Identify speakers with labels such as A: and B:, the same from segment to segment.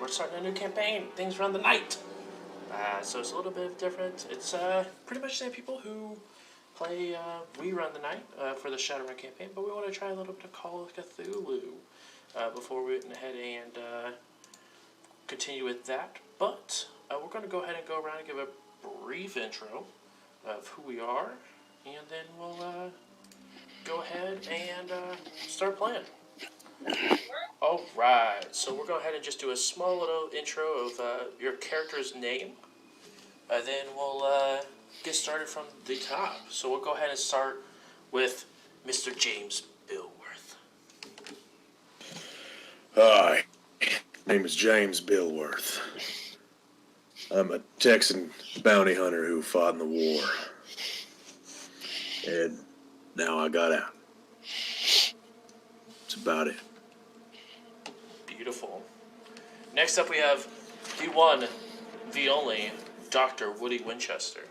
A: we're starting a new campaign. Things run the night. So it's a little bit different. It's pretty much the same people who play We Run the Night for the Shadowrun campaign, but we want to try a little bit of Call of Cthulhu before we went ahead and continue with that. But we're going to go ahead and go around and give a brief intro of who we are, and then we'll go ahead and start playing. Alright, so we'll go ahead and just do a small little intro of your character's name. Then we'll get started from the top. So we'll go ahead and start with Mr. James Billworth.
B: Hi, my name is James Billworth. I'm a Texan bounty hunter who fought in the war. And now I got out. That's about it.
A: Beautiful. Next up we have the one, the only, Dr. Woody Winchester.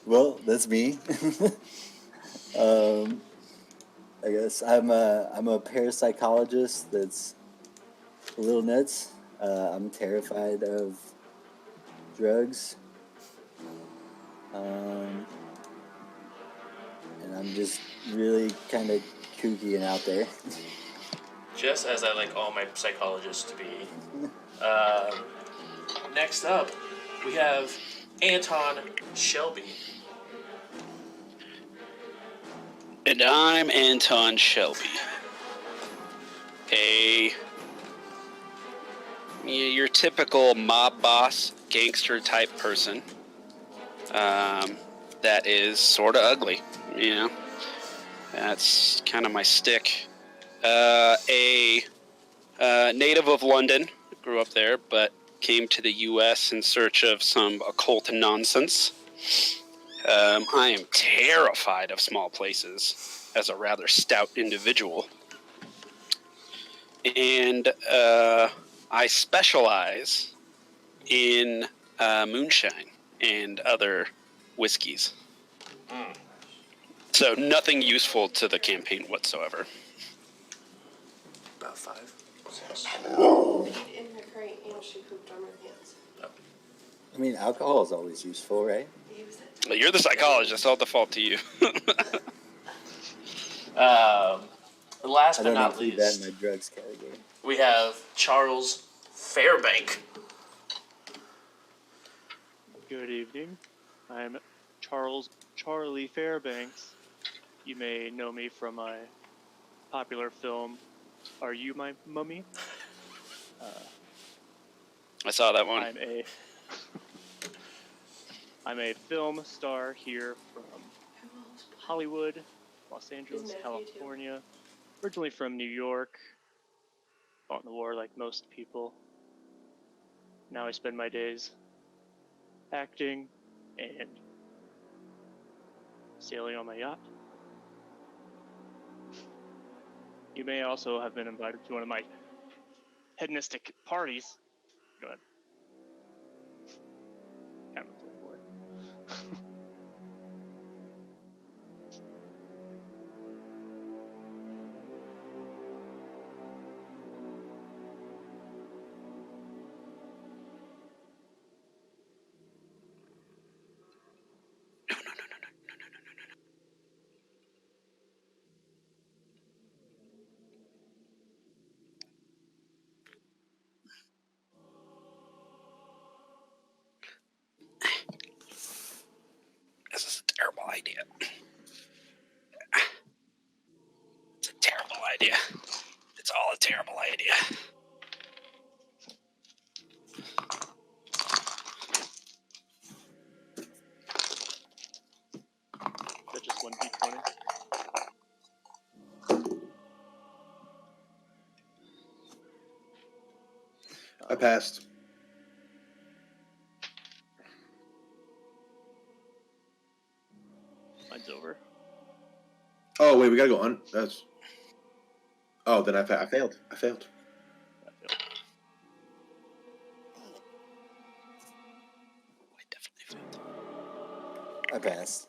C: Well, that's me. I guess I'm a parapsychologist that's a little nuts. I'm terrified of drugs. And I'm just really kind of kooky and out there.
A: Just as I like all my psychologists to be. Next up, we have Anton Shelby.
D: And I'm Anton Shelby. Your typical mob boss, gangster type person. That is sort of ugly, you know. That's kind of my stick. A native of London, grew up there, but came to the U.S. in search of some occult nonsense. I am terrified of small places as a rather stout individual. And I specialize in moonshine and other whiskeys. So nothing useful to the campaign whatsoever.
A: About 5.
E: In her crate, and she pooped on her hands.
C: I mean, alcohol is always useful, right?
E: Use it.
D: Well, you're the psychologist. I'll default to you.
A: Last
C: I
A: but
C: don't
A: not
C: include that
A: least,
C: in my drugs category.
A: we have Charles Fairbank.
F: Good evening. I'm Charlie Fairbanks. You may know me from my popular film, Are You My Mummy?
D: I saw that one.
F: I'm a film star here from Hollywood, Los Angeles, California. Originally from New York. Fought in the war like most people. Now I spend my days acting and sailing on my yacht. You may also have been invited to one of my hedonistic parties. Go ahead. Kind of a playboy.
D: This is a terrible idea. It's a terrible idea. It's all a terrible idea.
F: Is that just one D20?
B: I passed.
F: Mine's over.
B: Oh, wait, we gotta go on. That's... Oh, then I failed. I failed.
F: I failed.
D: I definitely failed.
C: I passed.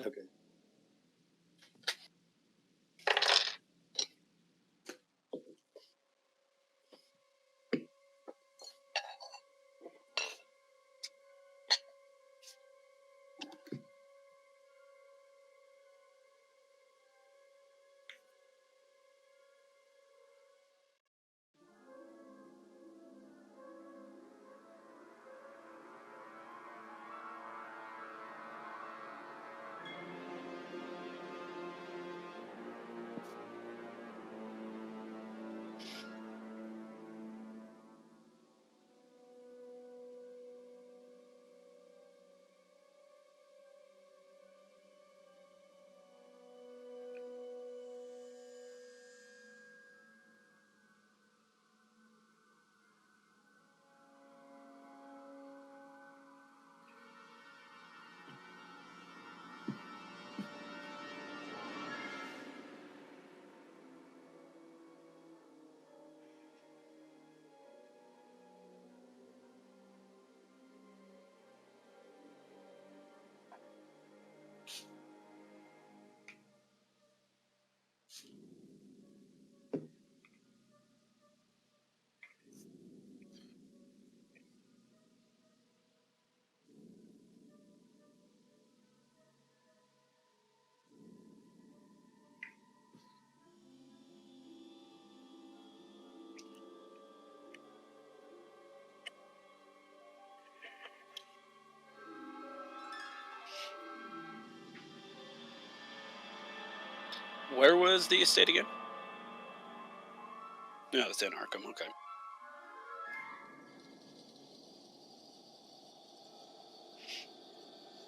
C: Okay.
D: Where was the estate again? No, it's in Arkham. Okay.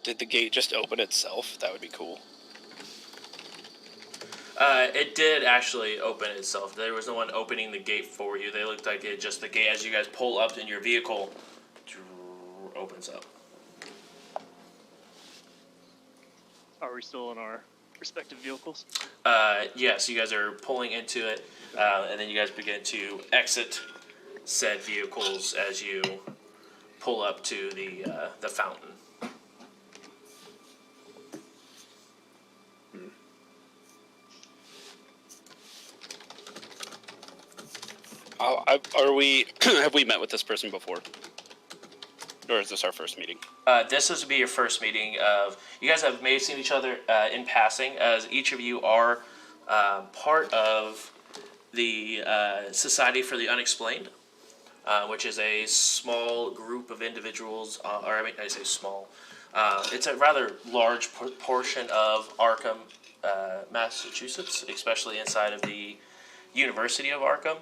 D: Did the gate just open itself? That would be cool.
A: It did actually open itself. There was no one opening the gate for you. They looked like it just the gate as you guys pull up in your vehicle opens up.
F: Are we still in our respective vehicles?
A: Yes, you guys are pulling into it, and then you guys begin to exit said vehicles as you pull up to the fountain.
D: Are we? Have we met with this person before, or is this our first meeting?
A: This is to be your first meeting of you guys have may have seen each other in passing, as each of you are part of the Society for the Unexplained, which is a small group of individuals, or I mean, I say small. It's a rather large portion of Arkham, Massachusetts, especially inside of the University of Arkham,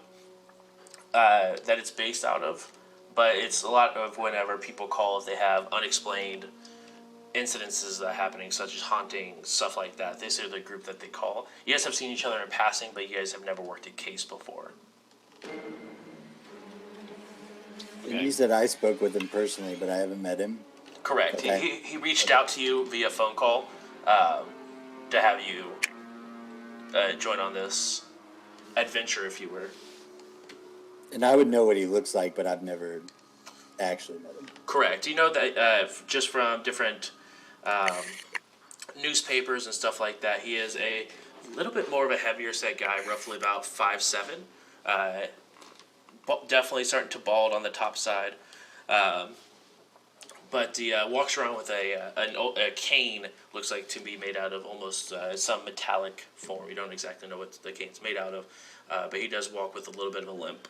A: that it's based out of. But it's a lot of whenever people call if they have unexplained incidences that are happening, such as hauntings, stuff like that. This is the group that they call. You guys have seen each other in passing, but you guys have never worked a case before.
C: And you said I spoke with him personally, but I haven't met him.
A: Correct.
C: Okay.
A: He reached out to you via phone call to have you join on this adventure, if you were.
C: And I would know what he looks like, but I've never actually met him.
A: Correct. You know that just from different newspapers and stuff like that, he is a little bit more of a heavier set guy, roughly about 5'7". Definitely starting to bald on the top side. But he walks around with a cane, looks like to be made out of almost some metallic form. You don't exactly know what the cane's made out of, but he does walk with a little bit of a limp.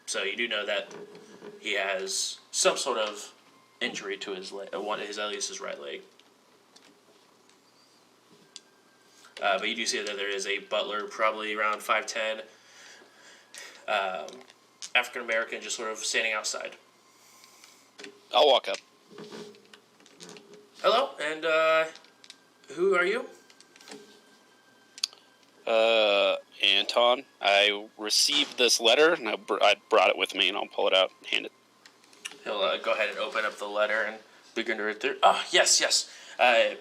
A: So you do know that he has some sort of injury to his leg, at least his right leg. But you do see that there is a butler, probably around 5'10", African American, just sort of standing outside.
D: I'll walk up.
A: Hello, and who are you?
D: Anton, I received this letter, and I brought it with me, and I'll pull it out and hand it.
A: He'll go ahead and open up the letter and begin to read through. Oh, yes.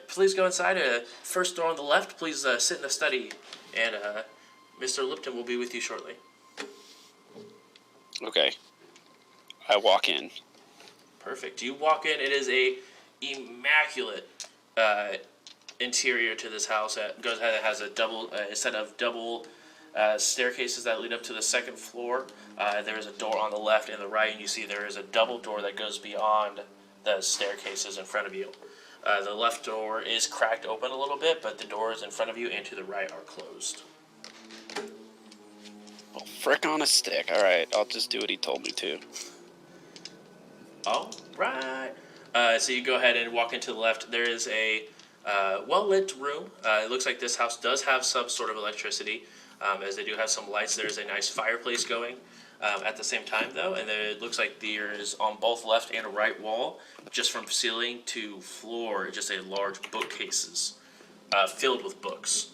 A: Please go inside. First door on the left. Please sit in the study, and Mr. Lipton will be with you shortly.
D: Okay. I walk in.
A: Perfect. You walk in. It is a immaculate interior to this house. It goes ahead and has a set of double staircases that lead up to the second floor. There is a door on the left and the right, and you see there is a double door that goes beyond the staircases in front of you. The left door is cracked open a little bit, but the doors in front of you and to the right are closed.
D: Well, frick on a stick. All right, I'll just do what he told me to.
A: All right. So you go ahead and walk into the left. There is a well-lit room. It looks like this house does have some sort of electricity, as they do have some lights. There's a nice fireplace going at the same time, though, and then it looks like there is on both left and right wall, just from ceiling to floor, just a large bookcases filled with books.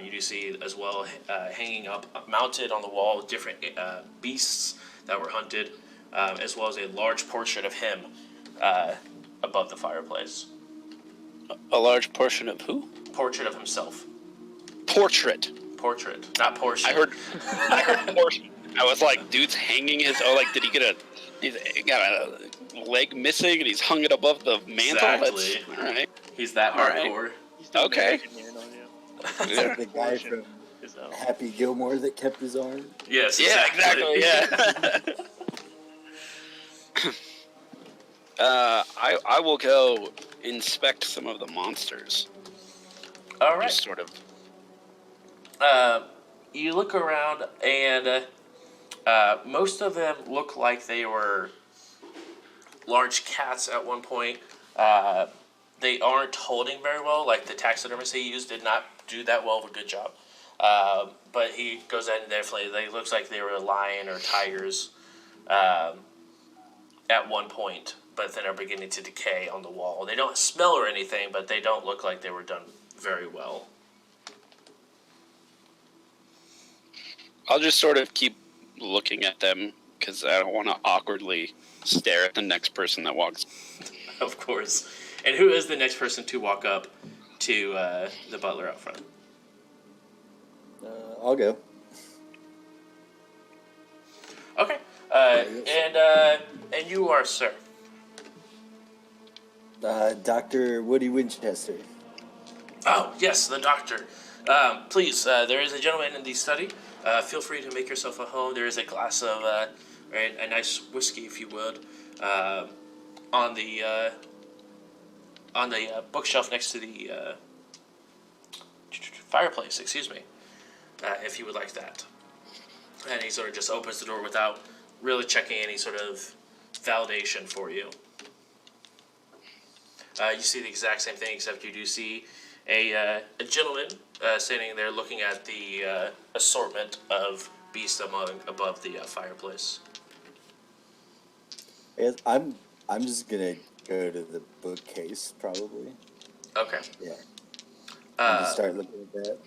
A: You do see as well hanging up, mounted on the wall, different beasts that were hunted, as well as a large portrait of him above the fireplace.
D: A large portion of who?
A: Portrait of himself.
D: Portrait.
A: Portrait, not portion.
D: I heard portion. I was like, dude's hanging his. Oh, like, did he get he's got a leg missing and he's hung it above the mantle?
A: Exactly.
D: That's, all right.
A: He's that
D: All right.
A: hardcore.
F: He's doing
D: Okay.
F: the hand on you.
C: It's like the guy from
F: His,
C: Happy Gilmore that kept his arm.
A: Yes,
D: Yeah,
A: exactly.
D: exactly. Yeah. I will go inspect some of the monsters.
A: All right.
D: Just sort of.
A: You look around, and most of them look like they were large cats at one point. They aren't holding very well. Like the taxidermist he used did not do that well of a good job. But he goes in and definitely, they looks like they were a lion or tigers at one point, but then are beginning to decay on the wall. They don't smell or anything, but they don't look like they were done very well.
D: I'll just sort of keep looking at them because I don't want to awkwardly stare at the next person that walks.
A: Of course. And who is the next person to walk up to the butler out front?
C: I'll go.
A: Okay. And you are, sir.
C: Dr. Woody Winchester.
A: Oh, yes, the doctor. Please, there is a gentleman in the study. Feel free to make yourself a home. There is a glass of a nice whiskey, if you would, on the bookshelf next to the fireplace. Excuse me, if you would like that. And he sort of just opens the door without really checking any sort of validation for you. You see the exact same thing, except you do see a gentleman standing there looking at the assortment of beasts above the fireplace.
C: I'm just gonna go to the bookcase probably.
A: Okay.
C: Yeah. And just start looking at that.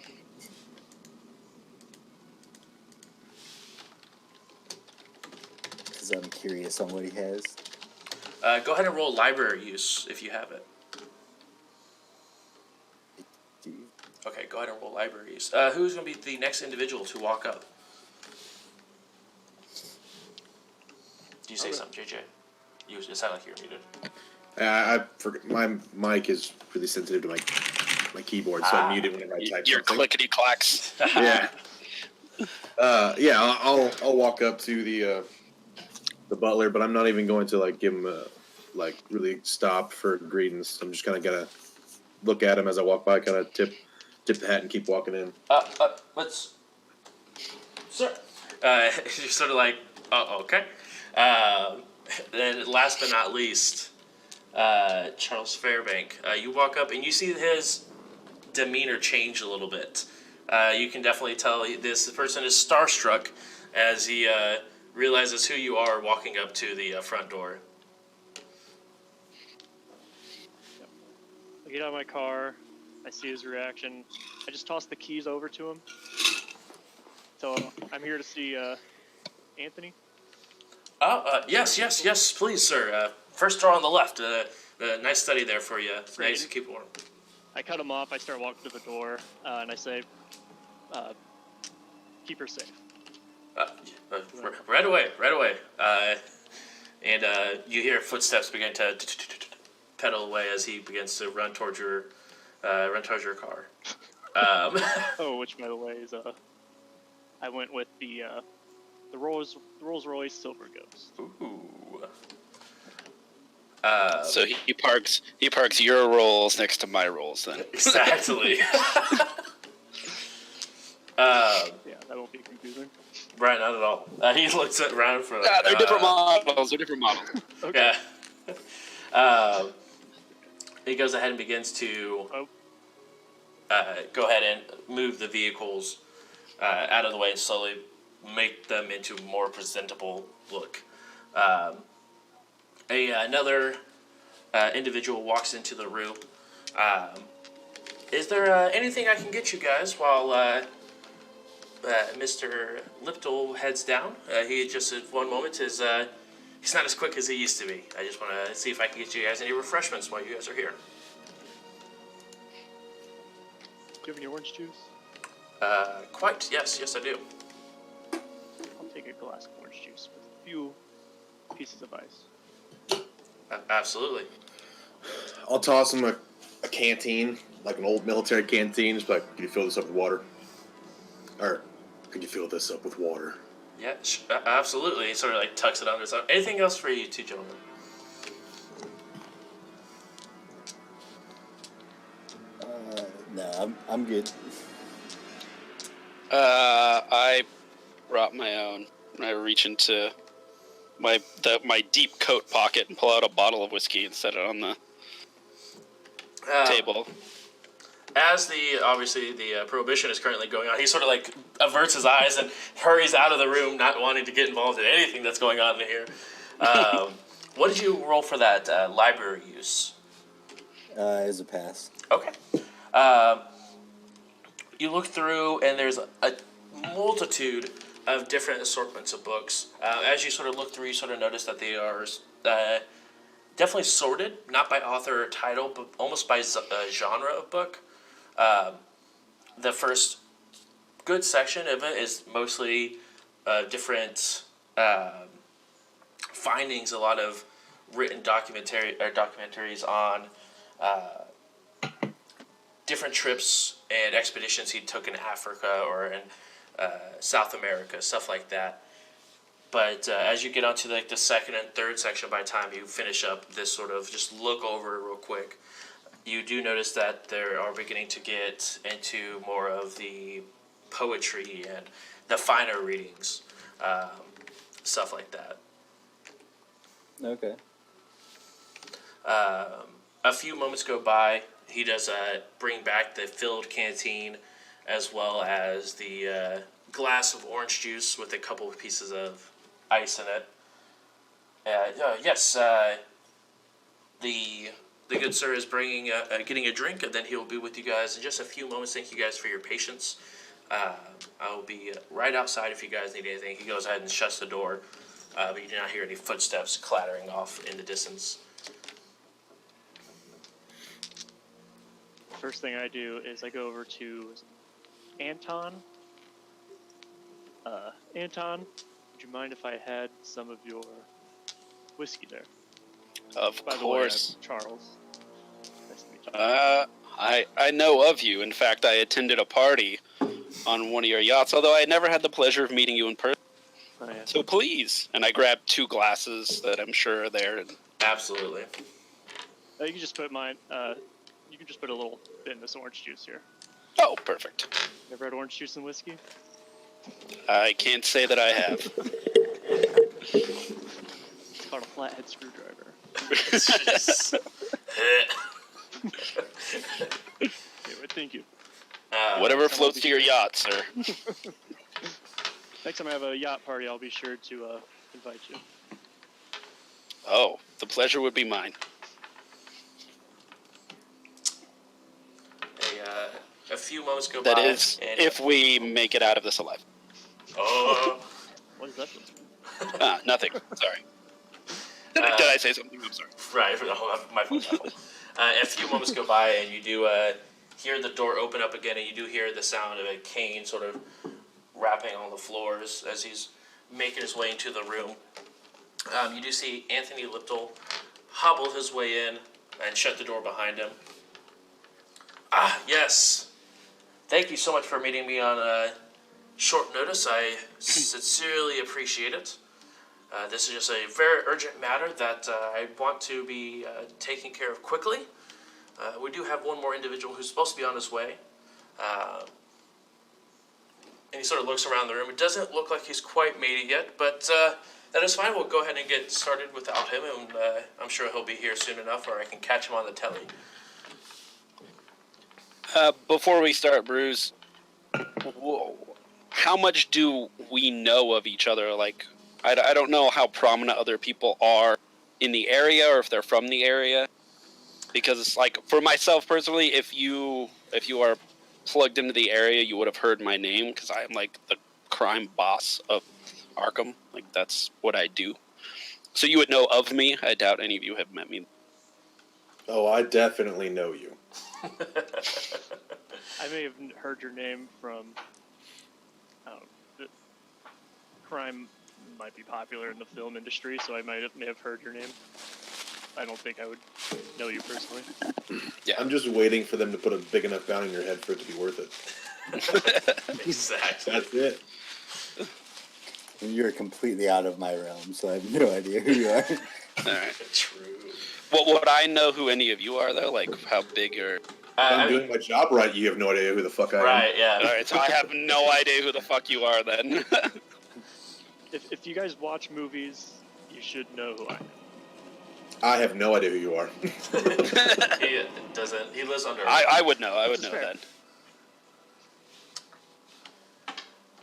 C: Because I'm curious on what he has.
A: Go ahead and roll library use if you have it.
C: Do you?
A: Okay, go ahead and roll library use. Who's going to be the next individual to walk up? Did you say something, JJ? It sounded like you were muted.
B: I forgot, my mic is really sensitive to my keyboard, so I mute it whenever I type
D: Your
B: something.
D: clickety clacks.
B: Yeah. I'll walk up to the butler, but I'm not even going to give him really stop for greetings. I'm just kind of gonna look at him as I walk by, kind of tip the hat and keep walking in.
A: Let's, sir. You're sort of like, oh, okay. Then last but not least, Charles Fairbank. You walk up and you see his demeanor change a little bit. You can definitely tell this person is starstruck as he realizes who you are walking up to the front door.
F: I get out of my car. I see his reaction. I just toss the keys over to him. So I'm here to see Anthony.
A: Yes, please, sir. First door on the left. Nice study there for you.
F: Great.
A: Nice to keep warm.
F: I cut him off. I start walking to the door, and I say, "Keep her safe."
A: Right away. And you hear footsteps begin to pedal away as he begins to run towards your car.
F: Oh, which by the way is I went with the Rolls Royce Silver Ghost.
A: Ooh.
D: So he parks your rolls next to my rolls then.
A: Exactly.
F: Yeah, that won't be confusing.
A: Right, not at all. He looks around for.
D: They're different models. They're different models.
F: Okay.
A: Yeah. He goes ahead and begins to go ahead and move the vehicles out of the way and slowly make them into a more presentable look. Another individual walks into the room. Is there anything I can get you guys while Mr. Liptel heads down? He just at one moment is he's not as quick as he used to be. I just want to see if I can get you guys any refreshments while you guys are here.
F: Do you have any orange juice?
A: Quite. Yes, I do.
F: I'll take a glass of orange juice with a few pieces of ice.
A: Absolutely.
B: I'll toss him a canteen, like an old military canteen. Just like, can you fill this up with water? Or, could you fill this up with water?
A: Yeah, absolutely. He sort of like tucks it under his arm. Anything else for you two gentlemen?
C: No, I'm good.
D: I brought my own. I reach into my deep coat pocket and pull out a bottle of whiskey and set it on the table.
A: As the prohibition is currently going on, he sort of like averts his eyes and hurries out of the room, not wanting to get involved in anything that's going on in here. What did you roll for that library use?
C: Is a pass.
A: Okay. You look through, and there's a multitude of different assortments of books. As you sort of look through, you sort of notice that they are definitely sorted, not by author or title, but almost by genre of book. The first good section of it is mostly different findings, a lot of written documentaries on different trips and expeditions he took in Africa or in South America, stuff like that. But as you get onto like the second and third section, by the time you finish up this sort of just look over it real quick, you do notice that they are beginning to get into more of the poetry and the finer readings, stuff like that.
C: Okay.
A: A few moments go by. He does bring back the filled canteen as well as the glass of orange juice with a couple of pieces of ice in it. Yes, the good sir is bringing getting a drink, and then he will be with you guys in just a few moments. Thank you guys for your patience. I will be right outside if you guys need anything. He goes ahead and shuts the door, but you do not hear any footsteps clattering off in the distance.
F: First thing I do is I go over to Anton. Anton, would you mind if I had some of your whiskey there?
D: Of
F: By
D: course.
F: the way, I'm Charles. Nice to meet you.
D: I know of you. In fact, I attended a party on one of your yachts, although I never had the pleasure of meeting you in person.
F: Oh, yeah.
D: So please. And I grabbed 2 glasses that I'm sure are there. And
A: Absolutely.
F: You can just put mine. You can just put a little bit in this orange juice here.
D: oh, perfect.
F: Ever had orange juice and whiskey?
D: I can't say that I have.
F: It's called a flathead screwdriver. Anyway, thank you.
D: Whatever floats to your yacht, sir.
F: Next time I have a yacht party, I'll be sure to invite you.
D: Oh, the pleasure would be mine.
A: A few moments go
D: That
A: by.
D: is,
A: and
D: if we make it out of this alive.
A: Oh.
F: What is that?
D: Nothing. Sorry. Did I say something? I'm sorry.
A: Right. My fault. A few moments go by, and you do hear the door open up again, and you do hear the sound of a cane sort of rapping on the floors as he's making his way into the room. You do see Anthony Liptel hobble his way in, and shut the door behind him. Ah, yes. Thank you so much for meeting me on short notice. I sincerely appreciate it. This is just a very urgent matter that I want to be taken care of quickly. We do have one more individual who's supposed to be on his way. And he sort of looks around the room. It doesn't look like he's quite made it yet, but that is fine. We'll go ahead and get started without him, and I'm sure he'll be here soon enough, or I can catch him on the telly.
D: Before we start, Bruce, how much do we know of each other? Like, I don't know how prominent other people are in the area, or if they're from the area. Because it's like, for myself personally, if you are plugged into the area, you would have heard my name, because I am like the crime boss of Arkham. Like, that's what I do. So you would know of me. I doubt any of you have met me.
B: Oh, I definitely know you.
F: I may have heard your name from. Crime might be popular in the film industry, so I may have heard your name. I don't think I would know you personally.
D: Yeah,
B: I'm just waiting for them to put a big enough bounty on your head for it to be worth it.
A: Exactly.
B: That's it.
C: You're completely out of my realm, so I have no idea who you are.
D: all right.
A: True.
D: Well, would I know who any of you are, though? Like, how big or...
B: If I'm doing my job right, you have no idea who the fuck I am.
A: Right, yeah.
D: All right, so I have no idea who the fuck you are, then.
F: If you guys watch movies, you should know who I am.
B: I have no idea who you are.
A: He doesn't. He lives under.
D: I would know. I would know
F: Fair.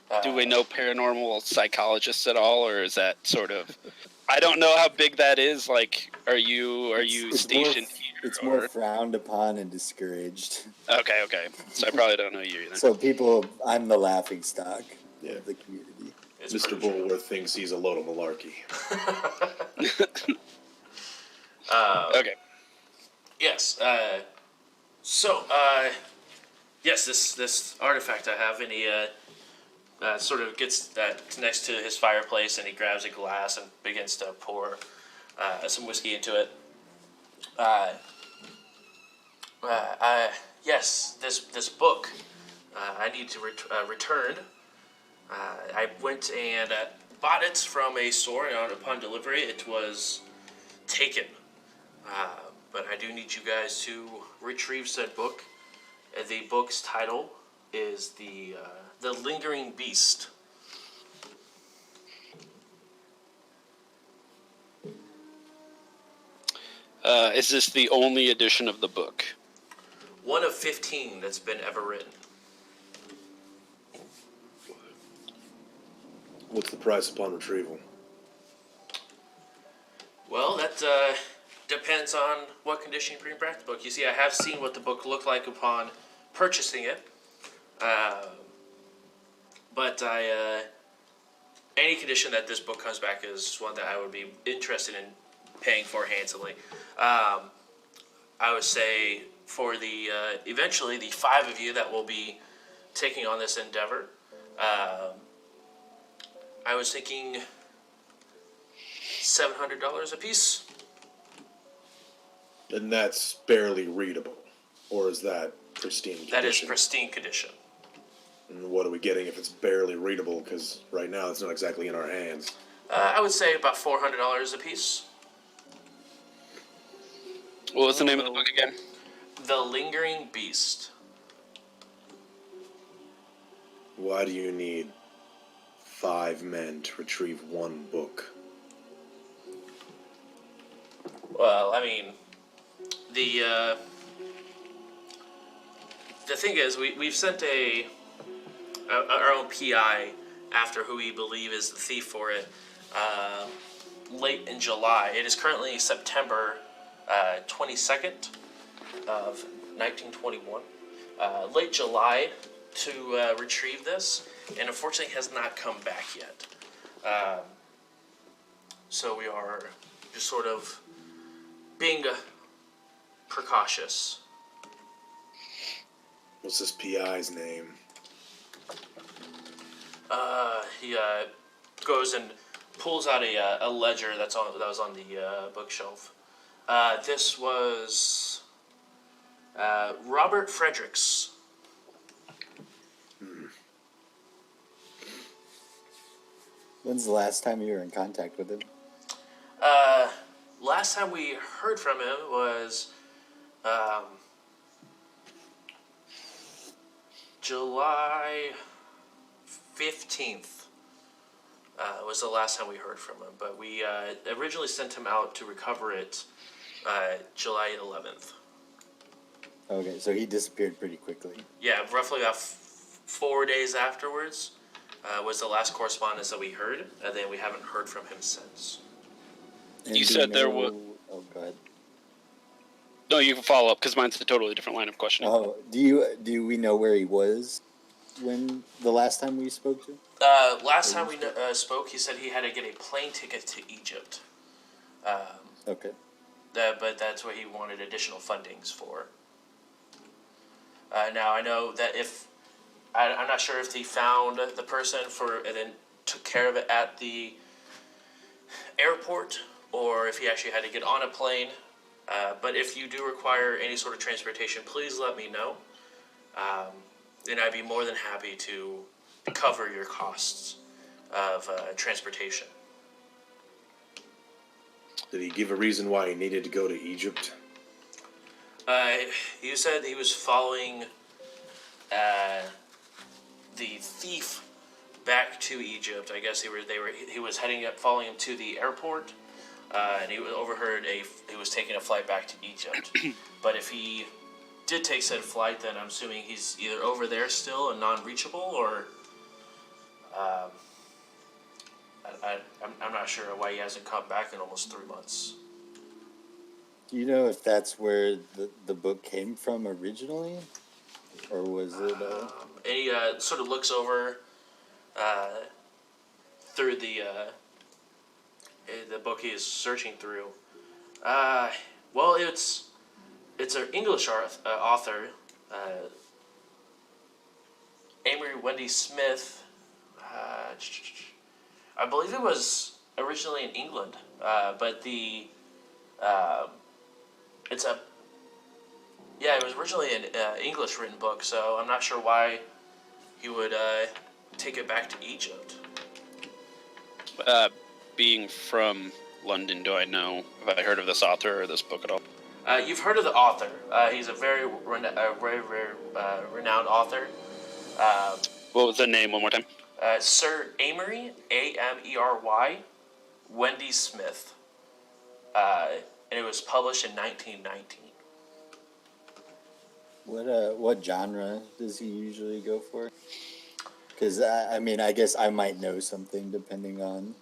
D: then. Do we know paranormal psychologists at all, or is that sort of... I don't know how big that is. Like, are you
C: It's
D: stationed
C: more,
D: here?
C: It's
D: or...
C: more frowned upon and discouraged.
D: Okay. So I probably don't know you either.
C: So I'm the laughing stock
B: Yeah.
C: of the community.
A: It's
B: Mr.
A: pretty true.
B: Bullworth thinks he's a load of malarkey.
D: Okay.
A: Yes. Yes. This artifact I have, and he sort of gets next to his fireplace, and he grabs a glass and begins to pour some whiskey into it. Yes. This book I need to return. I went and bought it from a store, and upon delivery, it was taken. But I do need you guys to retrieve said book. The book's title is the Lingering Beast.
D: Is this the only edition of the book?
A: One of 15 that's been ever written.
B: What's the price upon retrieval?
A: Well, that depends on what condition you bring back the book. You see, I have seen what the book looked like upon purchasing it. But any condition that this book comes back is one that I would be interested in paying for handsomely. I would say for the eventually the 5 of you that will be taking on this endeavor, I was thinking $700 a piece.
B: And that's barely readable. Or is that pristine condition?
A: That is pristine condition.
B: And what are we getting if it's barely readable? Because right now it's not exactly in our hands.
A: I would say about $400 a piece.
D: What was the name of the book again?
A: The Lingering Beast.
B: Why do you need 5 men to retrieve one book?
A: Well, I mean, the thing is, we've sent our own PI after who we believe is the thief for it late in July. It is currently September 22nd of 1921. Late July to retrieve this, and unfortunately has not come back yet. So we are just sort of being precautious.
B: What's this PI's name?
A: He goes and pulls out a ledger that was on the bookshelf. This was Robert Fredericks.
C: When's the last time you were in contact with him?
A: Last time we heard from him was July 15th. Was the last time we heard from him, but we originally sent him out to recover it July 11th.
C: Okay, so he disappeared pretty quickly.
A: Yeah, roughly about 4 days afterwards was the last correspondence that we heard, and then we haven't heard from him since.
C: And
D: You
C: do
D: said there
C: know-
D: was.
C: Oh, go ahead.
D: No, you can follow up because mine's a totally different line of questioning.
C: Oh, do we know where he was when the last time we spoke to him?
A: Last time we spoke, he said he had to get a plane ticket to Egypt.
C: Okay.
A: But that's what he wanted additional fundings for. Now I know that I'm not sure if he found the person and then took care of it at the airport, or if he actually had to get on a plane. But if you do require any sort of transportation, please let me know. And I'd be more than happy to cover your costs of transportation.
B: Did he give a reason why he needed to go to Egypt?
A: He said he was following the thief back to Egypt. I guess he was heading up, following him to the airport, and he overheard he was taking a flight back to Egypt. But if he did take said flight, then I'm assuming he's either over there still and non-reachable, or I'm not sure why he hasn't come back in almost 3 months.
C: Do you know if that's where the book came from originally? Or was it...
A: And he sort of looks over through the book he is searching through. Well, it's an English author, Amory Wendy Smith. I believe it was originally in England, but it was originally an English written book, so I'm not sure why he would take it back to Egypt.
D: Being from London, do I know? Have I heard of this author or this book at all?
A: You've heard of the author. He's a very renowned author.
D: What was the name one more time?
A: Sir Amory, Amery, Wendy Smith. And it was published in 1919.
C: What genre does he usually go for? Because, I mean, I guess I might know something depending on...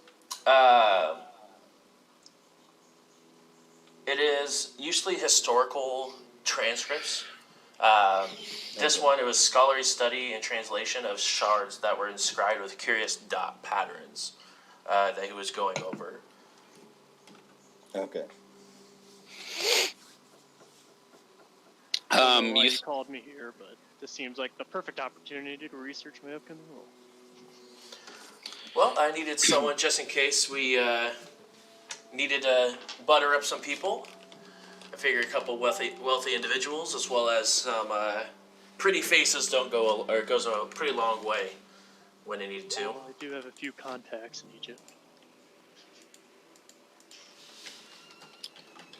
A: It is usually historical transcripts. This one, it was scholarly study and translation of shards that were inscribed with curious dot patterns that he was going over.
C: Okay.
F: You called me here, but this seems like the perfect opportunity to research my upcoming role.
A: Well, I needed someone just in case we needed to butter up some people. I figure a couple wealthy individuals, as well as some pretty faces, goes a pretty long way when they need to.
F: Well, I do have a few contacts in Egypt.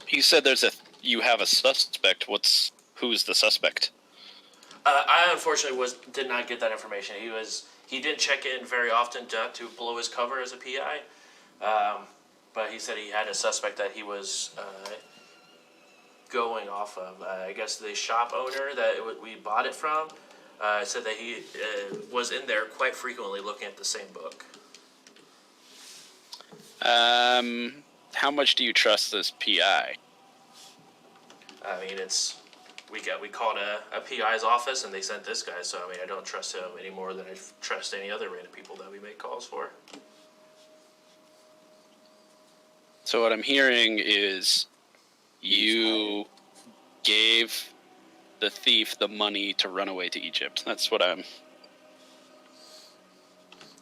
D: You said you have a suspect. Who's the suspect?
A: I unfortunately did not get that information. He didn't check in very often to blow his cover as a PI, but he said he had a suspect that he was going off of. I guess the shop owner that we bought it from said that he was in there quite frequently looking at the same book.
D: How much do you trust this PI?
A: I mean, we called a PI's office and they sent this guy, so I mean, I don't trust him any more than I trust any other random people that we make calls for.
D: So what I'm hearing is you gave the thief the money to run away to Egypt. That's what I'm...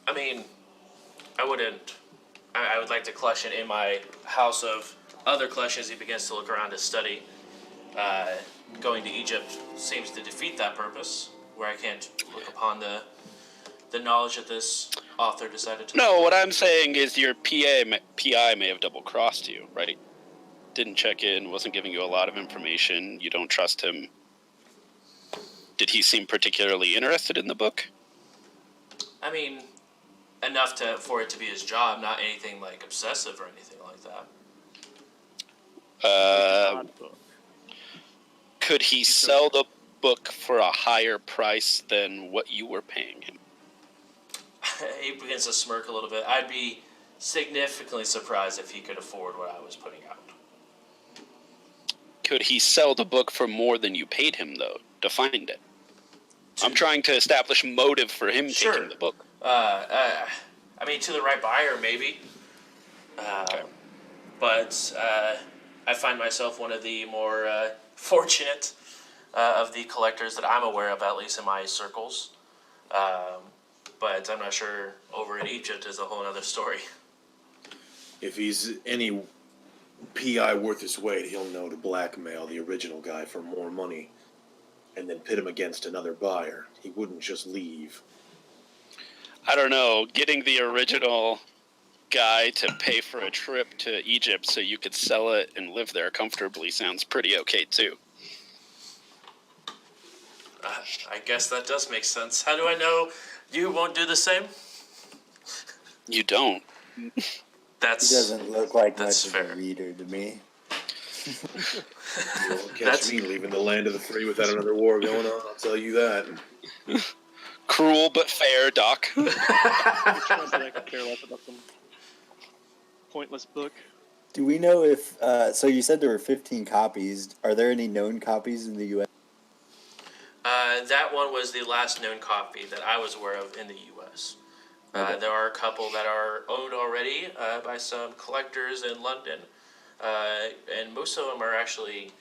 A: I mean, I would like to clutch it in my house of other collections he begins to look around his study. Going to Egypt seems to defeat that purpose, where I can't look upon the knowledge that this author decided to.
D: No, what I'm saying is your PI may have double-crossed you, right? Didn't check in, wasn't giving you a lot of information. You don't trust him. Did he seem particularly interested in the book?
A: I mean, enough for it to be his job, not anything like obsessive or anything like that.
F: Odd book.
D: Could he sell the book for a higher price than what you were paying him?
A: He begins to smirk a little bit. I'd be significantly surprised if he could afford what I was putting out.
D: Could he sell the book for more than you paid him, though, to find it? I'm trying to establish motive for him taking the book.
A: I mean, to the right buyer, maybe.
D: Okay.
A: But I find myself one of the more fortunate of the collectors that I'm aware of, at least in my circles. But I'm not sure over in Egypt is a whole other story.
B: If he's any PI worth his weight, he'll know to blackmail the original guy for more money and then pit him against another buyer. He wouldn't just leave.
D: I don't know. Getting the original guy to pay for a trip to Egypt so you could sell it and live there comfortably sounds pretty okay, too.
A: I guess that does make sense. How do I know you won't do the same?
D: You don't.
C: He
A: That's
C: doesn't look like
A: that's
C: much of
A: fair.
C: a reader to me.
B: You won't catch
A: That's-
B: me leaving the land of the free without another war going on, I'll tell you that.
D: Cruel but fair, Doc.
F: Which ones did I could care less about some pointless book?
C: Do we know if, so you said there were 15 copies. Are there any known copies in the U.S.?
A: That one was the last known copy that I was aware of in the U.S.
C: Okay.
A: There are a couple that are owned already by some collectors in London, and most of them are actually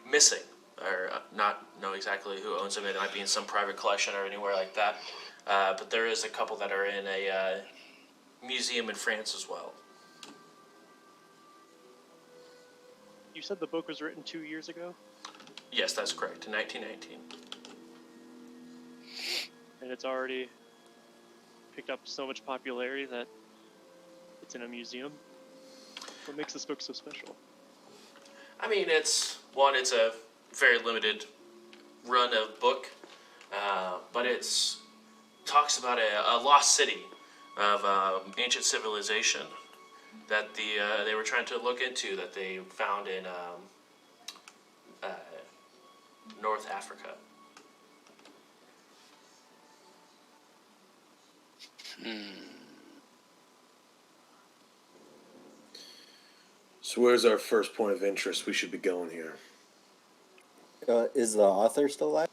A: missing, or not know exactly who owns them. They might be in some private collection or anywhere like that. But there is a couple that are in a museum in France as well.
F: You said the book was written 2 years ago,
A: Yes, that's correct, in 1919.
F: and it's already picked up so much popularity that it's in a museum. What makes this book so special?
A: I mean, it's a very limited run of book, but it's talks about a lost city of ancient civilization that they were trying to look into, that they found in North Africa.
B: So where's our first point of interest we should be going here?
C: Is the author still alive?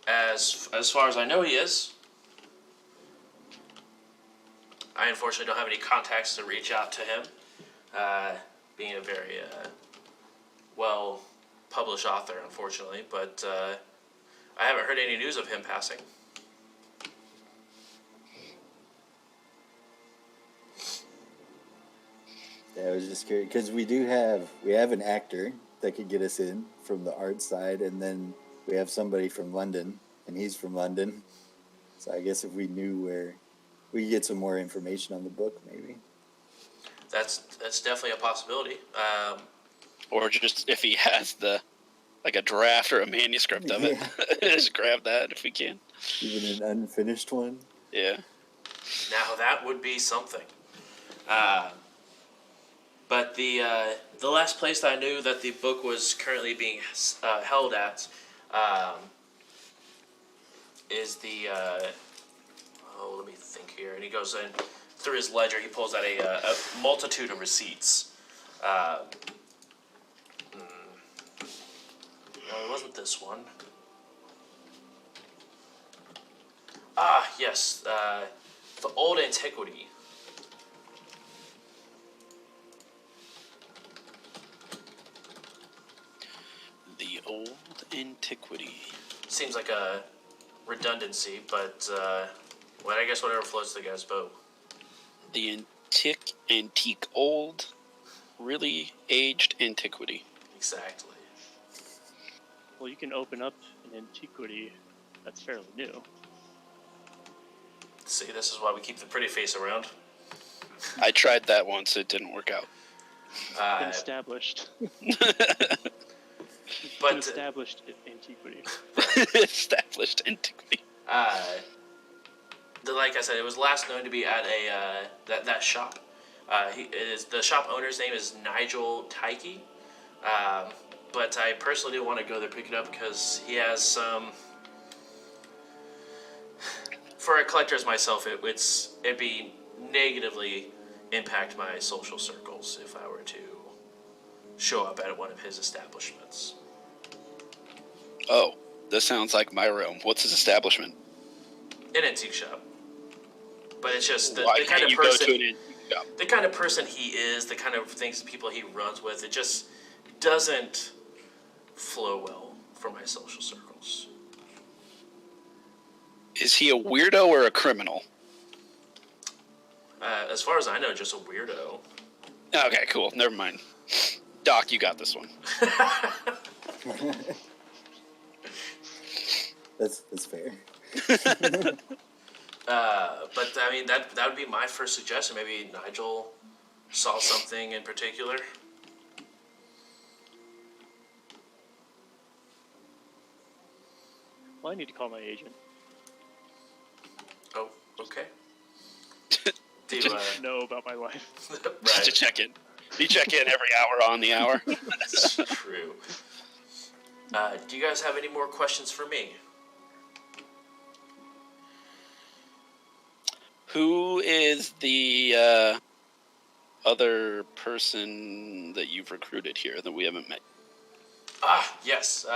A: As far as I know, he is. I unfortunately don't have any contacts to reach out to him, being a very well-published author, unfortunately. But I haven't heard any news of him passing.
C: Yeah, I was just curious because we have an actor that could get us in from the art side, and then we have somebody from London, and he's from London. So I guess if we knew where, we could get some more information on the book, maybe.
A: That's definitely a possibility.
D: Or just if he has a draft or a manuscript of it. Just grab that if we can.
C: Even an unfinished one.
D: Yeah.
A: Now that would be something. But the last place that I knew that the book was currently being held at is the let me think here. And he goes in through his ledger. He pulls out a multitude of receipts. No, it wasn't this one. Ah, yes, the Old Antiquity.
D: The Old Antiquity.
A: Seems like a redundancy, but I guess whatever floats the guy's boat.
D: The antique, old, really aged antiquity.
A: Exactly.
F: Well, you can open up an antiquity that's fairly new.
A: See, this is why we keep the pretty face around.
D: I tried that once; it didn't work out.
F: Been established.
A: But
F: An established antiquity.
D: Established antiquity.
A: like I said, it was last known to be at a that shop. The shop owner's name is Nigel Tyke. But I personally didn't want to go there pick it up because he has some. For a collector as myself, it'd be negatively impact my social circles if I were to show up at one of his establishments.
D: Oh, this sounds like my realm. What's his establishment?
A: An antique shop. But it's just the
D: Why
A: kind
D: can't
A: of
D: you
A: person.
D: go to an antique shop?
A: The kind of person he is, the kind of people he runs with, it just doesn't flow well for my social circles.
D: Is he a weirdo or a criminal?
A: As far as I know, just a weirdo.
D: Okay, cool. Never mind. Doc, you got this one.
C: That's fair.
A: But I mean, that would be my first suggestion. Maybe Nigel saw something in particular.
F: Well, I need to call my agent.
A: Oh, okay. Do
F: Know about my life.
D: Just to check in. You check in every hour on the hour.
A: That's true. Do you guys have any more questions for me?
D: Who is the other person that you've recruited here that we haven't met?
A: Yes.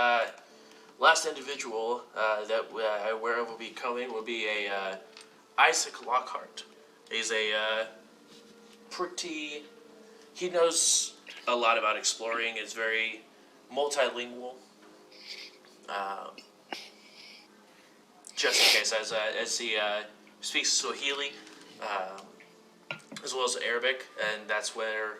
A: Last individual that I'm aware of will be coming will be a Isaac Lockhart. He's a pretty. He knows a lot about exploring. Is very multilingual. Just in case, as he speaks Swahili, as well as Arabic, and that's where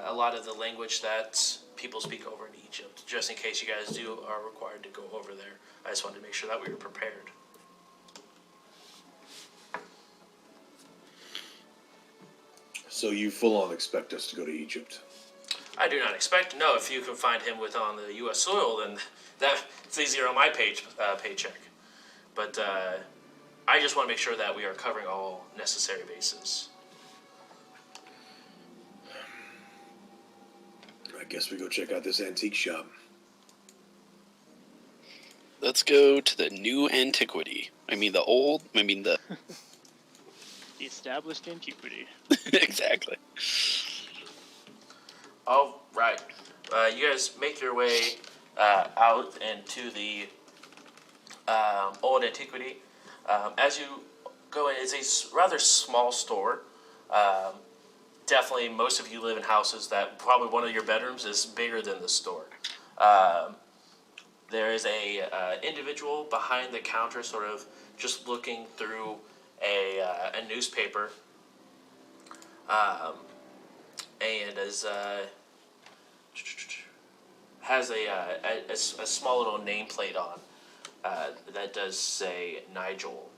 A: a lot of the language that people speak over in Egypt. Just in case you guys are required to go over there, I just wanted to make sure that we were prepared.
B: So you full on expect us to go to Egypt?
A: I do not expect. No, if you can find him on the U.S. soil, then that's easier on my paycheck. But I just want to make sure that we are covering all necessary bases.
B: I guess we go check out this antique shop.
D: Let's go to the new antiquity. The
F: The established antiquity.
D: exactly.
A: All right. You guys make your way out into the old antiquity. As you go in, it's a rather small store. Definitely, most of you live in houses that probably one of your bedrooms is bigger than the store. There is a individual behind the counter, sort of just looking through a newspaper, and has a small little nameplate on that does say Nigel.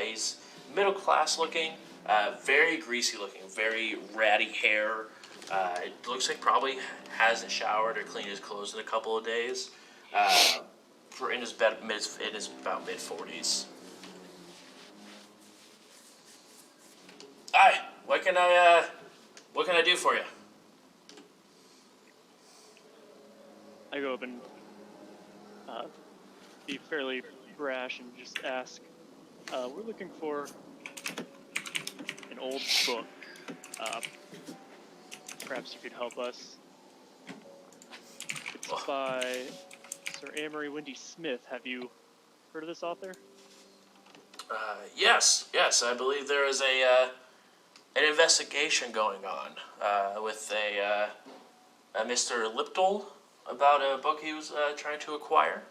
A: He's middle class looking, very greasy looking, very ratty hair. It looks like probably hasn't showered or cleaned his clothes in a couple of days. In his about mid-40s. Hi, what can I do for you?
F: I go up and be fairly brash and just ask, we're looking for an old book. Perhaps you could help us. It's by Sir Amory Windy Smith. Have you heard of this author?
A: Yes, I believe there is an investigation going on with a Mr. Lipdol about a book he was trying to acquire.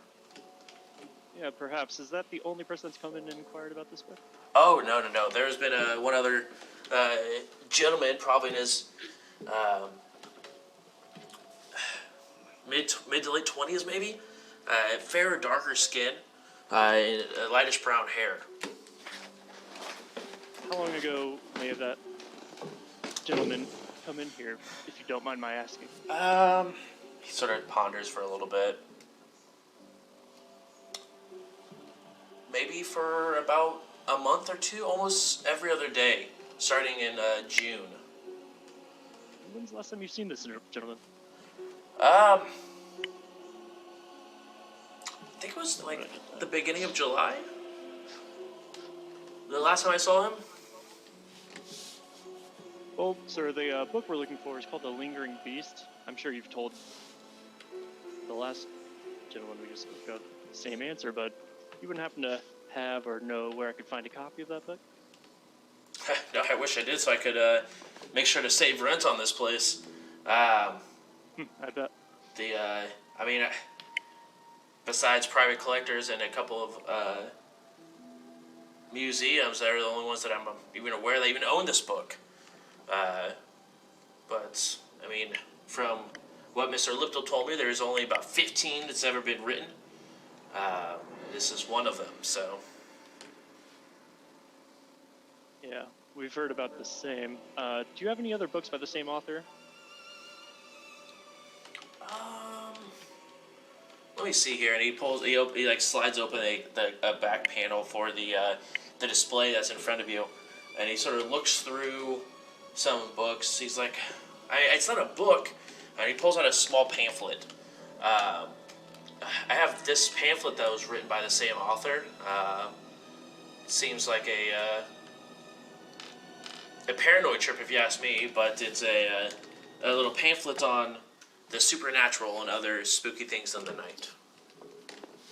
F: Yeah, perhaps. Is that the only person that's come in and inquired about this book?
A: Oh, no. There's been one other gentleman, probably in his mid to late 20s, maybe. Fair or darker skin, lightish brown hair.
F: How long ago may have that gentleman come in here, if you don't mind my asking?
A: He sort of ponders for a little bit. Maybe for about a month or two, almost every other day, starting in June.
F: When's the last time you've seen this gentleman?
A: I think it was like the beginning of July. The last time I saw him.
F: Well, sir, the book we're looking for is called The Lingering Beast. I'm sure you've told the last gentleman we just spoke of the same answer, but you wouldn't happen to have or know where I could find a copy of that book?
A: No, I wish I did, so I could make sure to save rent on this place.
F: I bet.
A: Besides private collectors and a couple of museums, they're the only ones that I'm even aware they even own this book. But from what Mr. Liptel told me, there's only about 15 that's ever been written. This is one of them, so.
F: Yeah, we've heard about the same. Do you have any other books by the same author?
A: Let me see here, and he slides open a back panel for the display that's in front of you, and he sort of looks through some books. He's like, it's not a book, and he pulls out a small pamphlet. I have this pamphlet that was written by the same author. It seems like a paranoid trip, if you ask me, but it's a little pamphlet on the supernatural and other spooky things in the night.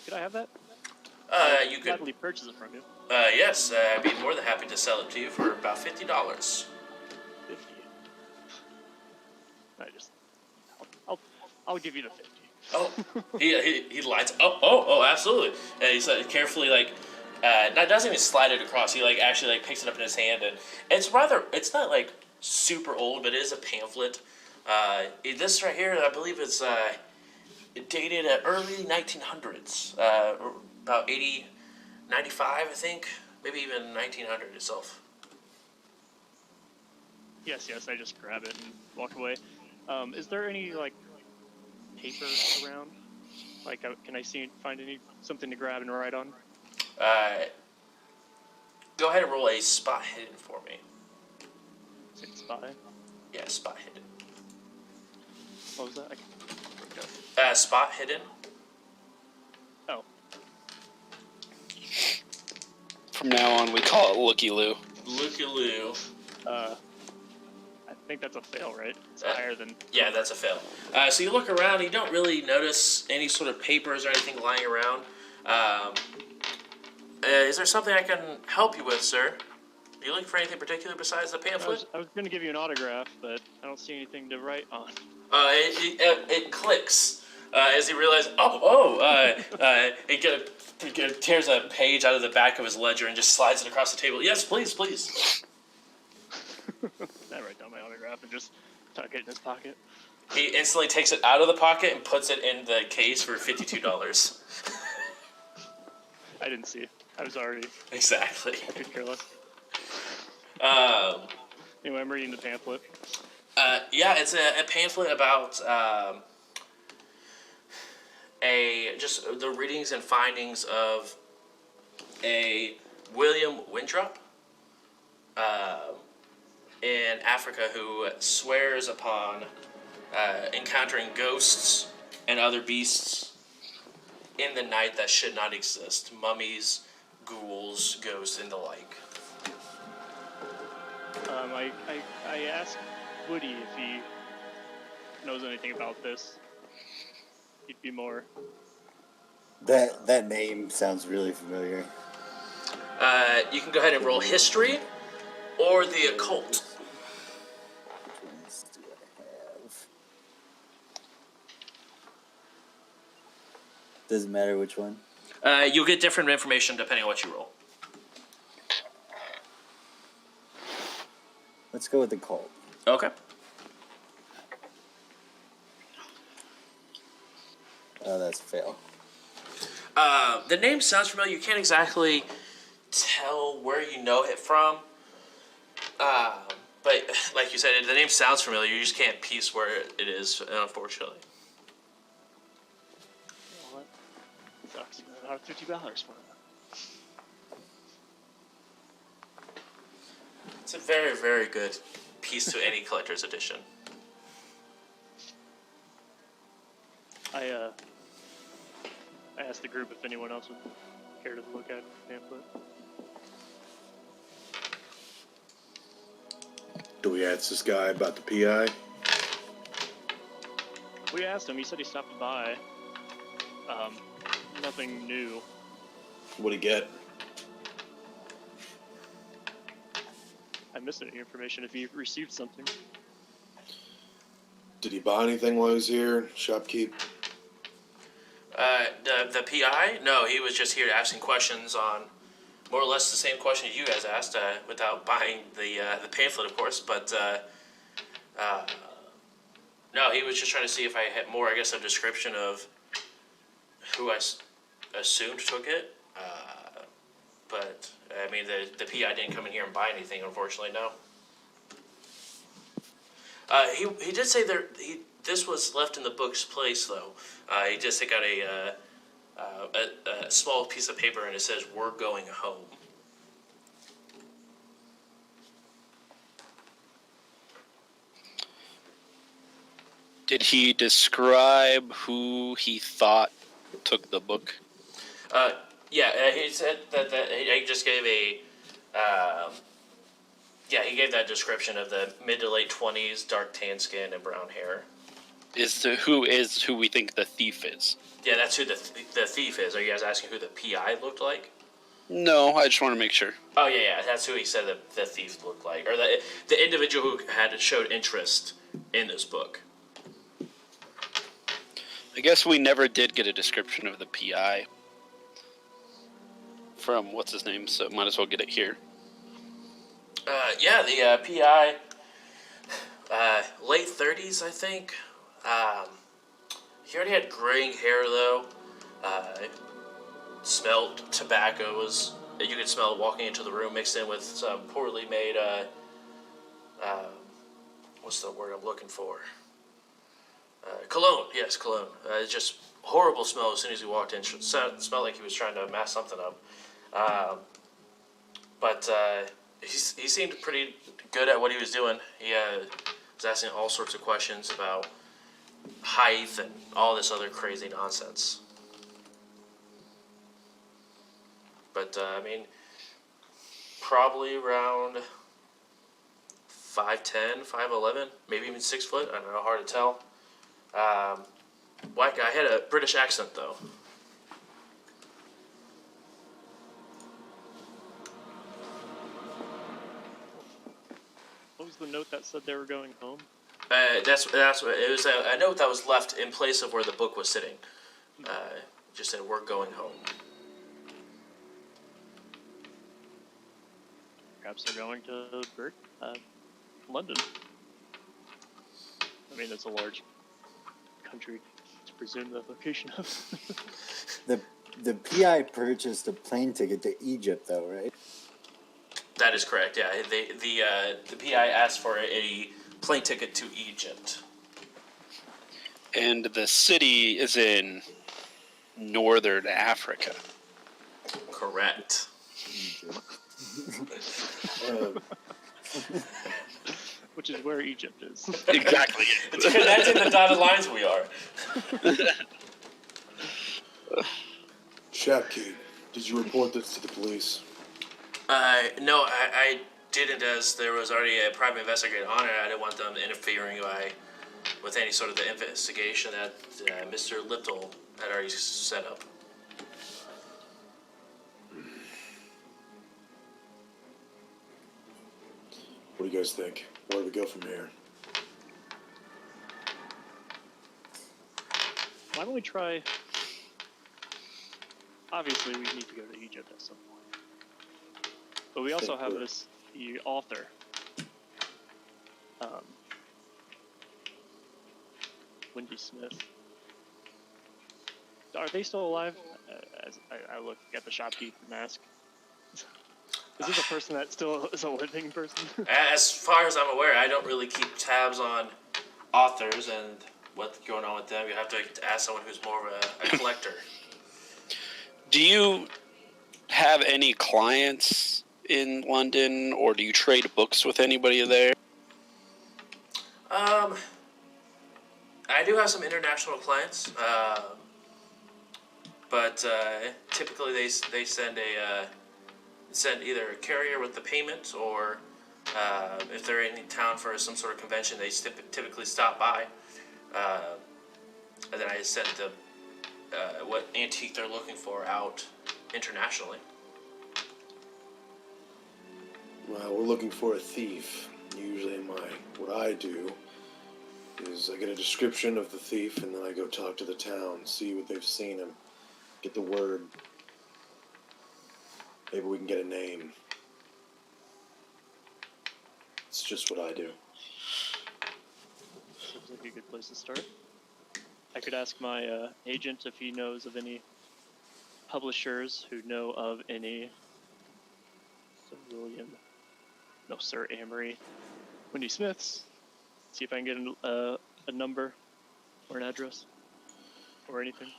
F: Could I have that?
A: You could
F: gladly purchase it from you.
A: Yes, I'd be more than happy to sell it to you for about $50.
F: 50. I'll give you the 50.
A: Oh, he lights. Oh, absolutely. And he's carefully doesn't even slide it across. He actually picks it up in his hand, and it's not super old, but it is a pamphlet. This right here, I believe it's dated early 1900s, about 95, I think, maybe even 1900 itself.
F: Yes, I just grab it and walk away. Is there any paper around? Can I find something to grab and write on?
A: Go ahead and roll a spot hidden for me.
F: Say spy.
A: Yeah, spot hidden.
F: What was that?
A: Spot hidden.
F: Oh.
D: From now on, we call it Looky-Loo.
A: Looky-loo.
F: I think that's a fail, right? It's higher than...
A: Yeah, that's a fail. So you look around, you don't really notice any sort of papers or anything lying around. Is there something I can help you with, sir? Are you looking for anything particular besides the pamphlet?
F: I was going to give you an autograph, but I don't see anything to write on.
A: It clicks as he realizes, he tears a page out of the back of his ledger and just slides it across the table. Yes, please.
F: I write down my autograph and just tuck it in his pocket.
A: He instantly takes it out of the pocket and puts it in the case for $52.
F: I didn't see it. I was already...
A: Exactly.
F: I could care less. Anyway, I'm reading the pamphlet.
A: Yeah, it's a pamphlet about just the readings and findings of a William Winthrop in Africa who swears upon encountering ghosts and other beasts in the night that should not exist. Mummies, ghouls, ghosts, and the like.
F: I asked Woody if he knows anything about this. He'd be more...
C: That name sounds really familiar.
A: You can go ahead and roll history or the occult.
C: Which ones do I have? Doesn't matter which one.
A: You'll get different information depending on what you roll.
C: Let's go with the cult.
A: Okay.
C: Oh, that's a fail.
A: The name sounds familiar. You can't exactly tell where you know it from. But like you said, the name sounds familiar. You just can't piece where it is, unfortunately.
F: Well, that sucks. Not $50 for it.
A: It's a very, very good piece to any collector's edition.
F: I asked the group if anyone else would care to look at the pamphlet.
B: Do we ask this guy about the PI?
F: We asked him. He said he stopped by. Nothing new.
B: What'd he get?
F: I missed any information if he received something.
B: Did he buy anything while he was here? Shopkeep?
A: The PI? No, he was just here asking questions on more or less the same questions you guys asked, without buying the pamphlet, of course. But no, he was just trying to see if I had more, I guess, a description of who I assumed took it. But I mean, the PI didn't come in here and buy anything, unfortunately. No. He did say this was left in the book's place, though. He just took out a small piece of paper and it says, "We're going home."
D: Did he describe who he thought took the book?
A: Yeah, he said that he just gave he gave that description of the mid to late 20s, dark tan skin and brown hair.
D: Who we think the thief is?
A: Yeah, that's who the thief is. Are you guys asking who the PI looked like?
D: No, I just want to make sure.
A: Oh yeah, that's who he said the thief looked like, or the individual who showed interest in this book.
D: I guess we never did get a description of the PI from what's his name, so might as well get it here.
A: The PI, late 30s, I think. He already had graying hair though. Smelled tobacco. You could smell it walking into the room, mixed in with some poorly made. What's the word I'm looking for? Cologne. Yes, cologne. It's just horrible smell as soon as he walked in. Smelled like he was trying to mask something up. But he seemed pretty good at what he was doing. He was asking all sorts of questions about height and all this other crazy nonsense. But I mean, probably around 5'10", 5'11", maybe even 6 foot. I don't know, hard to tell. Black guy, had a British accent though.
F: What was the note that said they were going home?
A: That's what it was. A note that was left in place of where the book was sitting. Just said, "We're going home."
F: Perhaps they're going to London. I mean, that's a large country to presume the location of.
C: The PI purchased a plane ticket to Egypt, though, right?
A: That is correct. Yeah, the PI asked for a plane ticket to Egypt.
D: And the city is in northern Africa.
A: Correct.
F: Which is where Egypt is.
D: Exactly.
A: It's connecting the dotted lines we are.
B: Shopkeep, did you report this to the police?
A: No, I didn't, as there was already a private investigator on it. I didn't want them interfering with any sort of the investigation that Mr. Little had already set up.
B: What do you guys think? Where do we go from here?
F: Why don't we try? Obviously, we need to go to Egypt at some point. But we also have the author. um, Wendy Smith. Are they still alive? As I look at the shopkeeper mask. Is this a person that still is a living person?
A: As far as I'm aware, I don't really keep tabs on authors and what's going on with them. You have to ask someone who's more of a collector.
D: Do you have any clients in London, or do you trade books with anybody there?
A: I do have some international clients, but typically they send send either a carrier with the payment, or if they're in town for some sort of convention, they typically stop by, and then I send the what antique they're looking for out internationally.
B: Well, we're looking for a thief. Usually, what I do is I get a description of the thief, and then I go talk to the town, see what they've seen him, get the word. Maybe we can get a name. It's just what I do.
F: Seems like a good place to start. I could ask my agent if he knows of any publishers who know of any Sir Amory, Wendy Smiths. See if I can get a number or an address or anything.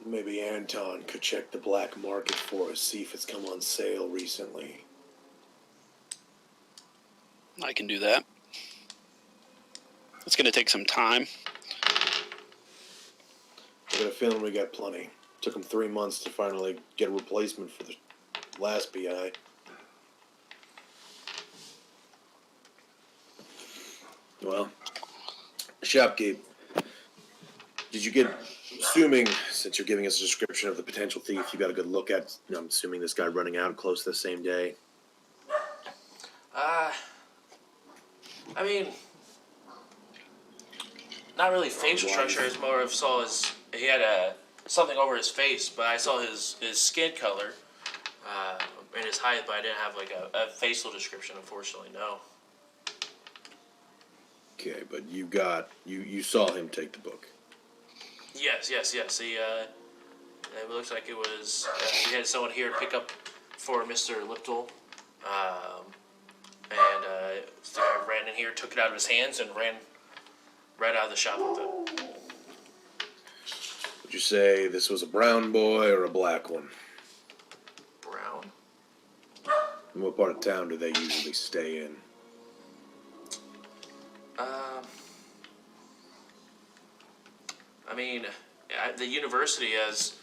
B: Maybe Anton could check the black market for us, see if it's come on sale recently.
D: I can do that. It's going to take some time.
B: I got a feeling we got plenty. Took them 3 months to finally get a replacement for the last BI. Well, shopkeep, did you get, assuming, since you're giving us a description of the potential thief, you got a good look at, I'm assuming this guy running out close to the same day?
A: I mean, not really facial structure. It's more of he had something over his face, but I saw his skin color and his height, but I didn't have like a facial description, unfortunately. No.
B: Okay, but you saw him take the book.
A: Yes. He it looks like it was we had someone here pick up for Mr. Liptel, and the guy ran in here, took it out of his hands, and ran right out of the shop with it.
B: Would you say this was a brown boy or a black one?
A: Brown.
B: And what part of town do they usually stay in?
A: I mean, the university has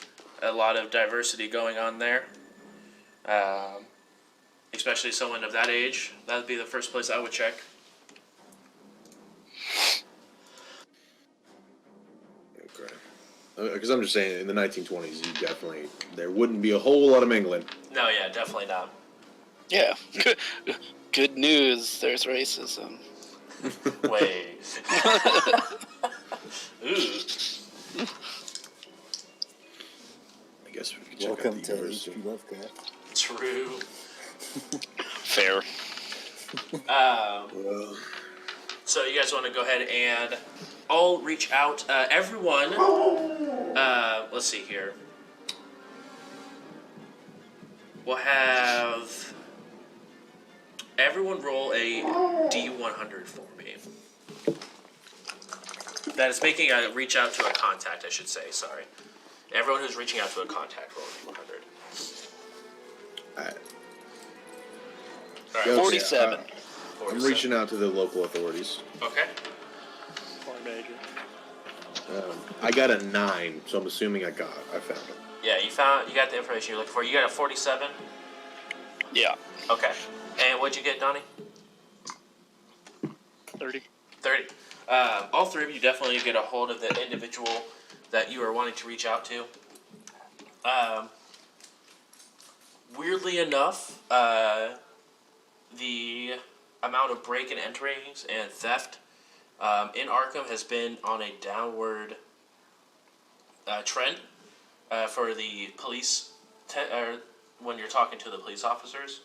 A: a lot of diversity going on there. Especially someone of that age. That would be the first place I would check.
B: Okay. Because I'm just saying, in the 1920s, there wouldn't be a whole lot of mingling.
A: No, yeah, definitely not.
D: Yeah. Good news. There's racism.
A: Wait. Ooh.
B: I guess we could check
C: Welcome
B: out the
C: to
B: university.
C: H.P. Lovecraft.
A: True.
D: Fair.
B: Well,
A: So you guys want to go ahead and all reach out. Everyone, let's see here. We'll have everyone roll a D100 for me. That is making a reach out to a contact, I should say. Sorry. Everyone who's reaching out to a contact, roll a D100.
B: alright.
A: All right.
B: Go.
D: 47.
B: I'm reaching out to the local authorities.
A: Okay.
F: Farm major.
B: I got a 9, so I'm assuming I found it.
A: Yeah, you got the information you're looking for. You got a 47?
D: Yeah.
A: Okay. And what'd you get, Donnie?
F: 30.
A: 30. All three of you definitely get a hold of the individual that you are wanting to reach out to. Weirdly enough, the amount of break and enterings and theft in Arkham has been on a downward trend for the police, when you're talking to the police officers.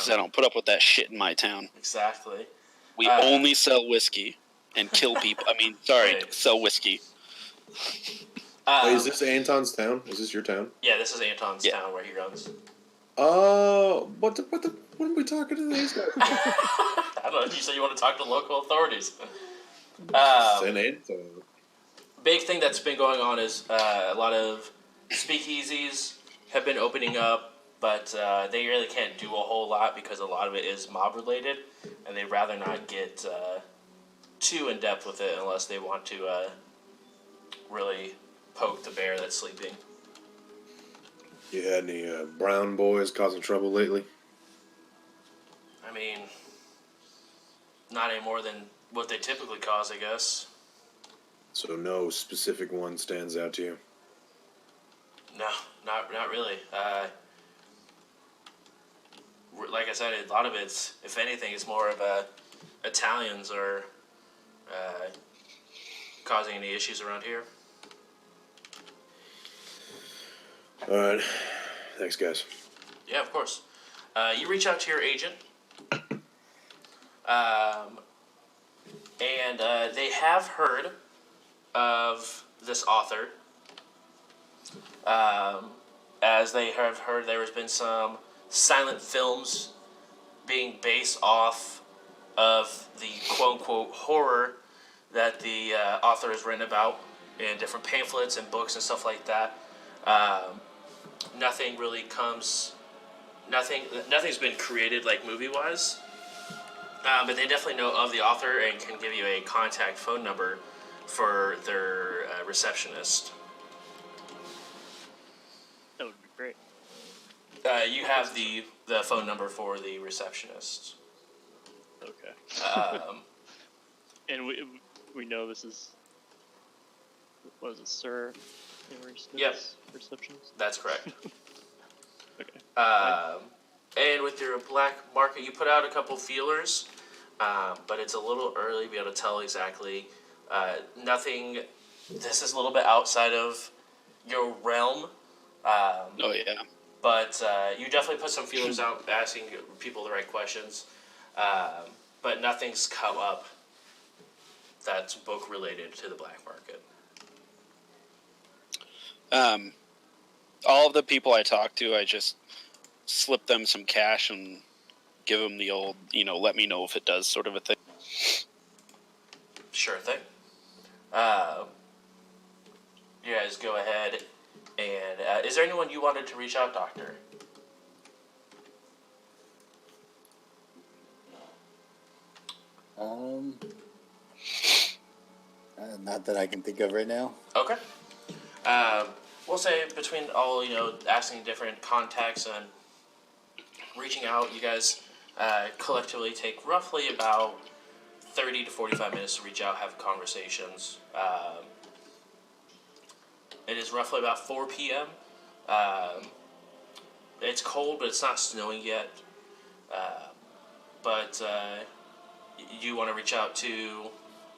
D: Because I don't put up with that shit in my town.
A: Exactly.
D: We only sell whiskey and kill people.
A: Right.
D: Sell whiskey.
B: Wait, is this Anton's town? Is this your town?
A: Yeah, this is Anton's town where he runs.
B: Oh, what are we talking to these guys?
A: I don't know. You said you want to talk to local authorities.
B: San Antonio.
A: Big thing that's been going on is a lot of speakeasies have been opening up, but they really can't do a whole lot because a lot of it is mob related, and they'd rather not get too in depth with it unless they want to really poke the bear that's sleeping.
B: You had any brown boys causing trouble lately?
A: I mean, not any more than what they typically cause, I guess.
B: So no specific one stands out to you?
A: No, not really. Like I said, a lot of it's, if anything, it's more of Italians are causing any issues around here.
B: All right. Thanks, guys.
A: Yeah, of course. You reach out to your agent, and they have heard of this author. As they have heard, there has been some silent films being based off of the quote-unquote horror that the author has written about in different pamphlets and books and stuff like that. Nothing's been created like movie-wise, but they definitely know of the author and can give you a contact phone number for their receptionist.
F: That would be great.
A: You have the phone number for the receptionist.
F: Okay. And we know this is, what is it, Sir Henry Smith's
A: Yep.
F: receptionist?
A: That's correct.
F: Okay.
A: And with your black market, you put out a couple feelers, but it's a little early to be able to tell exactly. Nothing. This is a little bit outside of your realm.
D: Oh yeah.
A: But you definitely put some feelers out, asking people the right questions. But nothing's come up that's book related to the black market.
D: All of the people I talk to, I just slip them some cash and give them the old, let me know if it does sort of a thing.
A: Sure thing. You guys go ahead and is there anyone you wanted to reach out, Doctor?
C: Not that I can think of right now.
A: Okay. We'll say between all, asking different contacts and reaching out, you guys collectively take roughly about 30 to 45 minutes to reach out, have conversations. It is roughly about 4 p.m. It's cold, but it's not snowing yet. But you want to reach out to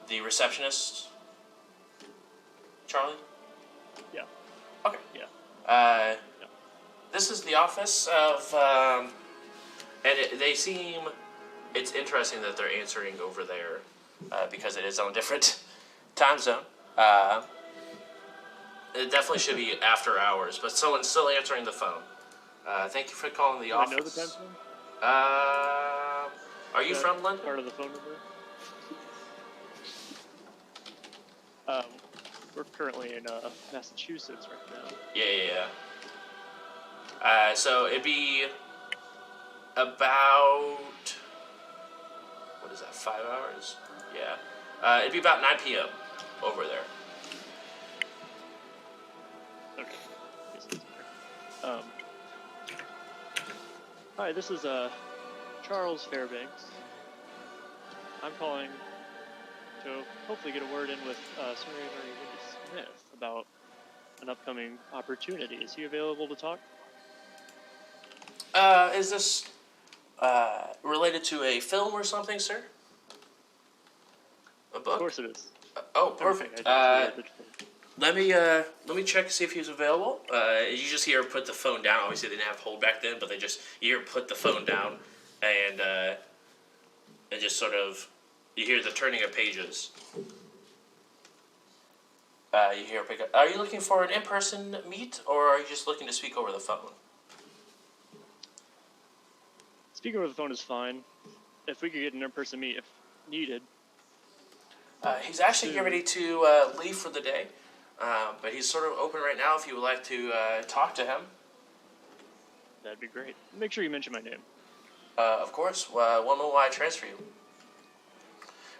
A: the receptionist, Charlie?
F: Yeah.
A: Okay.
F: Yeah.
A: This is the office of, and it's interesting that they're answering over there because it is on a different time zone. It definitely should be after hours, but someone's still answering the phone. Thank you for calling the office.
F: Do I know the time zone?
A: Are you from London?
F: Part of the phone number? We're currently in Massachusetts right now.
A: Yeah. So it'd be about, what is that, 5 hours? Yeah. It'd be about 9 p.m. over there.
F: Okay. Hi, this is Charles Fairbanks. I'm calling to hopefully get a word in with Sir Henry Smith about an upcoming opportunity. Is he available to talk?
A: Is this related to a film or something, sir? A book?
F: Of course it is.
A: Oh, perfect. Let me check to see if he's available. You just hear her put the phone down. Obviously, they didn't have hold back then, but you hear her put the phone down, and it just sort of, you hear the turning of pages. You hear a pick up. Are you looking for an in-person meet, or are you just looking to speak over the phone?
F: Speaking over the phone is fine. If we could get an in-person meet if needed.
A: He's actually getting ready to leave for the day, but he's sort of open right now if you would like to talk to him.
F: That'd be great. Make sure you mention my name.
A: Of course. One moment while I transfer you.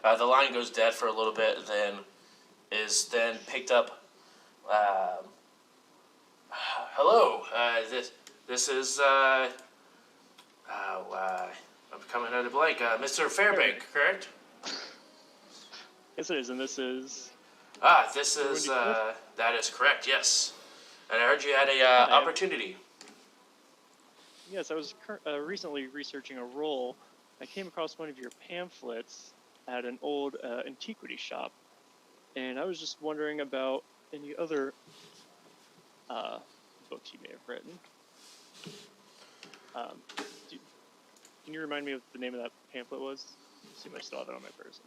A: The line goes dead for a little bit, then is then picked up. Hello. This is. I'm coming out of blank. Mr. Fairbank, correct?
F: Yes, it is, and this is.
A: This is. That is correct. Yes. And I heard you had a opportunity.
F: Yes, I was recently researching a role. I came across one of your pamphlets at an old antiquity shop, and I was just wondering about any other books you may have written. Can you remind me of the name of that pamphlet was? Let's see if I still have it on my person.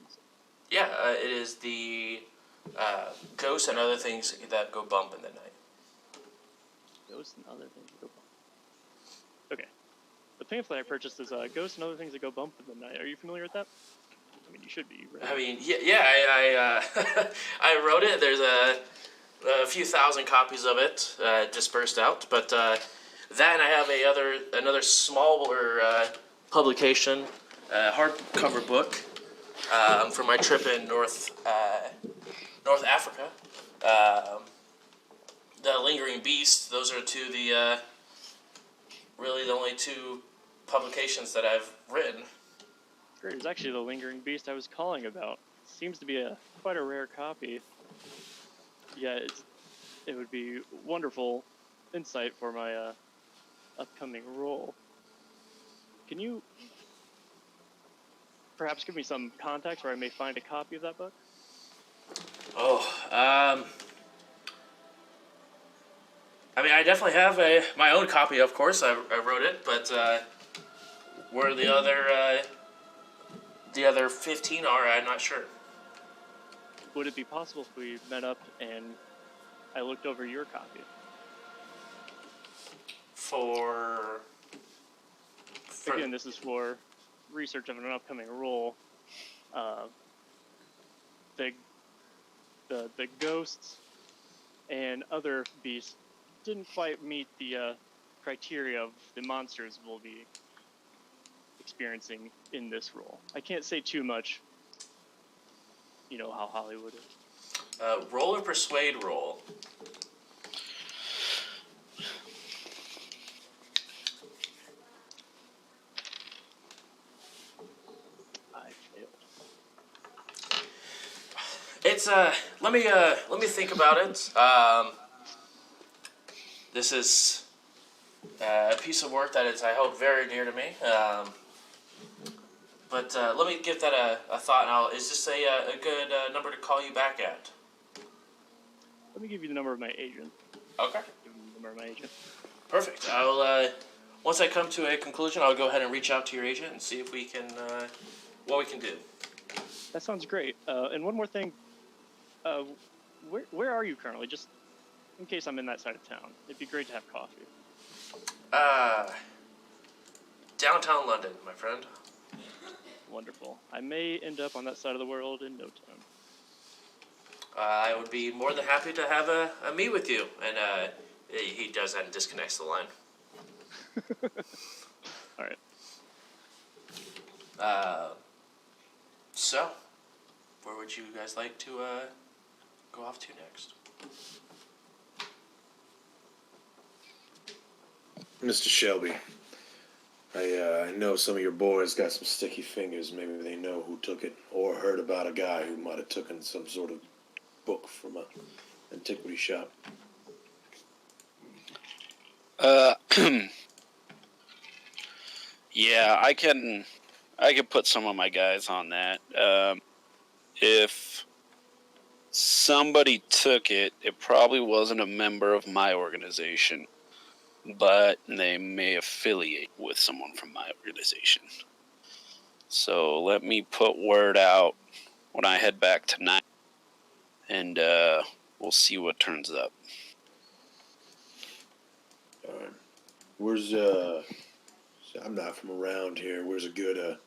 A: Yeah, it is the ghosts and other things that go bump in the night.
F: Ghosts and other things that go bump. Okay. The pamphlet I purchased is Ghosts and Other Things That Go Bump in the Night. Are you familiar with that? I mean, you should be, right?
A: I mean, I I wrote it. There's a few thousand copies of it dispersed out, but that and I have another smaller publication, hardcover book for my trip in North Africa. The Lingering Beast. Those are really the only two publications that I've written.
F: Great. It's actually the Lingering Beast I was calling about. Seems to be quite a rare copy. Yeah, it would be wonderful insight for my upcoming role. Can you perhaps give me some context where I may find a copy of that book?
A: I mean, I definitely have my own copy, of course. I wrote it, but where the other 15 are, I'm not sure.
F: Would it be possible if we met up and I looked over your copy? Again, this is for research of an upcoming role. The ghosts and other beasts didn't quite meet the criteria of the monsters we'll be experiencing in this role. I can't say too much. You know how Hollywood is.
A: Roll or persuade roll.
F: I failed.
A: It's let me think about it. This is a piece of work that is, I hope, very dear to me. But let me give that a thought. Is this a good number to call you back at?
F: Let me give you the number of my agent.
A: Okay.
F: Give you the number of my agent.
A: Perfect. I'll once I come to a conclusion, I'll go ahead and reach out to your agent and see if we can what we can do.
F: That sounds great. And one more thing. Where are you currently? Just in case I'm in that side of town. It'd be great to have coffee.
A: Downtown London, my friend.
F: Wonderful. I may end up on that side of the world in no time.
A: I would be more than happy to have a meet with you. And he does that and disconnects the line.
F: All right.
A: So, where would you guys like to go off to next?
B: Mr. Shelby, I know some of your boys got some sticky fingers. Maybe they know who took it, or heard about a guy who might have taken some sort of book from an antiquity shop.
D: Yeah, I can put some of my guys on that. If somebody took it, it probably wasn't a member of my organization. but they may affiliate with someone from my organization. So let me put word out when I head back tonight, and we'll see what turns up.
B: All right. Where's I'm not from around here. Where's a good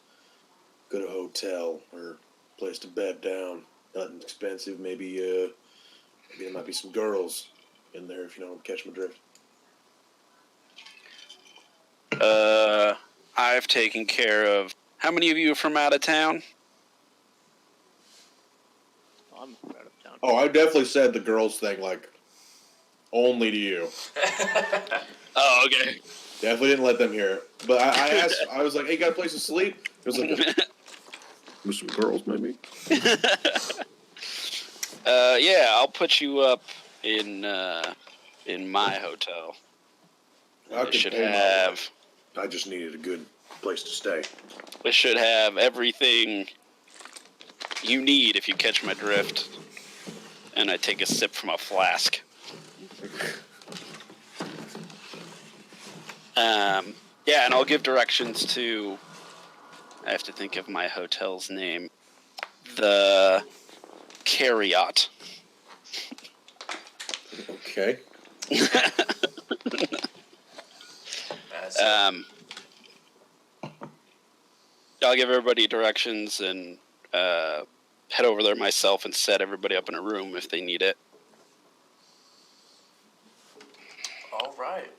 B: hotel or place to bed down? Nothing expensive. Maybe there might be some girls in there if you don't catch my drift.
D: I've taken care of. How many of you are from out of town?
F: I'm out of town.
B: Oh, I definitely said the girls thing like only to you.
D: Oh, okay.
B: Definitely didn't let them hear it. But I asked. I was like, "Hey, got a place to sleep?" It was like, with some girls, maybe.
D: Yeah, I'll put you up in my hotel.
B: I
D: It
B: could
D: should
B: pay my
D: have.
B: way. I just needed a good place to stay.
D: It should have everything you need if you catch my drift. And I take a sip from a flask. Yeah, and I'll give directions to. I have to think of my hotel's name. The Carriot.
B: Okay.
D: I'll give everybody directions and head over there myself and set everybody up in a room if they need it.
A: All right.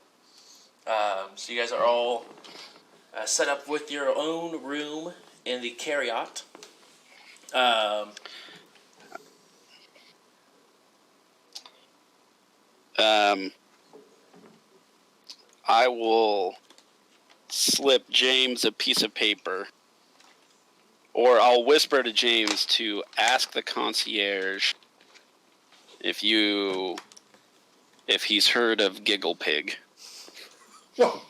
A: So you guys are all set up with your own room in the Carriot.
D: I will slip James a piece of paper, or I'll whisper to James to ask the concierge if he's heard of Giggle Pig.
B: Well,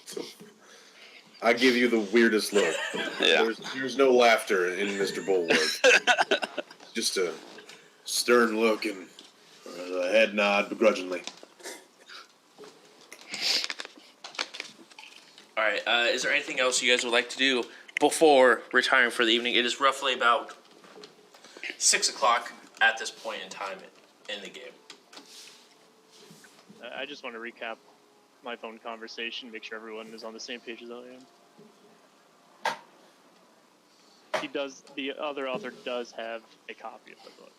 B: I give you the weirdest look.
D: Yeah.
B: There's no laughter in Mr. Bulwark. Just a stern look and a head nod begrudgingly.
A: All right. Is there anything else you guys would like to do before retiring for the evening? It is roughly about 6 o'clock at this point in time in the game.
F: I just want to recap my phone conversation, make sure everyone is on the same page as I am. The other author does have a copy of the book.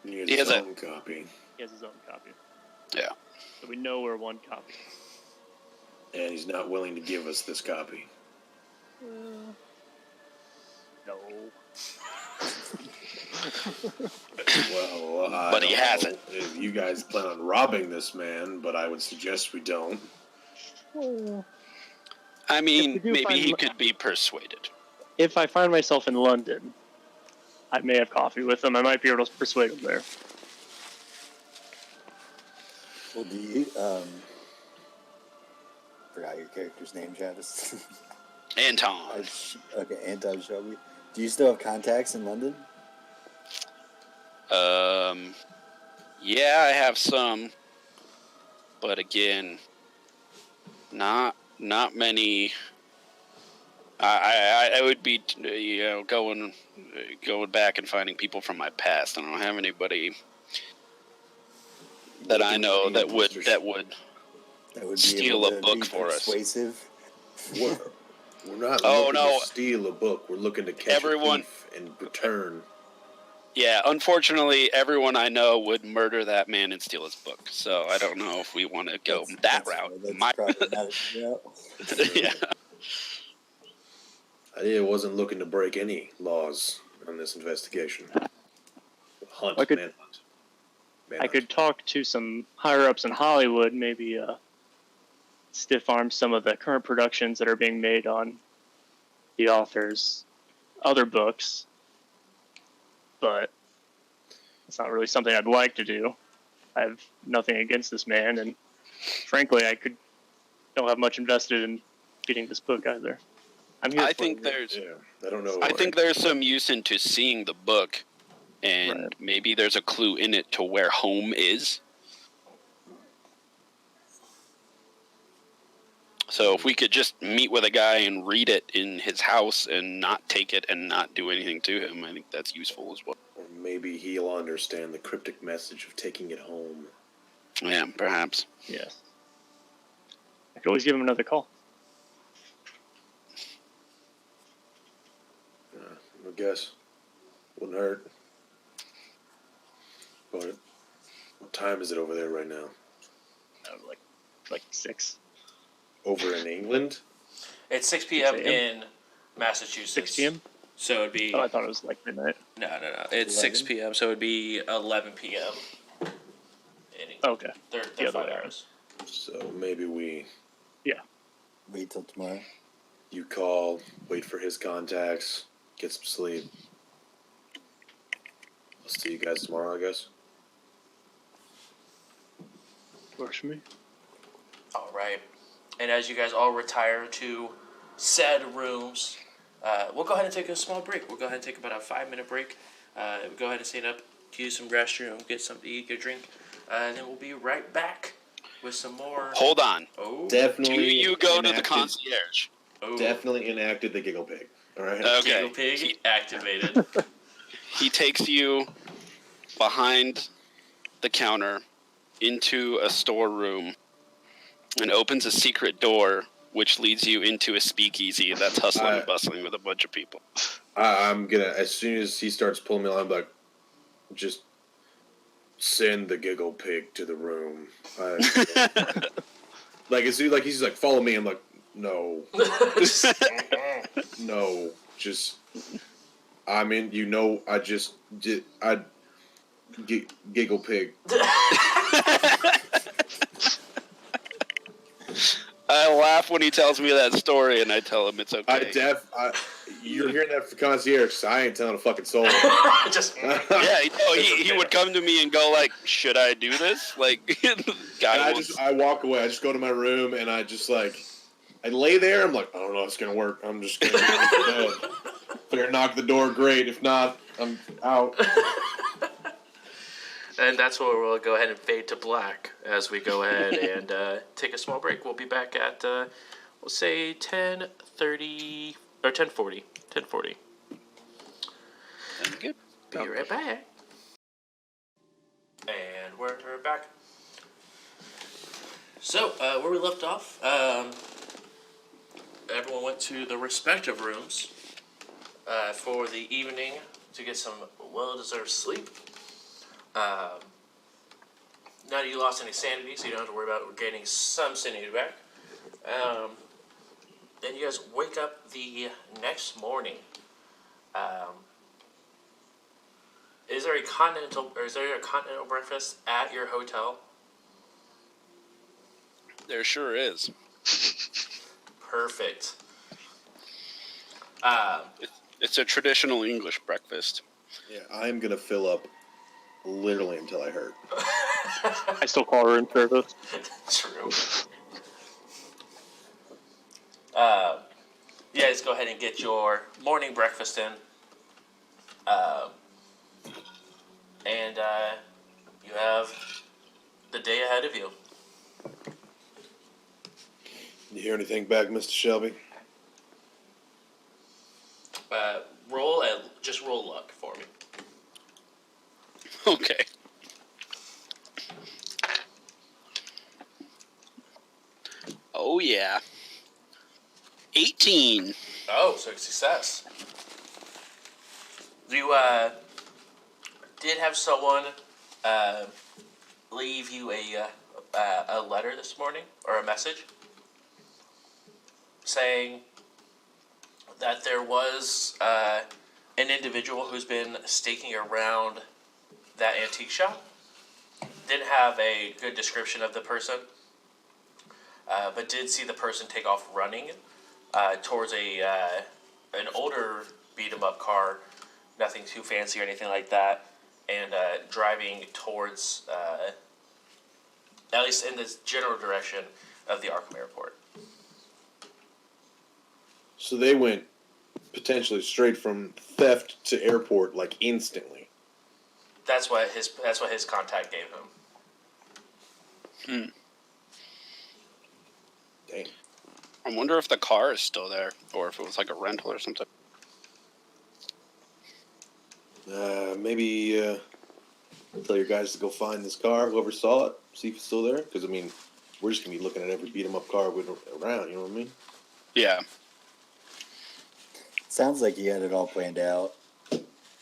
B: He has his own copy.
F: He has his own copy.
D: Yeah.
F: So we know where one copy is.
B: And he's not willing to give us this copy.
F: No.
B: Well,
D: But he hasn't.
B: If you guys plan on robbing this man, but I would suggest we don't.
D: I mean,
F: If we do
D: maybe
F: find
D: he could be persuaded.
F: If I find myself in London, I may have coffee with him. I might be able to persuade him there.
C: Well, do you, forgot your character's name, Travis.
D: Anton.
C: Okay, Anton Shelby. Do you still have contacts in London?
D: Yeah, I have some, but again, not many. I would be, going back and finding people from my past. I don't have anybody that I know that would
C: Be
D: steal
C: able
D: a
C: to
D: book
C: be
D: for us.
C: persuasive?
B: We're not
D: Oh,
B: looking
D: no.
B: to steal a book. We're looking to catch a thief in return.
D: Yeah, unfortunately, everyone I know would murder that man and steal his book. So I don't know if we want to go that route.
C: That's probably not a route.
D: Yeah.
B: I wasn't looking to break any laws on this investigation. Hunt,
F: I could-
B: manhunt.
F: I could talk to some higher ups in Hollywood, maybe stiff arm some of the current productions that are being made on the author's other books, but it's not really something I'd like to do. I have nothing against this man, and frankly, don't have much invested in getting this book either. I'm here.
D: I think there's some use into seeing the book, and maybe there's a clue in it to where home is. So if we could just meet with a guy and read it in his house and not take it and not do anything to him, I think that's useful as well.
B: Or maybe he'll understand the cryptic message of taking it home.
D: Yeah, perhaps.
F: Yes. I could always give him another call.
B: I guess. Wouldn't hurt. But what time is it over there right now?
F: Like 6.
B: Over in England?
A: It's 6 p.m.
F: 6 a.m.?
A: in Massachusetts.
F: 6 p.m.?
A: So it'd be.
F: Oh, I thought it was like midnight.
A: No. It's 6 p.m. So it'd be 11 p.m. in England.
F: Okay.
A: They're
F: The other
A: 5
F: way.
A: hours.
B: So maybe we...
C: Wait till tomorrow.
B: You call, wait for his contacts, get some sleep. I'll see you guys tomorrow, I guess.
F: Works for me.
A: All right. And as you guys all retire to said rooms, we'll go ahead and take a small break. We'll go ahead and take about a 5-minute break. Go ahead and stand up, use some restroom, get something to eat, get a drink, and then we'll be right back with some more.
D: Hold on.
A: Oh,
B: Definitely.
D: Do you go to the
B: enacted-
D: concierge?
A: oh.
B: Definitely enacted the giggle pig. All right.
D: Okay.
A: Giggle pig activated.
D: He takes you behind the counter into a storeroom and opens a secret door which leads you into a speakeasy that's hustling and bustling with a bunch of people.
B: I'm gonna, as soon as he starts pulling me along, I'm like, just send the giggle pig to the room. Like as soon like he's like, follow me. I'm like, no, no, just. I mean, you know, I just did. Giggle pig.
D: I laugh when he tells me that story, and I tell him it's okay.
B: You're hearing that from concierge. So I ain't telling a fucking soul.
A: Just.
D: Yeah, he would come to me and go like, "Should I do this?" Like, guy.
B: I walk away. I just go to my room and I just like, I lay there. I'm like, I don't know if it's gonna work. I'm just gonna go to bed. If I knock the door, great. If not, I'm out.
A: And that's where we'll go ahead and fade to black as we go ahead and take a small break. We'll be back at, we'll say 10:30 or 10:40. 10:40.
D: Good.
A: Be right back. And we're back. So, where we left off, everyone went to the respective rooms for the evening to get some well-deserved sleep. Now that you lost any sanity, so you don't have to worry about gaining some sanity back. Then you guys wake up the next morning. Is there a continental breakfast at your hotel?
D: There sure is.
A: Perfect.
D: It's a traditional English breakfast.
B: Yeah, I'm gonna fill up literally until I hurt.
F: I still call room service.
A: True. You guys go ahead and get your morning breakfast in. And you have the day ahead of you.
B: You hear anything back, Mr. Shelby?
A: Just roll luck for me.
D: Okay. Oh yeah. 18.
A: Oh, so success. You did have someone leave you a letter this morning, or a message, saying that there was an individual who's been staking around that antique shop. Didn't have a good description of the person, but did see the person take off running towards an older beat-em-up car, nothing too fancy or anything like that, and driving towards, at least in the general direction of the Arkham Airport.
B: So they went potentially straight from theft to airport, like instantly.
A: That's what his contact gave him.
B: Dang.
D: I wonder if the car is still there, or if it was like a rental or something.
B: Maybe tell your guys to go find this car, whoever saw it, see if it's still there. Because, I mean, we're just going to be looking at every beat-em-up car around, you know what I mean?
D: Yeah.
C: Sounds like he had it all planned out.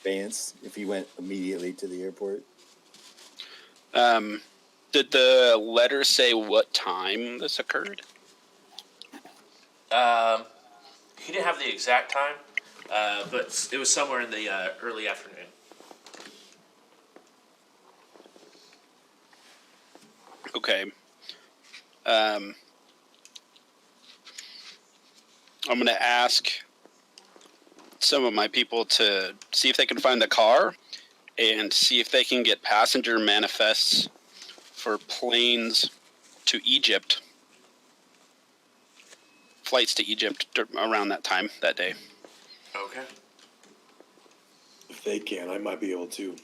C: Vance, if he went immediately to the airport.
D: Did the letter say what time this occurred?
A: He didn't have the exact time, but it was somewhere in the early afternoon.
D: Okay. I'm going to ask some of my people to see if they can find the car and see if they can get passenger manifests for planes to Egypt. Flights to Egypt around that time, that day.
A: Okay.
B: If they can, I might be able to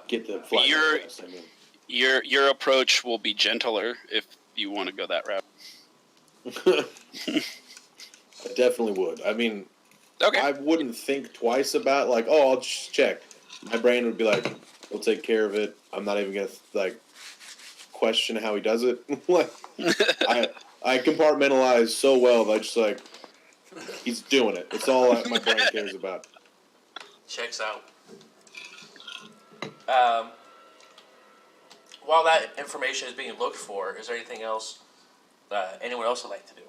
B: get the flight. I mean.
D: Your approach will be gentler if you want to go that route.
B: I definitely would. I mean,
D: Okay.
B: I wouldn't think twice about, like, oh, I'll just check. My brain would be like, we'll take care of it. I'm not even going to, like, question how he does it. Like, I compartmentalize so well that I just, like, he's doing it. It's all my brain cares about.
A: Checks out. While that information is being looked for, is there anything else anyone else would like to do?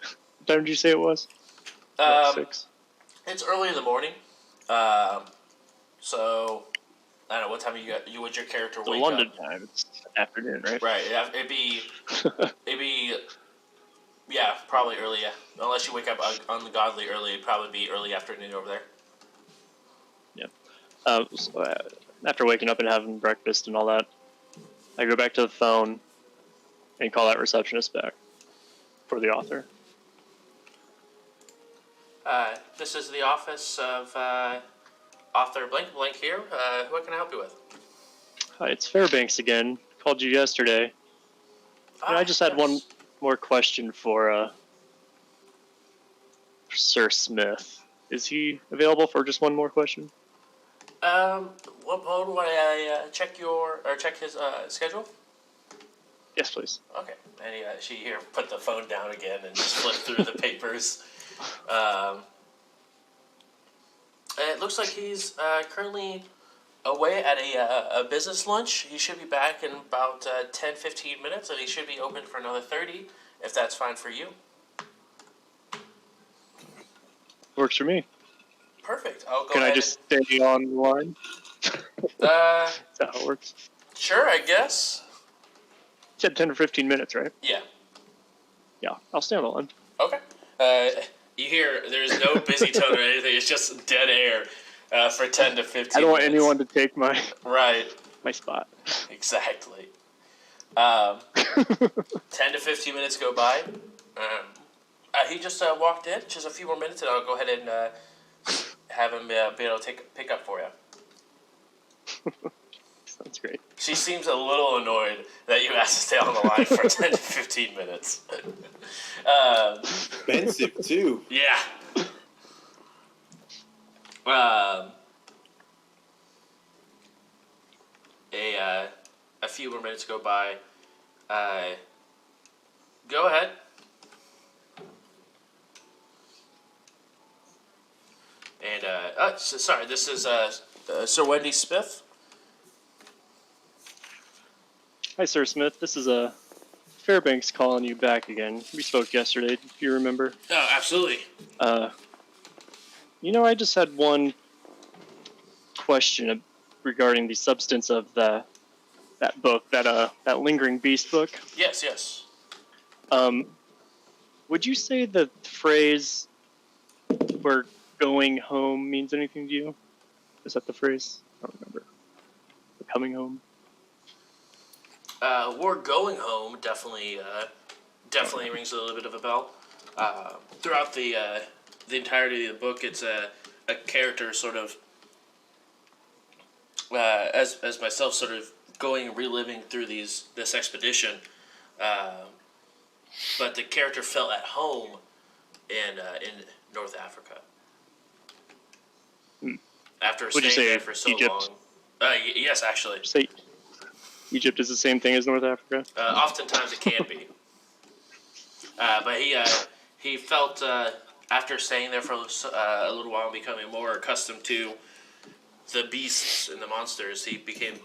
F: What time did you say it was? 6.
A: It's early in the morning, so I don't know what time you would your character
F: So
A: wake
F: London
A: up.
F: time. It's afternoon, right?
A: Right, it'd be yeah, probably early. Yeah. Unless you wake up ungodly early, it'd probably be early afternoon over there.
F: Yeah. So, after waking up and having breakfast and all that, I go back to the phone and call that receptionist back for the author.
A: This is the office of author blank blank here. What can I help you with?
F: Hi, it's Fairbanks again. Called you yesterday. I just had one more question for Sir Smith. Is he available for just one more question?
A: What mode would I check his schedule?
F: Yes, please.
A: Okay. And she here put the phone down again and just flipped through the papers. It looks like he's currently away at a business lunch. He should be back in about 10-15 minutes, and he should be open for another 30, if that's fine for you.
F: Works for me.
A: Perfect. I'll go
F: Can
A: ahead.
F: I just stay on the line? Is that how it works?
A: Sure, I guess.
F: You said 10 or 15 minutes, right?
A: Yeah.
F: Yeah, I'll stay on the line.
A: Okay. You hear there's no busy tone or anything. It's just dead air for 10 to 15 minutes.
F: I don't want anyone to take my spot.
A: Exactly. 10 to 15 minutes go by. He just walked in. Just a few more minutes, and I'll go ahead and have him be able to pick up for you.
F: Sounds great.
A: She seems a little annoyed that you asked to stay on the line for 10 to 15 minutes.
B: Expensive, too.
A: Yeah. A few more minutes go by. Go ahead. And sorry, this is Sir Wendy Smith.
F: Hi, Sir Smith. This is Fairbanks calling you back again. We spoke yesterday, if you remember.
A: Oh, absolutely.
F: I just had one question regarding the substance of that book, that Lingering Beast book.
A: Yes.
F: Would you say the phrase "we're going home" means anything to you? Is that the phrase? I don't remember. We're coming home.
A: We're going home definitely rings a little bit of a bell. Throughout the entirety of the book, it's a character sort of as myself sort of reliving through this expedition. But the character felt at home in North Africa. After
F: Would you
A: staying
F: say
A: there for so
F: Egypt?
A: long. Yes, actually.
F: Say Egypt is the same thing as North Africa?
A: Oftentimes it can be. But he felt after staying there for a little while and becoming more accustomed to the beasts and the monsters, he became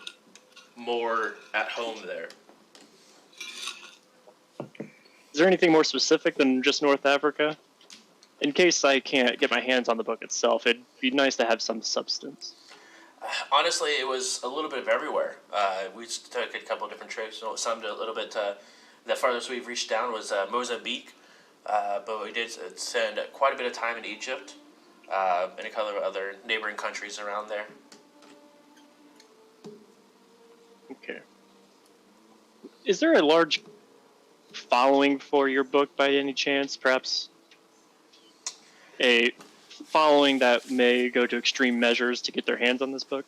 A: more at home there.
F: Is there anything more specific than just North Africa? In case I can't get my hands on the book itself, it'd be nice to have some substance.
A: Honestly, it was a little bit of everywhere. We took a couple of different trips. Some a little bit. The farthest we've reached down was Mozambique, but we did spend quite a bit of time in Egypt and a couple of other neighboring countries around there.
F: Okay. Is there a large following for your book by any chance? Perhaps a following that may go to extreme measures to get their hands on this book?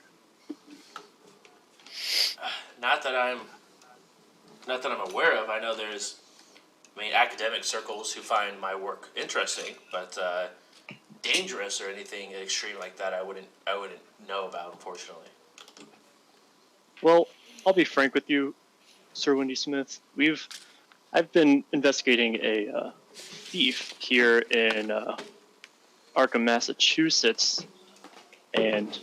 A: Not that I'm aware of. I know there's, academic circles who find my work interesting, but dangerous or anything extreme like that, I wouldn't know about, unfortunately.
F: Well, I'll be frank with you, Sir Wendy Smith. I've been investigating a thief here in Arkham, Massachusetts, and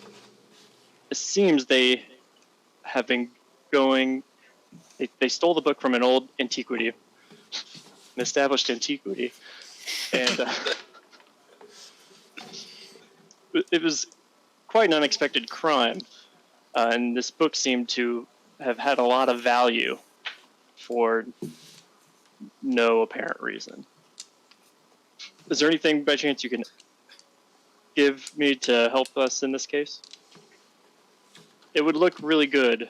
F: it seems they have been going. They stole the book from an old antiquity, an established antiquity, and it was quite an unexpected crime. And this book seemed to have had a lot of value for no apparent reason. Is there anything by chance you can give me to help us in this case? It would look really good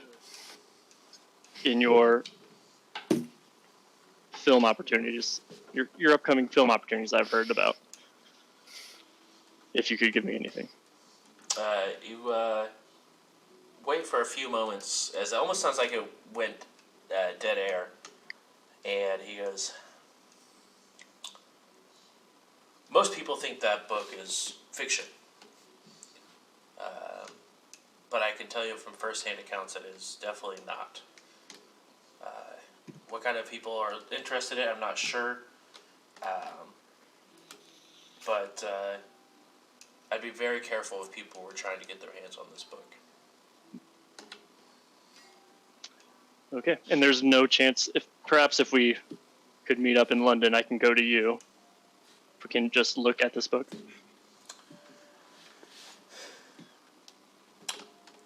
F: in your film opportunities, your upcoming film opportunities I've heard about. If you could give me anything.
A: You wait for a few moments, as it almost sounds like it went dead air, and he goes, most people think that book is fiction, but I can tell you from first-hand accounts that it is definitely not. What kind of people are interested in it, I'm not sure, but I'd be very careful if people were trying to get their hands on this book.
F: Okay, and there's no chance, if we could meet up in London, I can go to you. If we can just look at this book.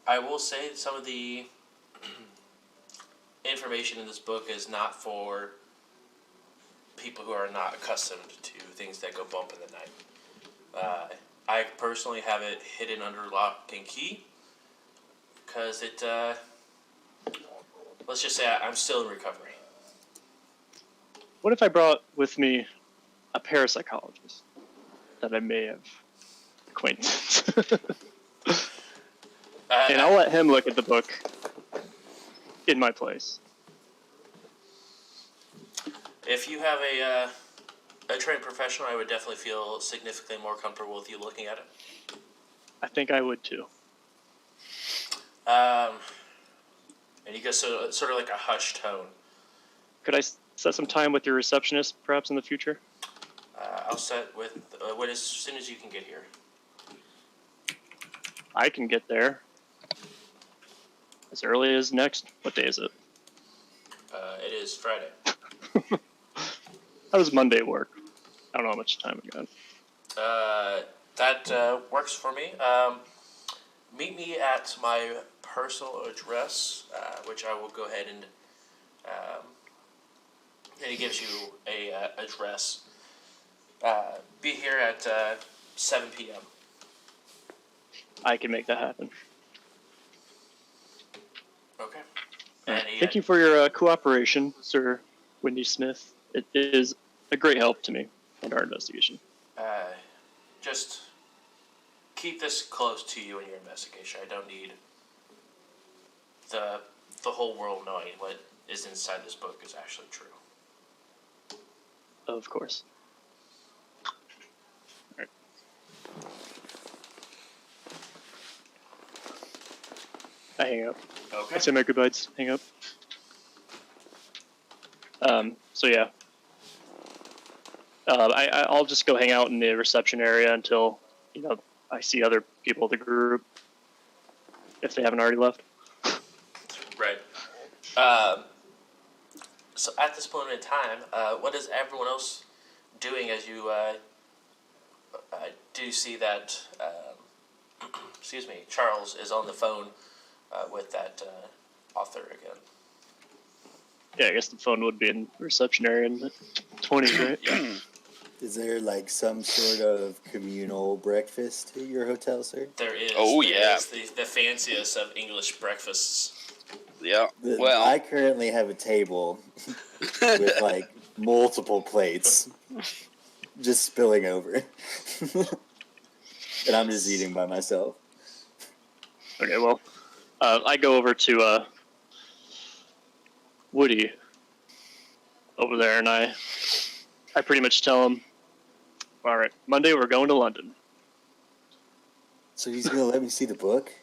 A: I will say some of the information in this book is not for people who are not accustomed to things that go bump in the night. I personally have it hidden under lock and key because it, let's just say I'm still in recovery.
F: What if I brought with me a parapsychologist that I may have acquainted? And I'll let him look at the book in my place.
A: If you have a trained professional, I would definitely feel significantly more comfortable with you looking at it.
F: I think I would too.
A: And he goes sort of like a hushed tone.
F: Could I set some time with your receptionist, perhaps in the future?
A: I'll set with as soon as you can get here.
F: I can get there as early as next. What day is it?
A: It is Friday.
F: How does Monday work? I don't know how much time I got.
A: That works for me. Meet me at my personal address, which I will go ahead and he gives you a address. Be here at 7 p.m.
F: I can make that happen.
A: Okay. And
F: Thank you for your cooperation, Sir Wendy Smith. It is a great help to me in our investigation.
A: Just keep this close to you in your investigation. I don't need the whole world knowing what is inside this book is actually true.
F: Of course. All right. I hang up.
A: Okay.
F: I say my goodbyes. Hang up. So yeah. I'll just go hang out in the reception area until, I see other people of the group, if they haven't already left.
A: Right. So at this point in time, what is everyone else doing as you do see that, excuse me, Charles is on the phone with that author again?
F: Yeah, I guess the phone would be in the reception area in the 20s, right?
A: Yeah.
C: Is there like some sort of communal breakfast at your hotel, sir?
A: There is.
D: Oh,
A: there
D: yeah.
A: is the fanciest of English breakfasts.
D: Yeah. Well,
C: I currently have a table with like multiple plates just spilling over. And I'm just eating by myself.
F: Okay, well, I go over to Woody over there, and I pretty much tell him, all right, Monday we're going to London.
C: So he's gonna let me see the book?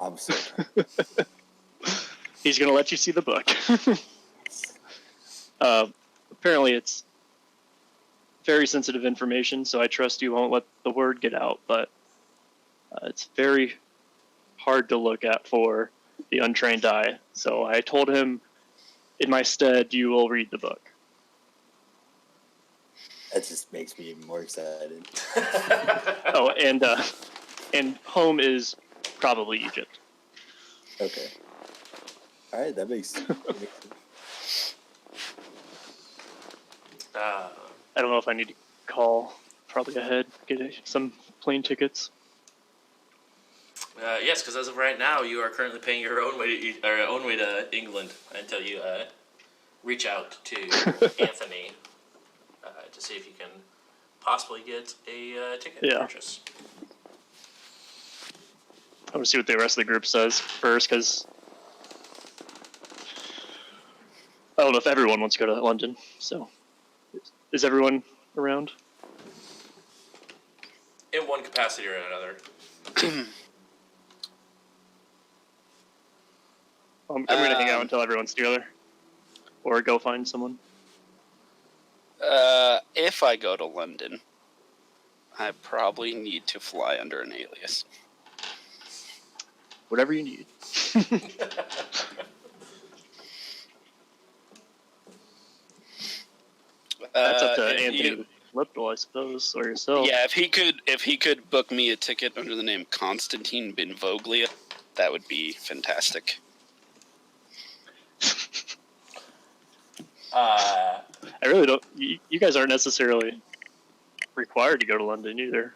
C: I'm so
F: He's going to let you see the book. Apparently it's very sensitive information, so I trust you won't let the word get out, but it's very hard to look at for the untrained eye. So I told him, in my stead, you will read the book.
C: that just makes me even more excited.
F: Oh, and home is probably Egypt.
C: Okay. Alright, that makes sense.
F: I don't know if I need to call probably ahead, get some plane tickets.
A: Yes, because as of right now, you are currently paying your own way to England until you reach out to Anthony to see if you can possibly get a ticket purchase.
F: I want to see what the rest of the group says first, because I don't know if everyone wants to go to London. So, is everyone around?
A: In one capacity or another.
F: I'm going to hang out until everyone's together, or go find someone.
D: if I go to London, I probably need to fly under an alias.
F: Whatever you need. That's up to Anthony Lipdol, I suppose, or yourself.
D: Yeah, if he could book me a ticket under the name Constantine Binvoglia, that would be fantastic.
F: I really don't. You guys aren't necessarily required to go to London either.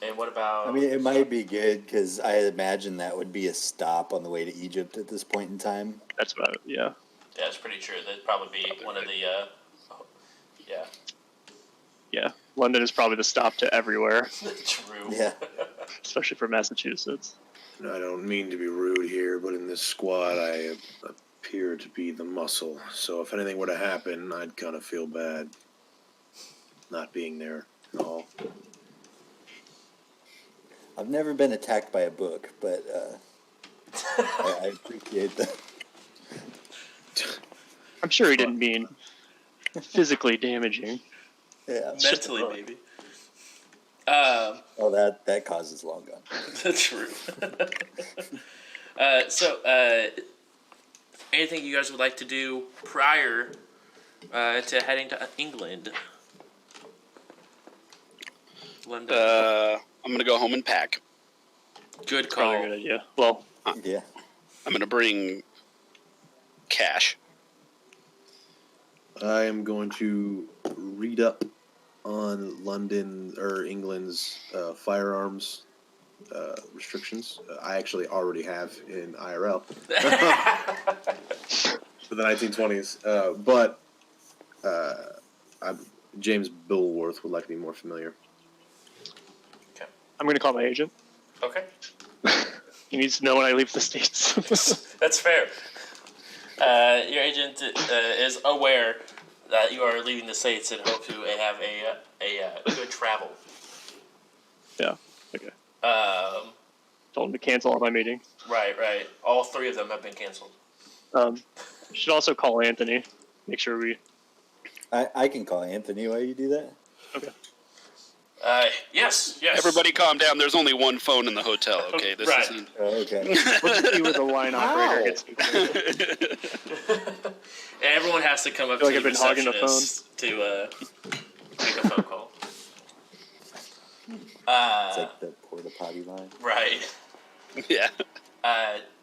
A: And what about...
C: I mean, it might be good because I imagine that would be a stop on the way to Egypt at this point in time.
F: That's about it, yeah.
A: Yeah, it's pretty true. That'd probably be one of the... yeah.
F: Yeah, London is probably the stop to everywhere.
A: True.
C: Yeah.
F: Especially for Massachusetts.
B: I don't mean to be rude here, but in this squad, I appear to be the muscle. So if anything were to happen, I'd kind of feel bad not being there at all.
C: I've never been attacked by a book, but I appreciate that.
F: I'm sure he didn't mean physically damaging.
C: Yeah.
A: Mentally, maybe.
C: Oh, that cause is long gone.
A: True. So, anything you guys would like to do prior to heading to England? London.
D: I'm gonna go home and pack.
A: Good call.
F: Probably a good idea. Well,
C: Yeah.
D: I'm gonna bring cash.
B: I am going to read up on London or England's firearms restrictions. I actually already have in IRL for the 1920s, but James Billworth would like to be more familiar.
F: I'm going to call my agent.
A: Okay.
F: He needs to know when I leave the States.
A: That's fair. Your agent is aware that you are leaving the States and hope to have a good travel.
F: Yeah. Okay.
A: Um,
F: Told him to cancel all my meetings.
A: right. All 3 of them have been canceled.
F: Should also call Anthony. Make sure we.
C: I can call Anthony while you do that.
F: Okay.
A: Yes.
D: Everybody calm down. There's only one phone in the hotel, okay? This
A: Right.
D: isn't...
C: Oh, okay.
F: We'll just see where the line operator
C: Ow.
F: gets to.
A: And everyone has to come up
F: I feel
A: to
F: like
A: the
F: I've been hogging the
A: receptionist to make a phone call.
C: It's like the porta potty line.
A: Right.
D: Yeah.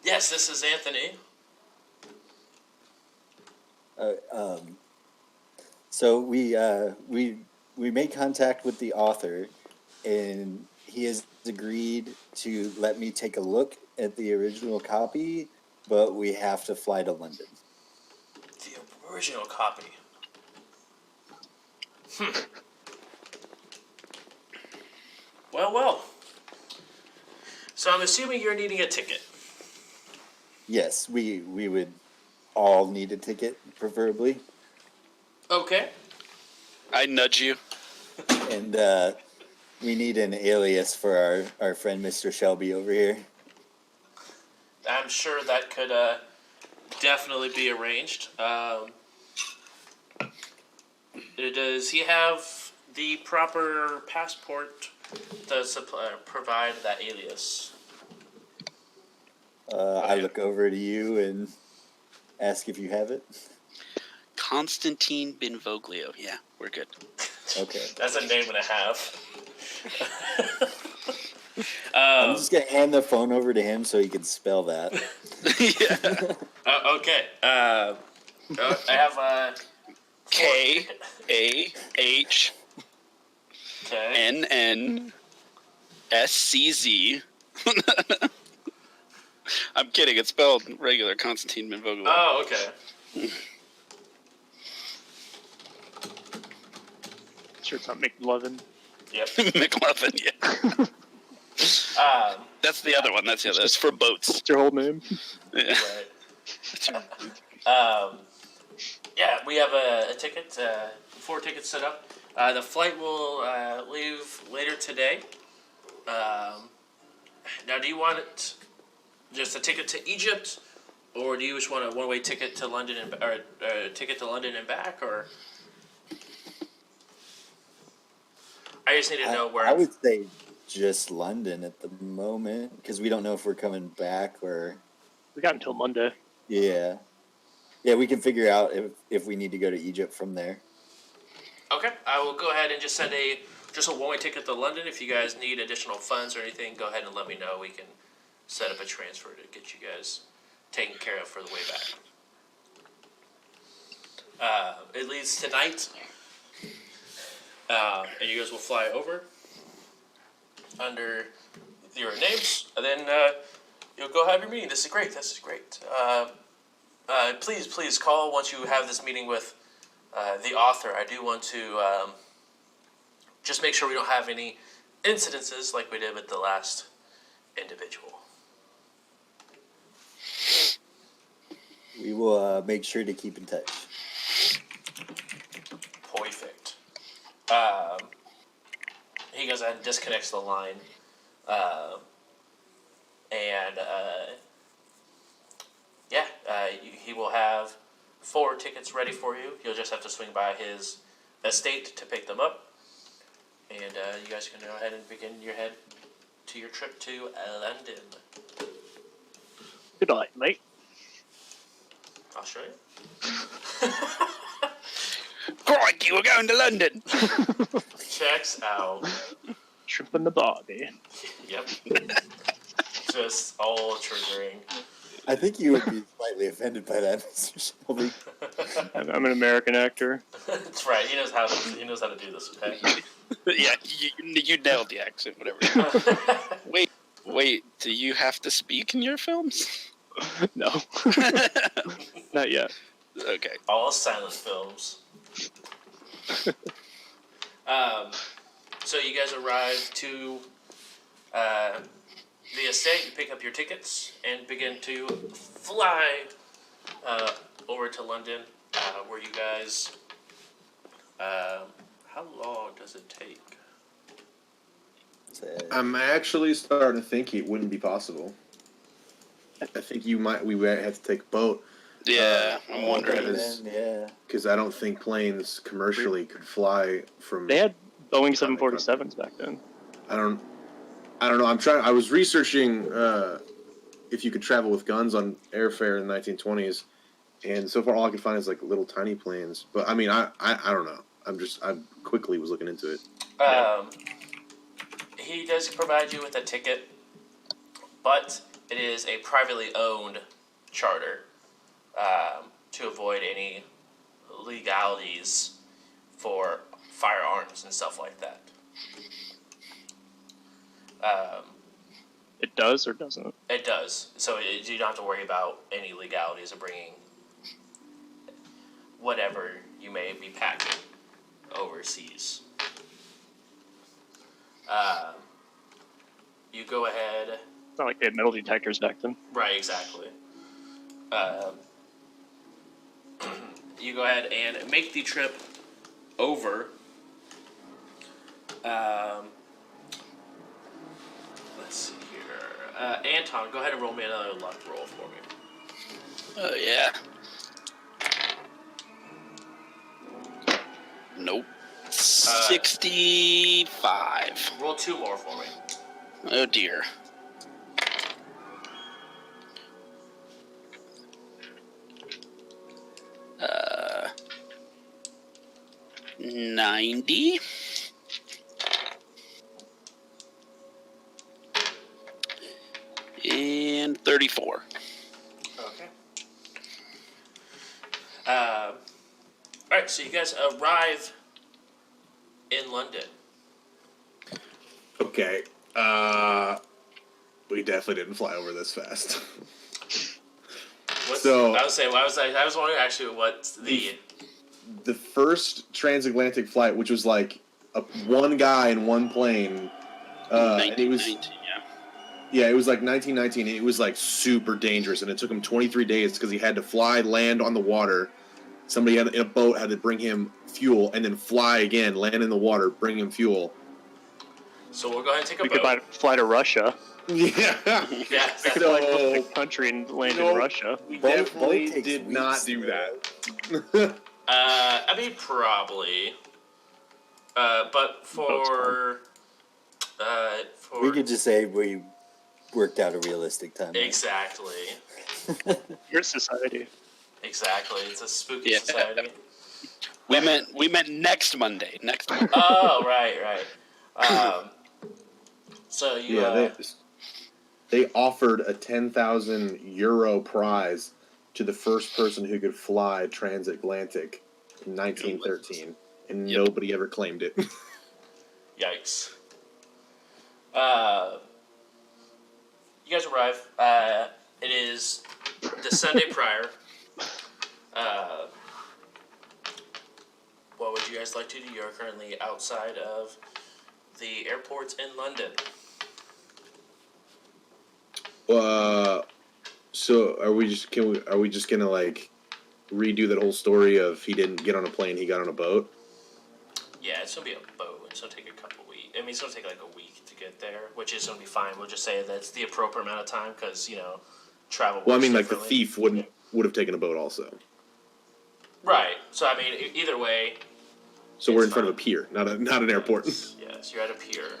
A: Yes, this is Anthony.
C: So we made contact with the author, and he has agreed to let me take a look at the original copy, but we have to fly to London.
A: The original copy. Well. So I'm assuming you're needing a ticket.
C: Yes, we would all need a ticket, preferably,
A: Okay.
D: I nudge you.
C: and we need an alias for our friend Mr. Shelby over here.
A: I'm sure that could definitely be arranged. Does he have the proper passport to provide that alias?
C: I look over to you and ask if you have it.
D: Constantine Benvoglio. Yeah, we're good.
C: Okay.
A: That's a name and a half.
C: I'm just gonna hand the phone over to him so he can spell that.
D: Yeah.
A: Okay. I have
D: KAHNNSCZ.
A: Okay.
D: I'm kidding. It's spelled regular Constantine Benvoglio.
A: Oh, okay.
F: Sure, it's not McLovin.
A: Yep.
D: McLovin, yeah. That's the other one. That's the other. That's for boats.
F: What's your whole name?
D: Yeah.
A: Right. Yeah, we have a ticket, 4 tickets set up. The flight will leave later today. Now, do you want it just a ticket to Egypt, or do you just want a one-way ticket to London or a ticket to London and back, or? I just need to know where.
C: I would say just London at the moment, because we don't know if we're coming back or.
F: We got until Monday.
C: Yeah, we can figure out if we need to go to Egypt from there.
A: Okay, I will go ahead and just send a one-way ticket to London. If you guys need additional funds or anything, go ahead and let me know. We can set up a transfer to get you guys taken care of for the way back. It leaves tonight, and you guys will fly over under your names, and then you'll go have your meeting. This is great. Please call once you have this meeting with the author. I do want to just make sure we don't have any incidences like we did with the last individual.
C: We will make sure to keep in touch.
A: Perfect. He goes ahead and disconnects the line. He will have 4 tickets ready for you. You'll just have to swing by his estate to pick them up. And you guys can go ahead and begin your trip to London.
F: Good night, mate.
A: I'll show you.
D: Crikey, we're going to London.
A: Checks out.
F: Shrimp in the barbie.
A: Yep. Just all triggering.
C: I think you would be slightly offended by that, Mr. Shelby.
F: I'm an American actor.
A: That's right. He knows how to do this. Okay.
D: Yeah, you nailed the accent. Whatever. Wait. Do you have to speak in your films?
F: No. Not yet.
D: Okay.
A: All silent films. So you guys arrive to the estate, you pick up your tickets and begin to fly over to London, where you guys. How long does it take?
B: I'm actually starting to think it wouldn't be possible. I think we might have to take a boat.
D: Yeah, I'm wondering.
B: Because I don't think planes commercially could fly from.
F: They had Boeing 747s back then.
B: I don't know. I was researching if you could travel with guns on airfare in the 1920s, and so far all I could find is like little tiny planes. But I mean, I don't know. I quickly was looking into it.
A: He does provide you with a ticket, but it is a privately owned charter to avoid any legalities for firearms and stuff like that.
F: It does or doesn't?
A: It does. So you don't have to worry about any legalities of bringing whatever you may be packing overseas. You go ahead.
F: It's not like they had metal detectors back then.
A: Right, exactly. You go ahead and make the trip over. Let's see here. Anton, go ahead and roll me another luck roll for me.
D: Oh, yeah. Nope. 65.
A: Roll 2 more for me.
D: Oh, dear. Uh, 90. And 34.
A: Okay. Alright, so you guys arrive in London.
B: Okay. We definitely didn't fly over this fast.
A: I was wondering actually what
B: the first transatlantic flight, which was like one guy in one plane. And it was. Yeah, it was like 1919. It was like super dangerous, and it took him 23 days because he had to fly, land on the water. Somebody in a boat had to bring him fuel, and then fly again, land in the water, bring him fuel.
A: So we'll go ahead and take a boat.
F: We could fly to Russia.
B: Yeah.
A: Yeah.
F: We could fly to the country and land in Russia.
B: We definitely did not do that.
A: I mean, probably. But for
C: we could just say we worked out a realistic timeline.
A: Exactly.
F: Your society.
A: Exactly. It's a spooky society.
D: We meant next Monday. Next Monday.
A: Oh, right. So you
B: they offered a 10,000 euro prize to the first person who could fly transatlantic in 1913, and nobody ever claimed it.
A: Yikes. You guys arrive. It is the Sunday prior. What would you guys like to do? You're currently outside of the airports in London.
B: So are we just gonna like redo that whole story of he didn't get on a plane, he got on a boat?
A: Yeah, it's gonna be a boat. It's gonna take a couple weeks. I mean, it's gonna take like a week to get there, which is gonna be fine. We'll just say that's the appropriate amount of time because travel.
B: Well, I mean, like the thief would have taken a boat also.
A: Right. So I mean, either way.
B: So we're in front of a pier, not an airport.
A: Yes, you're at a pier.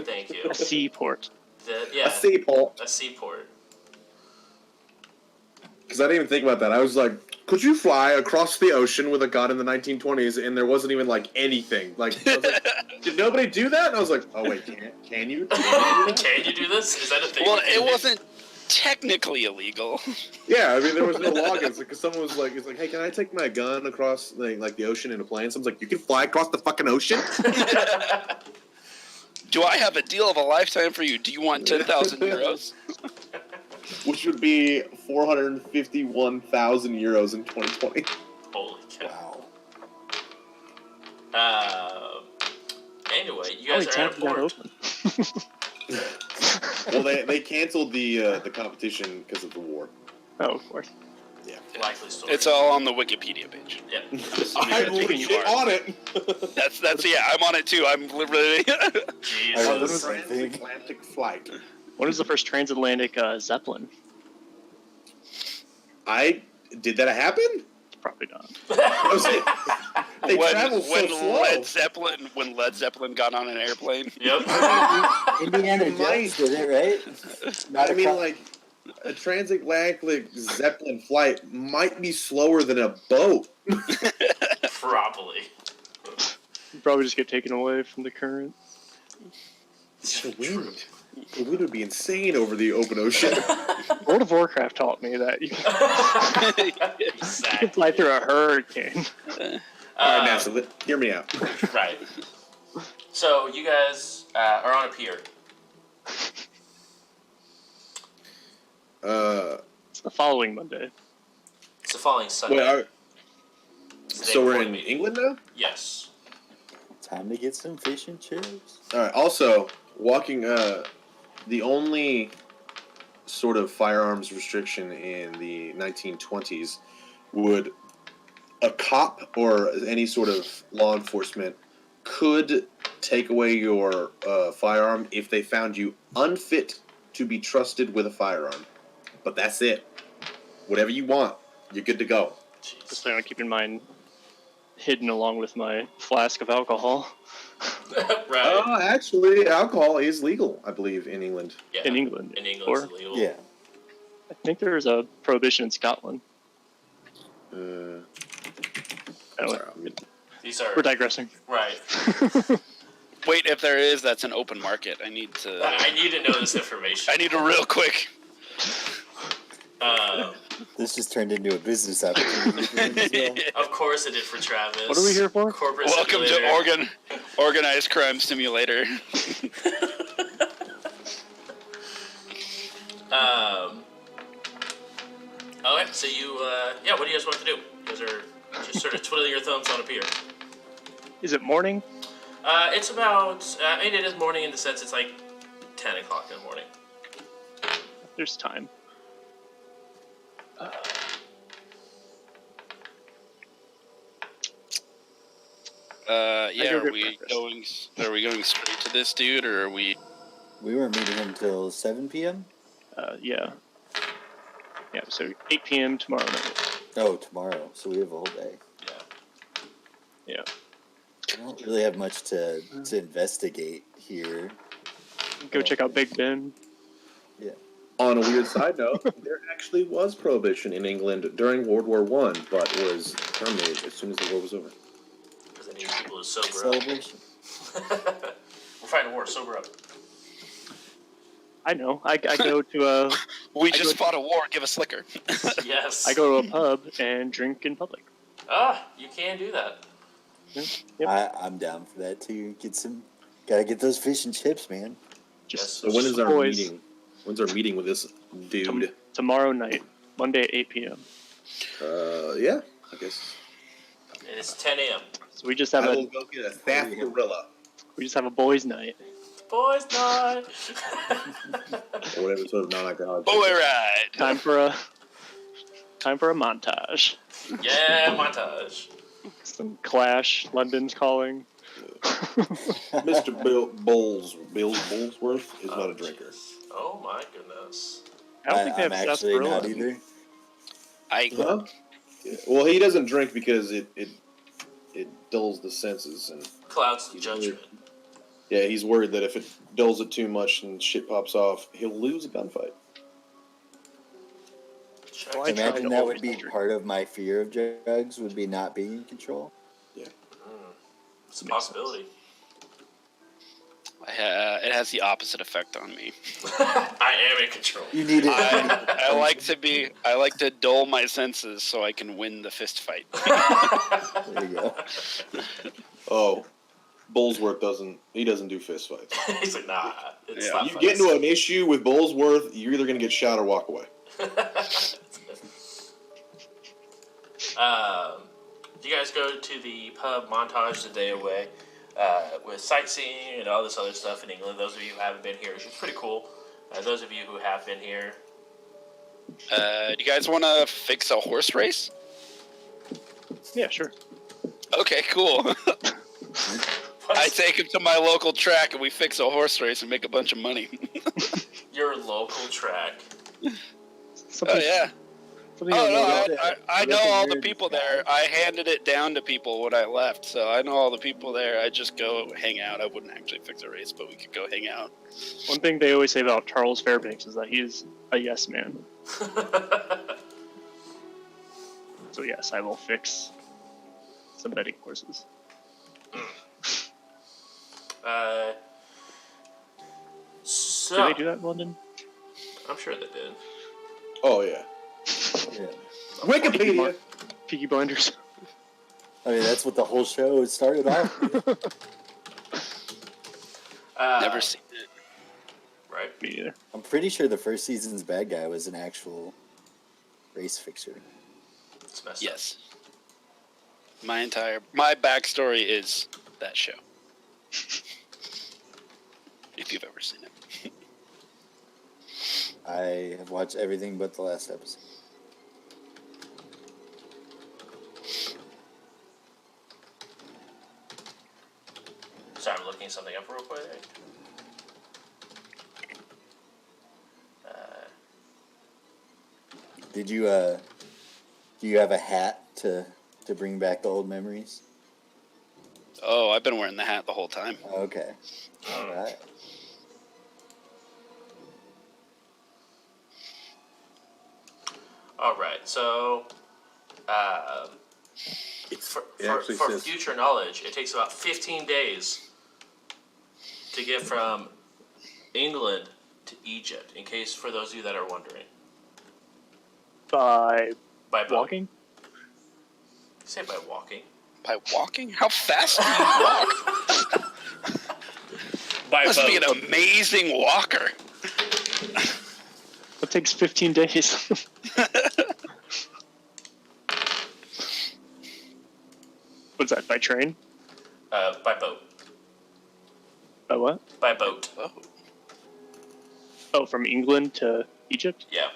A: Thank you.
F: A seaport.
B: A seaport.
A: A seaport.
B: Because I didn't even think about that. I was like, could you fly across the ocean with a gun in the 1920s? And there wasn't even like anything. Like, I was like, did nobody do that? And I was like, oh wait, can you?
A: Can you do this? Is that a thing?
D: Well, it wasn't technically illegal.
B: Yeah, I mean, there was no logins because someone was like, "It's like, hey, can I take my gun across like the ocean in a plane?" Someone's like, "You can fly across the fucking ocean."
D: Do I have a deal of a lifetime for you? Do you want 10,000 euros?
B: Which would be 451,000 euros in 2020.
A: Holy cow!
C: Wow.
A: Anyway, you guys are at a port.
B: Well, they canceled the competition because of the war.
F: Oh, of course.
A: Likely story.
D: It's all on the Wikipedia page.
A: Yep.
B: I'm legit on it.
D: That's yeah. I'm on it too. I'm literally.
A: Jesus.
C: I
B: The
C: was the same thing.
B: transatlantic flight.
F: When was the first transatlantic Zeppelin?
B: Did that happen?
F: Probably not.
B: I was saying, they travel so slow.
D: When Led Zeppelin got on an airplane.
A: Yep.
C: Indiana
B: You might.
C: Jones did it, right? Not
B: I
C: a
B: mean,
C: co-
B: like, a transatlantic Zeppelin flight might be slower than a boat.
A: Probably.
F: You'd probably just get taken away from the current.
B: The wind. The wind would be insane over the open ocean.
F: World of Warcraft taught me that you can fly through a hurricane.
B: All right, NASA, hear me out.
A: Right. So you guys are on a pier.
F: It's the following Monday.
A: It's the following Sunday.
B: Wait,
A: It's the day
B: so we're
A: before
B: in
A: the meeting.
B: England now?
A: Yes.
C: Time to get some fish and chips.
B: All right. Also, walking. The only sort of firearms restriction in the 1920s would a cop or any sort of law enforcement could take away your firearm if they found you unfit to be trusted with a firearm. But that's it. Whatever you want, you're good to go.
F: Just plan on keeping mine hidden along with my flask of alcohol.
A: Right.
B: Actually, alcohol is legal, I believe, in England.
A: Yeah.
F: In England.
A: In England,
F: Or-
A: it's illegal.
C: Yeah.
F: I think there's a prohibition in Scotland.
B: Sorry,
F: Anyway,
A: These are
F: we're digressing.
A: right.
D: Wait, if there is, that's an open market. I need to.
A: I need to know this information.
D: I need to real quick.
C: This just turned into a business opportunity for him as well.
A: Of course, it did for Travis.
F: What are we here for?
A: Corporate
D: Welcome
A: simulator.
D: to Organized Crime Simulator.
A: Okay, so you, what do you guys want to do? You guys are just sort of twiddling your thumbs on a pier.
F: Is it morning?
A: It's about, it is morning in the sense it's like 10 o'clock in the morning.
F: There's time.
D: Yeah,
F: go
D: are
F: get
D: we
F: breakfast.
D: going straight to this dude, or are we?
C: We weren't meeting until 7 p.m.
F: Yeah. Yeah, so 8 p.m. tomorrow night.
C: Oh, tomorrow. So we have a whole day.
F: Yeah.
C: I don't really have much to investigate here.
F: Go check out Big Ben.
B: On a weird side note, there actually was prohibition in England during World War I, but it was terminated as soon as the war was over.
A: Because they need people to sober up.
C: Celebration.
A: We're fighting a war, sober up.
F: I know. I go to a
D: We just fought a war. Give us liquor.
A: Yes.
F: I go to a pub and drink in public.
A: You can do that.
F: Yep.
C: I'm down for that too. Gotta get those fish and chips, man.
F: Just
B: So when is our
F: boys.
B: meeting? When's our meeting with this dude?
F: Tomorrow night, Monday at 8 p.m.
B: Yeah, I guess.
A: It's 10 a.m.
F: So we just have
B: I will
F: a
B: go get a sarsaparilla.
F: boys' night.
A: Boys' night.
B: Or whatever sort of non-alcoholic.
D: Boy ride.
F: Time for a montage.
A: Yeah, montage.
F: Some Clash. London's calling.
B: Mr. Bullsworth is not a drinker.
A: Oh my goodness.
F: I don't think they
C: I'm
F: have
C: actually
F: sarsaparilla.
C: not either.
B: Huh? Yeah. Well, he doesn't drink because it dulls the senses, and
A: Clouds the judgment.
B: yeah, he's worried that if it dulls it too much and shit pops off, he'll lose a gunfight.
F: Well, I try
C: Imagine
F: to
C: that
F: always
C: would be
F: drink.
C: part of my fear of drugs, would be not being in control.
A: It's a possibility.
D: It has the opposite effect on me.
A: I am in control.
C: You need it.
D: I like to dull my senses so I can win the fist fight.
C: There you go.
B: Oh, Bullsworth doesn't do fist fights.
A: He's like, nah. It's
D: Yeah.
A: not
B: You
A: fun.
B: get into an issue with Bullsworth, you're either going to get shot or walk away.
A: You guys go to the pub montage the day away with sightseeing and all this other stuff in England. Those of you who haven't been here, it's pretty cool. Those of you who have been here.
D: Do you guys want to fix a horse race?
F: Yeah, sure.
D: Okay, cool.
A: What's
D: I take him to my local track and we fix a horse race and make a bunch of money.
A: your local track?
F: Something,
D: Oh yeah.
F: something
D: Oh
F: about-
D: no, I know all the people there. I handed it down to people when I left, so I know all the people there. I just go hang out. I wouldn't actually fix a race, but we could go hang out.
F: One thing they always say about Charles Fairbanks is that he is a yes man. So yes, I will fix some betting horses.
A: So
F: Do they do that in London?
A: I'm sure they did.
B: Oh yeah.
C: Yeah.
B: Wikipedia.
F: Peaky Blinders.
C: I mean, that's what the whole show started off with.
D: Never seen it.
A: Right.
F: Me either.
C: I'm pretty sure the first season's bad guy was an actual race fixer.
A: It's messed
D: Yes. My backstory is that show. If you've ever seen it.
C: I have watched everything but the last episode.
A: up. Sorry, I'm looking something up real quick.
C: Did you do you have a hat to bring back the old memories?
D: Oh, I've been wearing the hat the whole time.
C: Okay. All right.
A: All right, so
B: It
A: for
B: actually says
A: future knowledge, it takes about 15 days to get from England to Egypt. In case for those of you that are wondering,
F: By
A: by boat.
F: walking?
A: Say by walking.
D: By walking? How fast do you walk?
A: By
D: Must
A: boat.
D: be an amazing walker.
F: It takes 15 days. What's that, by train?
A: By boat.
F: By what?
A: By boat.
D: Oh.
F: Oh, from England to Egypt?
A: Yeah.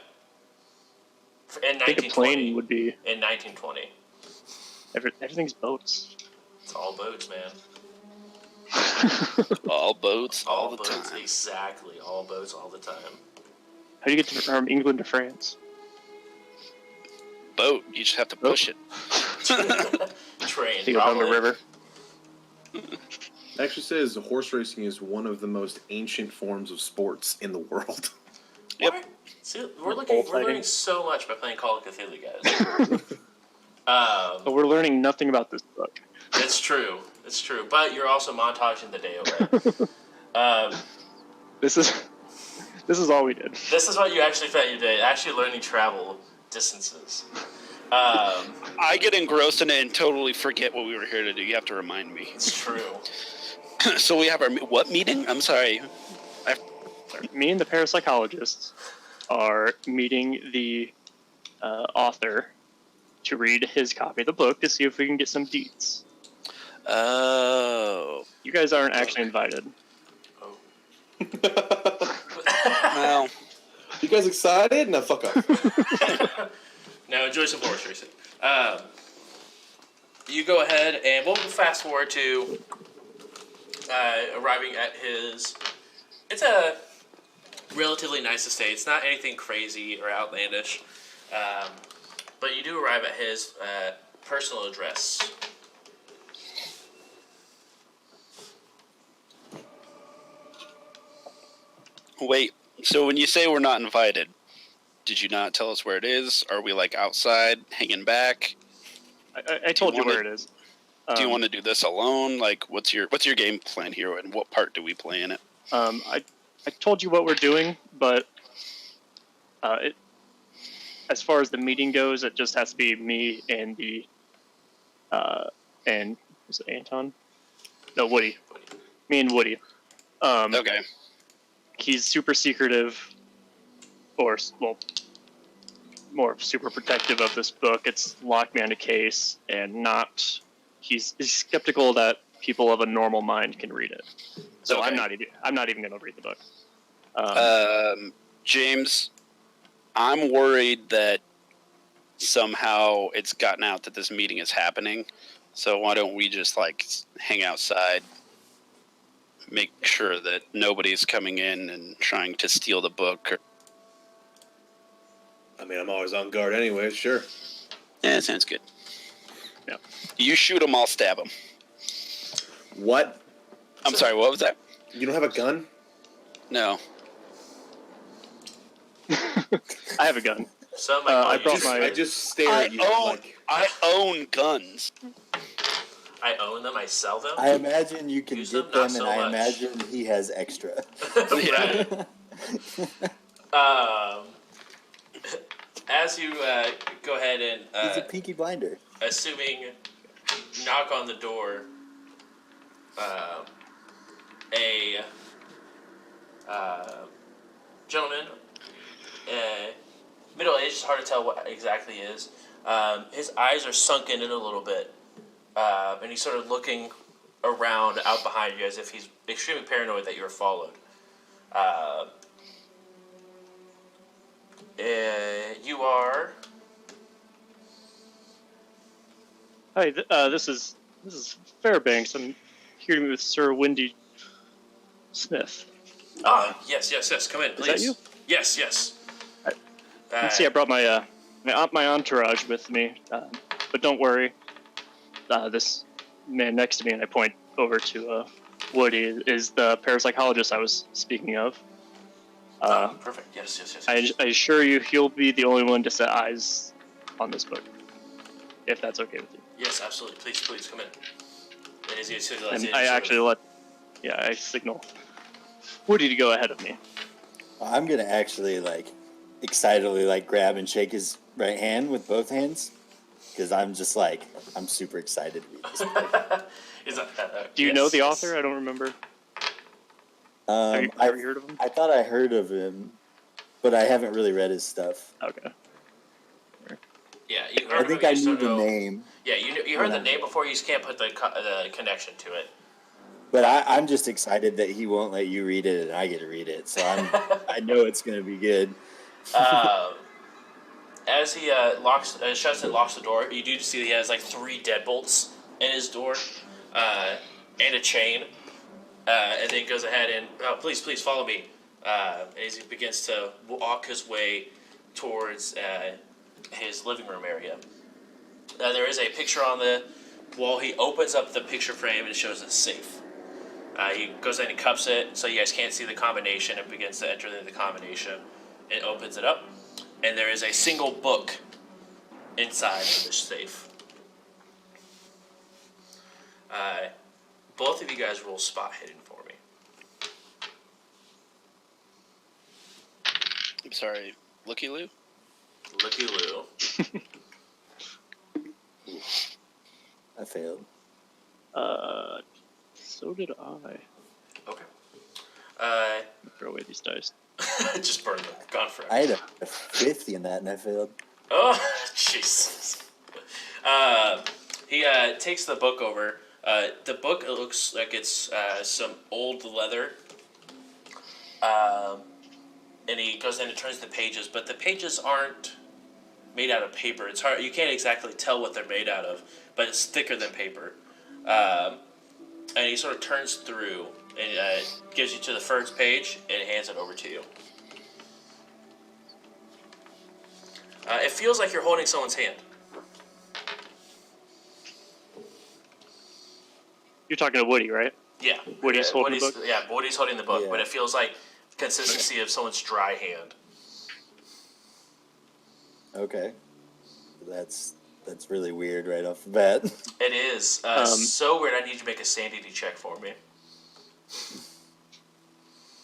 A: In
F: I think a
A: 1920.
F: plane would be...
A: In 1920.
F: Everything's boats.
A: It's all boats, man.
D: All boats, all the
A: boats,
D: time.
A: exactly. All boats, all the time.
F: How do you get from England to France?
D: Boat, you just have to push it.
A: Train,
F: You go down the
A: probably.
F: river.
B: it actually says horse racing is one of the most ancient forms of sports in the world.
D: Yep.
A: What? See, we're
F: Bullfighting.
A: learning so much by playing Call of Cthulhu, guys.
F: But we're learning nothing about this book.
A: It's true. It's true. But you're also montaging the day away.
F: This is all we did.
A: This is what you actually spent your day, actually learning travel distances.
D: I get engrossed in it and totally forget what we were here to do. You have to remind me.
A: It's true.
D: So we have our what meeting? I'm sorry.
F: Me and the parapsychologists are meeting the author to read his copy of the book to see if we can get some deets.
D: Oh.
F: You guys aren't actually invited.
D: Well,
B: You guys excited? Now fuck up.
A: Now enjoy some horse racing. You go ahead and we'll fast forward to arriving at his. It's a relatively nice estate. It's not anything crazy or outlandish, but you do arrive at his personal address.
D: wait. So when you say we're not invited, did you not tell us where it is? Are we like outside, hanging back?
F: I told you
D: wanna-
F: where it is.
D: Do you want to do this alone? Like, what's your game plan here, and what part do we play in it?
F: I told you what we're doing, but as far as the meeting goes, it just has to be me and the and was it Anton? No, Woody. Me and Woody.
D: Okay.
F: He's super secretive, or well, more super protective of this book. It's locked behind a case, and not. He's skeptical that people of a normal mind can read it. So
D: Okay.
F: I'm not even going to read the book.
D: James, I'm worried that somehow it's gotten out that this meeting is happening. So why don't we just like hang outside, make sure that nobody's coming in and trying to steal the book?
B: I mean, I'm always on guard anyway. Sure.
D: Yeah, sounds good.
F: Yeah.
D: You shoot him, I'll stab him.
B: What?
D: I'm sorry, what was that?
B: You don't have a gun?
D: No.
F: I have a gun.
A: So
F: I
A: my
F: brought
B: I just stare at you like.
D: I own guns.
A: I own them. I sell them.
C: I imagine you can
A: Use
C: get
A: them,
C: them,
A: not
C: and
A: so
C: I
A: much.
C: imagine he has extra.
A: Right. As you go ahead and
C: He's a peaky blinder.
A: assuming knock on the door, a gentleman, middle-aged, it's hard to tell what exactly he is. His eyes are sunken in a little bit, and he's sort of looking around out behind you as if he's extremely paranoid that you're followed. You are...
F: Hi, this is Fairbanks. I'm here to meet with Sir Windy Smith.
A: Yes. Come in,
F: Is
A: please.
F: that you?
A: Yes.
F: See, I brought my my entourage with me, but don't worry. This man next to me, and I point over to Woody, is the parapsychologist I was speaking of.
A: Perfect. Yes.
F: I assure you, he'll be the only one to set eyes on this book, if that's okay with you.
A: Yes, absolutely. Please come in. And as you
F: And I signal Woody to go ahead of me.
C: I'm gonna actually excitedly grab and shake his right hand with both hands because I'm just I'm super excited to read this book.
F: Do you know the author? I don't remember. Have you heard of him?
C: I thought I heard of him, but I haven't really read his stuff.
F: Okay.
A: Yeah, you heard
C: I think
A: him,
C: I
A: you just
C: knew
A: don't
C: the
A: know.
C: name,
A: Yeah, you heard the name before. You just can't put the connection to it.
C: but I'm just excited that he won't let you read it and I get to read it. So I know it's gonna be good.
A: As he shuts and locks the door, you do see he has 3 deadbolts in his door, and a chain. And then goes ahead and please follow me. As he begins to walk his way towards his living room area. There is a picture on the wall. He opens up the picture frame and it shows a safe. He goes in and cups it so you guys can't see the combination and begins to enter the combination. It opens it up, and there is a single book inside of this safe. Both of you guys roll spot hidden for me.
D: I'm sorry, Looky Loo?
A: Looky Lou.
C: I failed.
F: So did I.
A: Okay.
F: Throw away these dice.
A: Just burned them. Gone forever.
C: I had a 50 in that and I failed.
A: Oh, Jesus. He takes the book over. The book, it looks like it's some old leather. And he goes in and turns the pages, but the pages aren't made out of paper. It's hard. You can't exactly tell what they're made out of, but it's thicker than paper. And he sort of turns through and gives you to the first page and hands it over to you. It feels like you're holding someone's hand.
F: You're talking to Woody, right?
A: Yeah.
F: Woody's holding the book?
A: Yeah, Woody's holding the book,
C: Yeah.
A: but it feels like consistency of someone's dry hand.
C: Okay. That's really weird right off the bat.
A: It is so weird. I need you to make a sanity check for me.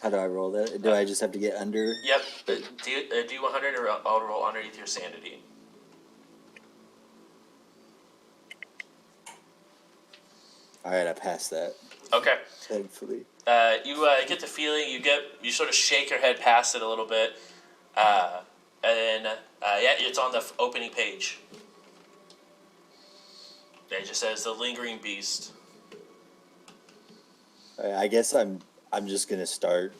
C: How do I roll that? Do I just have to get under?
A: Yep. Do 100 or I'll roll underneath your sanity.
C: All right, I passed that.
A: Okay.
C: Thankfully.
A: You get the feeling. You sort of shake your head past it a little bit, and then it's on the opening page. It just says the lingering beast.
C: I guess I'm just gonna start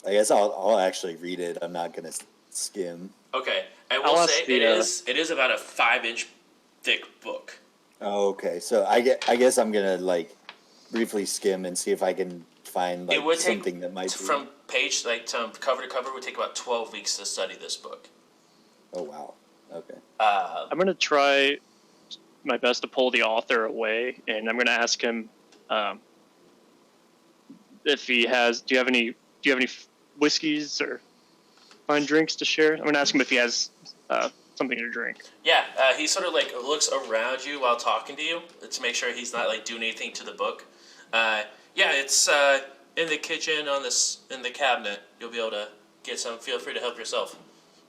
C: I guess I'll actually read it. I'm not gonna skim.
A: Okay, I will
F: I'll ask
A: say
F: the,
A: it is about a 5-inch thick book.
C: Oh, okay. So I guess I'm gonna like briefly skim and see if I can find
A: It
C: like
A: would take
C: something that might be.
A: from page cover to cover would take about 12 weeks to study this book.
C: Oh wow. Okay.
F: I'm gonna try my best to pull the author away, and I'm gonna ask him if he has. Do you have any whiskeys or fine drinks to share? I'm gonna ask him if he has something to drink.
A: Yeah, he sort of like looks around you while talking to you to make sure he's not like doing anything to the book. Yeah, it's in the kitchen in the cabinet. You'll be able to get some. Feel free to help yourself.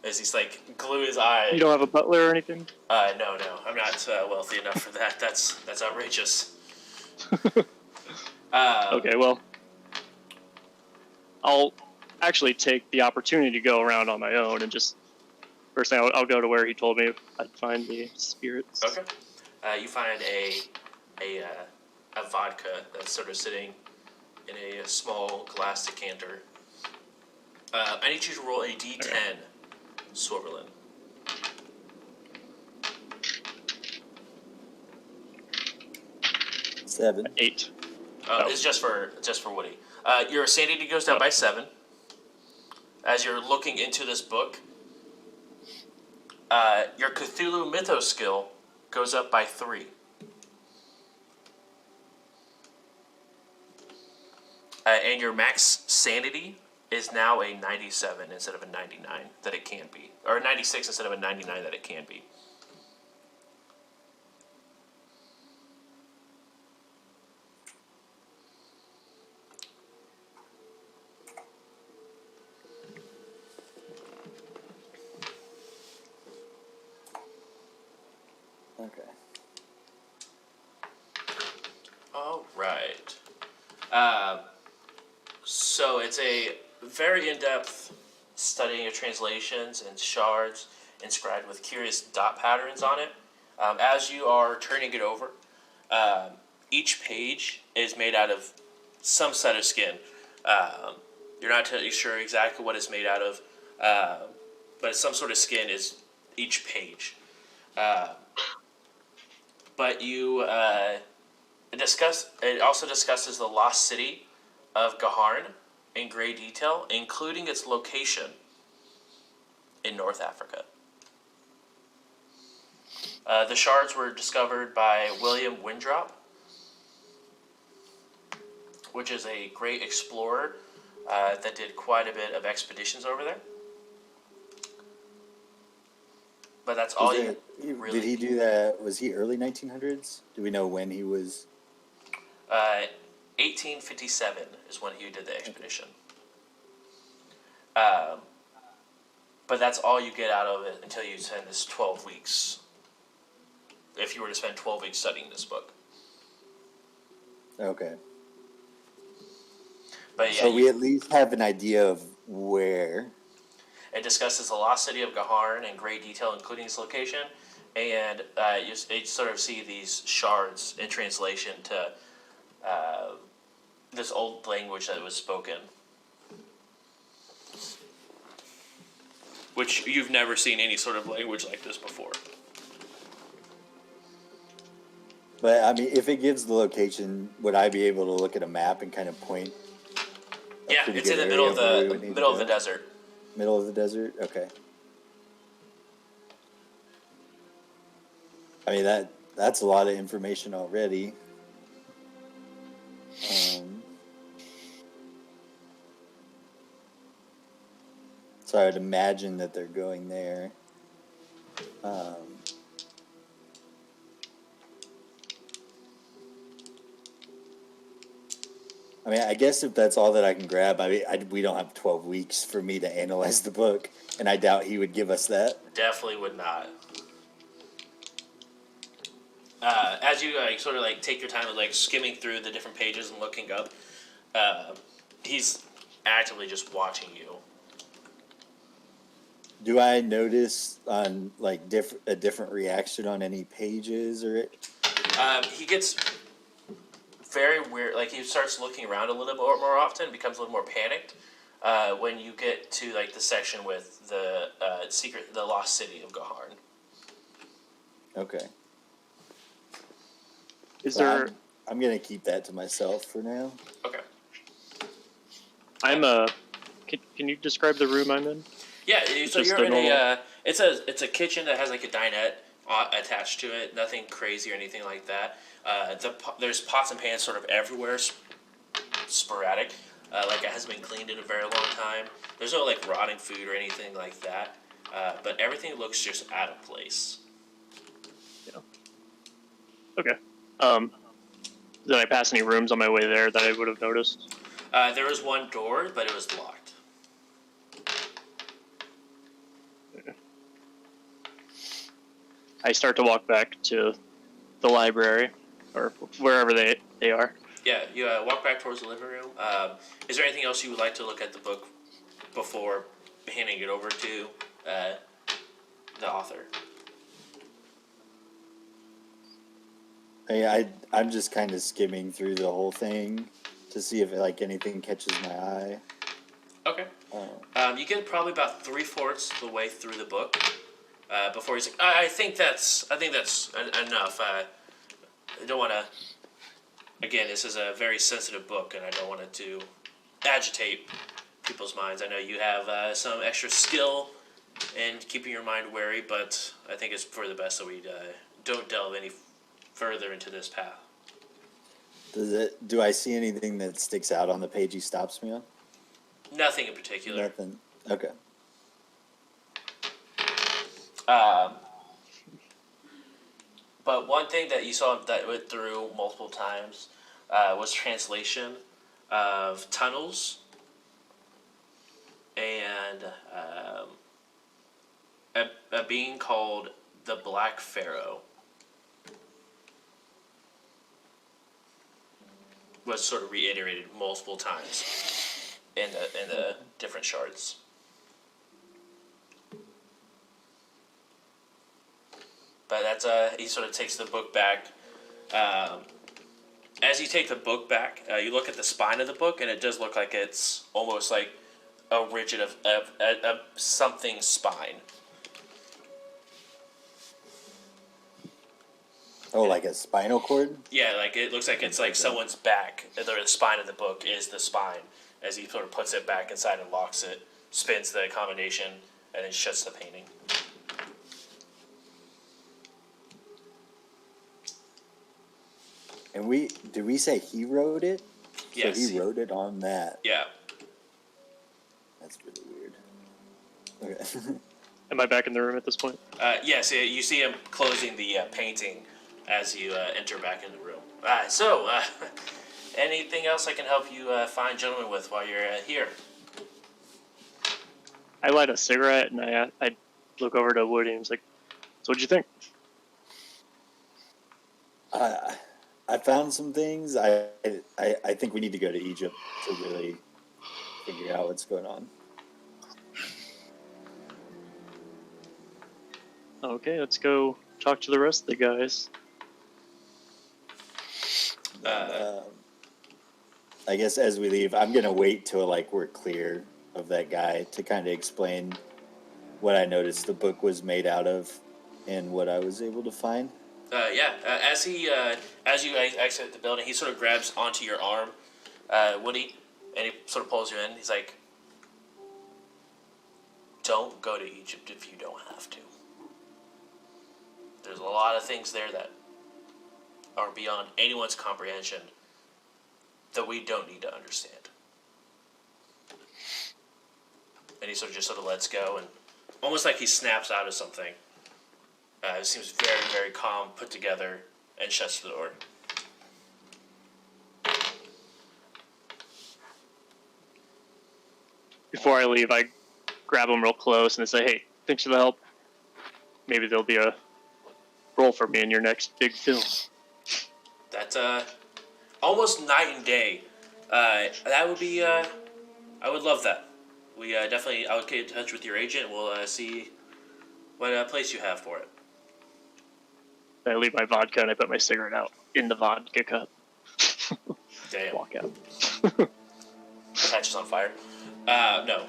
A: As he's like glue his eye.
F: You don't have a butler or anything?
A: No, I'm not wealthy enough for that. That's outrageous.
F: Okay, well, I'll actually take the opportunity to go around on my own and just first thing I'll go to where he told me I'd find the spirits.
A: Okay. You find a vodka that's sort of sitting in a small glass decanter. I need you to roll a D10,
F: Okay.
A: Swervelin.
C: Seven.
F: 8.
A: It's just for Woody. Your sanity goes down by 7. As you're looking into this book, your Cthulhu Mythos skill goes up by 3. And your max sanity is now a 97 instead of a 99 that it can be. Or a 96 instead of a 99 that it can be.
C: Okay.
A: All right. So it's a very in-depth studying of translations and shards inscribed with curious dot patterns on it. As you are turning it over, each page is made out of some set of skin. You're not totally sure exactly what it's made out of, but some sort of skin is each page. But you it also discusses the lost city of Gaharn in great detail, including its location in North Africa. The shards were discovered by William Winthrop, which is a great explorer that did quite a bit of expeditions over there. But that's all you really.
C: Did he do that? Was he early 1900s? Do we know when he was?
A: 1857 is when he did the expedition. But that's all you get out of it until you spend this 12 weeks. If you were to spend 12 weeks studying this book.
C: Okay.
A: But yeah,
C: So we at least have an idea of where.
A: it discusses the lost city of Gaharn in great detail, including its location, and you sort of see these shards in translation to this old language that was spoken, which you've never seen any sort of language like this before.
C: But I mean, if it gives the location, would I be able to look at a map and kind of point?
A: Yeah, it's in the middle of the desert.
C: Middle of the desert. Okay. I mean that's a lot of information already. So I would imagine that they're going there. I mean, I guess if that's all that I can grab, I mean, we don't have 12 weeks for me to analyze the book, and I doubt he would give us that.
A: Definitely would not. As you sort of take your time of skimming through the different pages and looking up, he's actively just watching you.
C: Do I notice on a different reaction on any pages or it?
A: He gets very weird. He starts looking around a little bit more often, becomes a little more panicked. when you get to like the section with the the lost city of Gaharn.
C: Okay.
F: Is
C: So
F: there?
C: I'm gonna keep that to myself for now.
A: Okay.
F: Can you describe the room I'm in?
A: Yeah, so
F: Just
A: you're
F: a
A: in
F: normal-
A: a it's a kitchen that has like a dinette attached to it. Nothing crazy or anything like that. There's pots and pans sort of everywhere, sporadic. Like it hasn't been cleaned in a very long time. There's no like rotting food or anything like that. But everything looks just out of place.
F: Yeah. Okay. Did I pass any rooms on my way there that I would have noticed?
A: There was one door, but it was locked.
F: I start to walk back to the library, or wherever they are.
A: Yeah, you walk back towards the living room. Is there anything else you would like to look at the book before handing it over to the author?
C: I'm just kind of skimming through the whole thing to see if like anything catches my eye.
A: Okay. You get probably about 3/4 the way through the book before he's like, I think that's enough. I don't want to. Again, this is a very sensitive book, and I don't want it to agitate people's minds. I know you have some extra skill in keeping your mind wary, but I think it's for the best that we don't delve any further into this path.
C: Do I see anything that sticks out on the page he stops me on?
A: Nothing in particular.
C: Nothing. Okay.
A: But one thing that you saw that went through multiple times was translation of tunnels and a being called the Black Pharaoh was sort of reiterated multiple times in the different shards. But that's he sort of takes the book back. As you take the book back, you look at the spine of the book, and it does look like it's almost like a rigid of something spine.
C: Oh, like a spinal cord?
A: Yeah, like it looks like it's like someone's back. The spine of the book is the spine. As he sort of puts it back inside and locks it, spins the combination, and then shuts the painting.
C: And did we say he wrote it?
A: Yes.
C: So he wrote it on that.
A: Yeah.
C: That's really weird. Okay.
F: Am I back in the room at this point?
A: Yes, you see him closing the painting as you enter back in the room. So, anything else I can help you fine gentlemen with while you're here?
F: I light a cigarette and I look over to Woody and he's like, "So what'd you think?"
C: I found some things. I think we need to go to Egypt to really figure out what's going on.
F: Okay, let's go talk to the rest of the guys.
C: I guess as we leave, I'm gonna wait till like we're clear of that guy to kind of explain what I noticed the book was made out of and what I was able to find.
A: As you exit the building, he sort of grabs onto your arm, Woody, and he sort of pulls you in. He's like, "Don't go to Egypt if you don't have to. There's a lot of things there that are beyond anyone's comprehension that we don't need to understand." And he sort of lets go, and almost like he snaps out of something. It seems very, very calm, put together, and shuts the door.
F: Before I leave, I grab them real close and I say, "Hey, thanks for the help. Maybe there'll be a role for me in your next big film."
A: That's almost night and day. That would be I would love that. We definitely. I would get in touch with your agent. We'll see what place you have for it.
F: I leave my vodka and I put my cigarette out in the vodka cup.
A: Damn.
F: Walk out.
A: Catches on fire. No.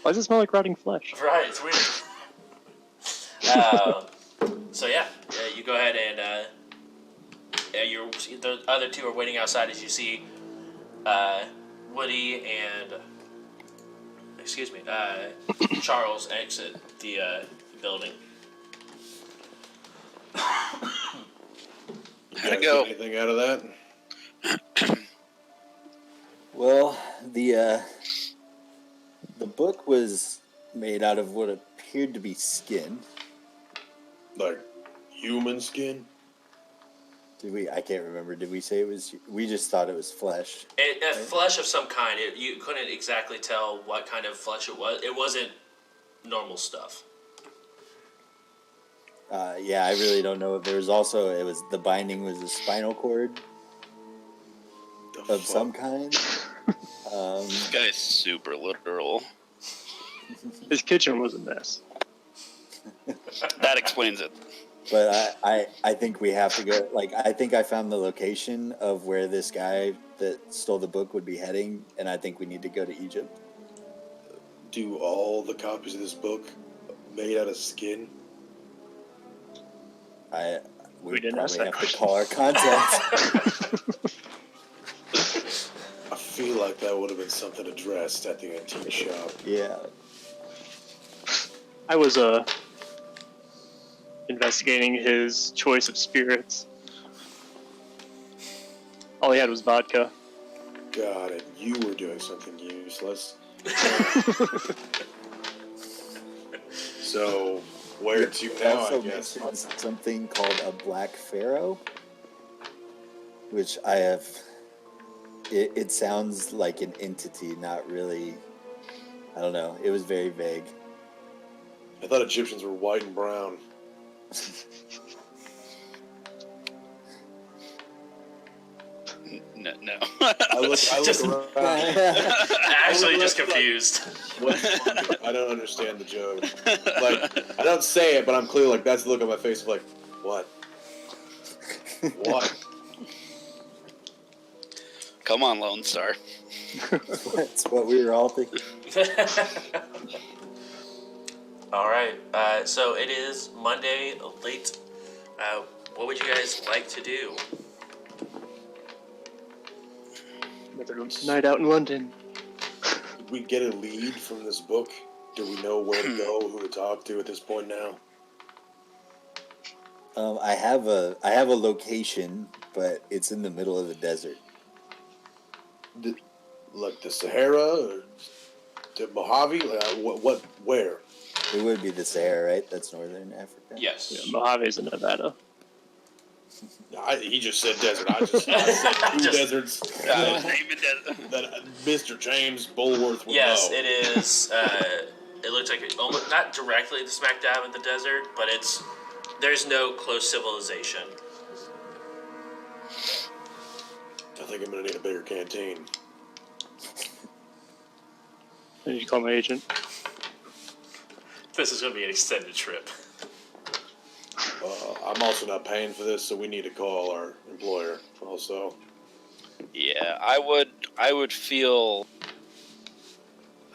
F: Why does it smell like rotting flesh?
A: Right, it's weird. So yeah, you go ahead and the other two are waiting outside as you see Woody and Charles exit the building.
D: How'd it go?
B: Anything out of that?
C: Well, the book was made out of what appeared to be skin.
B: Like human skin?
C: Did we? I can't remember. Did we say it was? We just thought it was flesh.
A: Flesh of some kind. You couldn't exactly tell what kind of flesh it was. It wasn't normal stuff.
C: Yeah, I really don't know. There was also the binding was a spinal cord of some kind.
D: This guy's super literal.
F: His kitchen was a mess.
D: That explains it.
C: But I think we have to go. Like, I think I found the location of where this guy that stole the book would be heading, and I think we need to go to Egypt.
B: Do all the copies of this book made out of skin?
C: We
F: didn't ask
C: probably
F: that
C: have to call our contact.
B: I feel like that would have been something addressed at the antique shop.
C: Yeah.
F: I was investigating his choice of spirits. All he had was vodka.
B: God, and you were doing something useless. So, where to
C: It
B: now,
C: also
B: I guess?
C: mentions something called a black pharaoh, which I have. It sounds like an entity, not really. I don't know. It was very vague.
B: I thought Egyptians were white and brown.
D: No.
B: I look
A: Just-
B: around.
A: Actually, just confused.
B: I don't understand the joke. Like, I don't say it, but I'm clearly like, that's the look on my face of like, what? What?
D: Come on, Lone Star.
C: That's what we were all thinking.
A: All right. So it is Monday late. What would you guys like to do?
F: Another night out in London.
B: Did we get a lead from this book? Do we know where to go, who to talk to at this point now?
C: I have a location, but it's in the middle of the desert.
B: Like the Sahara or the Mojave? Like, where?
C: It would be the Sahara, right? That's northern Africa.
A: Yes.
F: Yeah, Mojave's in Nevada.
B: He just said desert. I said two
A: Just-
B: deserts that Mr. James Bulworth would
A: Yes,
B: know.
A: it is. It looks like it's almost not directly smack dab in the desert, but there's no close civilization.
B: I think I'm gonna need a bigger canteen.
F: I need to call my agent.
A: This is going to be an extended trip.
B: I'm also not paying for this, so we need to call our employer also.
D: Yeah, I would feel.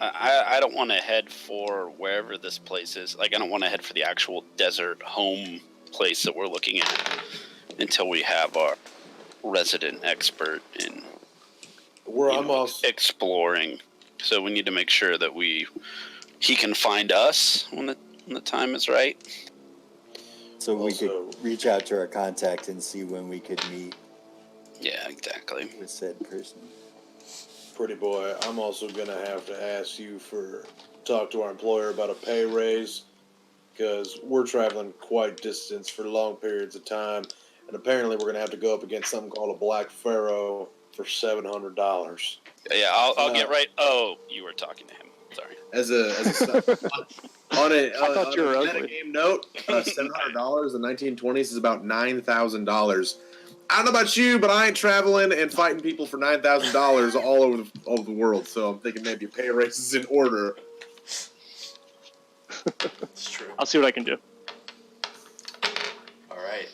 D: I don't want to head for wherever this place is. Like, I don't want to head for the actual desert home place that we're looking at until we have our resident expert in
B: I'm also
D: exploring. So we need to make sure that he can find us when the time is right.
C: So we could
B: Also-
C: reach out to our contact and see when we could meet
D: Yeah, exactly.
C: with said person.
B: pretty boy. I'm also gonna have to ask you talk to our employer about a pay raise, because we're traveling quite distance for long periods of time, and apparently we're gonna have to go up against something called a black pharaoh for $700.
D: Yeah, I'll get right. Oh, you were talking to him. Sorry.
B: As a on a
F: thought you were
B: on a
F: ugly.
B: game note, $700 in the 1920s is about $9,000. I don't know about you, but I ain't traveling and fighting people for $9,000 all over the world. So I'm thinking maybe pay raises in order.
A: It's true.
F: I'll see what I can do.
A: All right.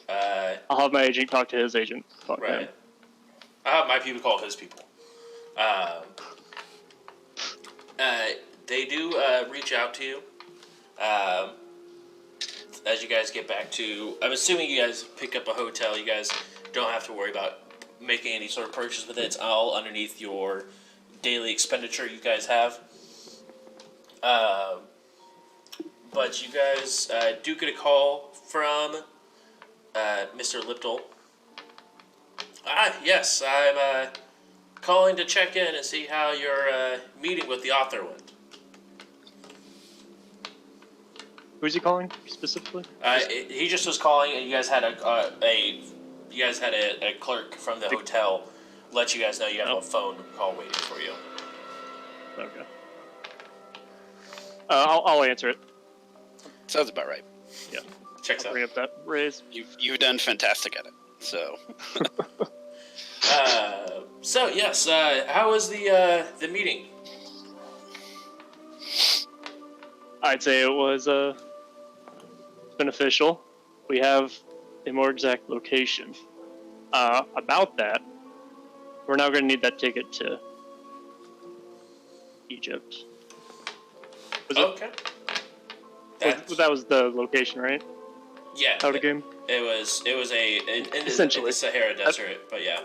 F: I'll have my agent talk to his agent. Talk to him.
A: Right. I'll have my people call his people. They do reach out to you. As you guys get back to, I'm assuming you guys pick up a hotel. You guys don't have to worry about making any sort of purchase with it. It's all underneath your daily expenditure you guys have. But you guys do get a call from Mr. Liptel. Yes, I'm calling to check in and see how your meeting with the author went.
F: Who's he calling specifically?
A: He just was calling, and you guys had a clerk from the hotel let you guys know you have a phone call waiting for you.
F: Okay. I'll answer it.
D: Sounds about right.
F: Yeah.
A: Checks
F: I'll
A: out.
F: bring up that raise.
D: You've done fantastic at it. So.
A: So yes, how was the meeting?
F: I'd say it was beneficial. We have a more exact location. About that, we're now going to need that ticket to Egypt.
A: Okay.
F: That was the location, right?
A: Yeah.
F: Out of game.
A: It was in
F: Essentially.
A: the Sahara Desert, but yeah.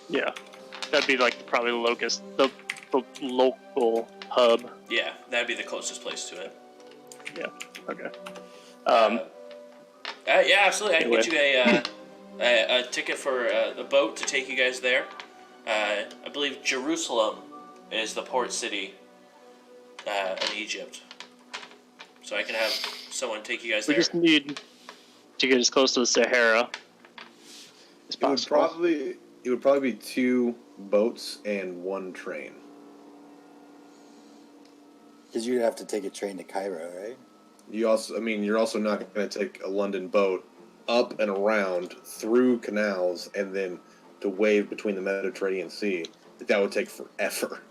F: Yeah, that'd be like probably the local hub.
A: Yeah, that'd be the closest place to it.
F: Yeah. Okay.
A: Yeah, absolutely. I can
F: Anyway.
A: get you a ticket for a boat to take you guys there. I believe Jerusalem is the port city in Egypt. So I can have someone take you guys
F: We
A: there.
F: just need to get as close to the Sahara as possible.
B: It would probably be 2 boats and 1 train.
C: Because you'd have to take a train to Cairo, right?
B: You're also not going to take a London boat up and around through canals and then to wave between the Mediterranean Sea. That would take forever.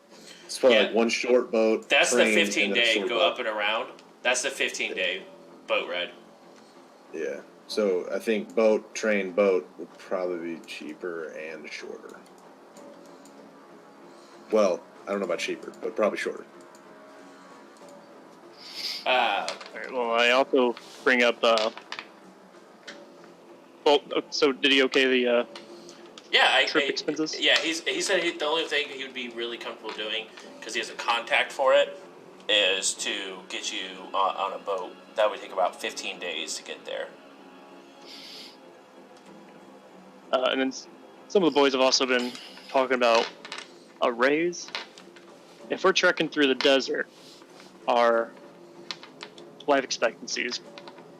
B: It's probably like one short boat.
A: That's the
B: train,
A: 15-day
B: and then a
A: go
B: short
A: up and around. That's the 15-day boat ride.
B: Yeah. So I think boat, train, boat would probably be cheaper and shorter. Well, I don't know about cheaper, but probably shorter.
F: All right, well, I also bring up. So did he okay the trip expenses?
A: Yeah, he said the only thing he would be really comfortable doing, because he has a contact for it, is to get you on a boat. That would take about 15 days to get there.
F: And then some of the boys have also been talking about a raise. If we're trekking through the desert, our life expectancy is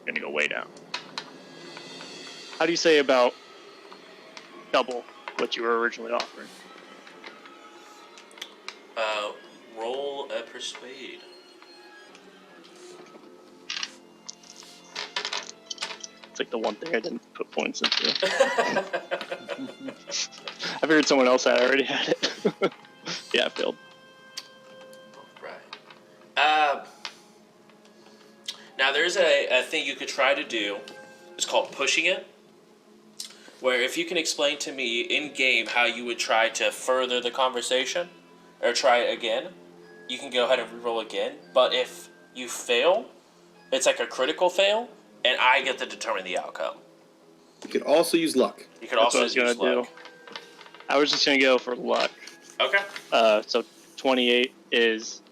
F: going to go way down. How do you say about double what you were originally offering?
A: Roll a persuade.
F: It's like the one thing I didn't put points into. I figured someone else already had it. Yeah, I failed.
A: Right. Now there's a thing you could try to do. It's called pushing it. Where if you can explain to me in game how you would try to further the conversation, or try it again, you can go ahead and reroll again. But if you fail, it's like a critical fail, and I get to determine the outcome.
B: You could also use luck.
A: You could
F: That's
A: also
F: what I was
A: use
F: gonna
A: luck.
F: do. I was just gonna go for luck.
A: Okay.
F: So 28 is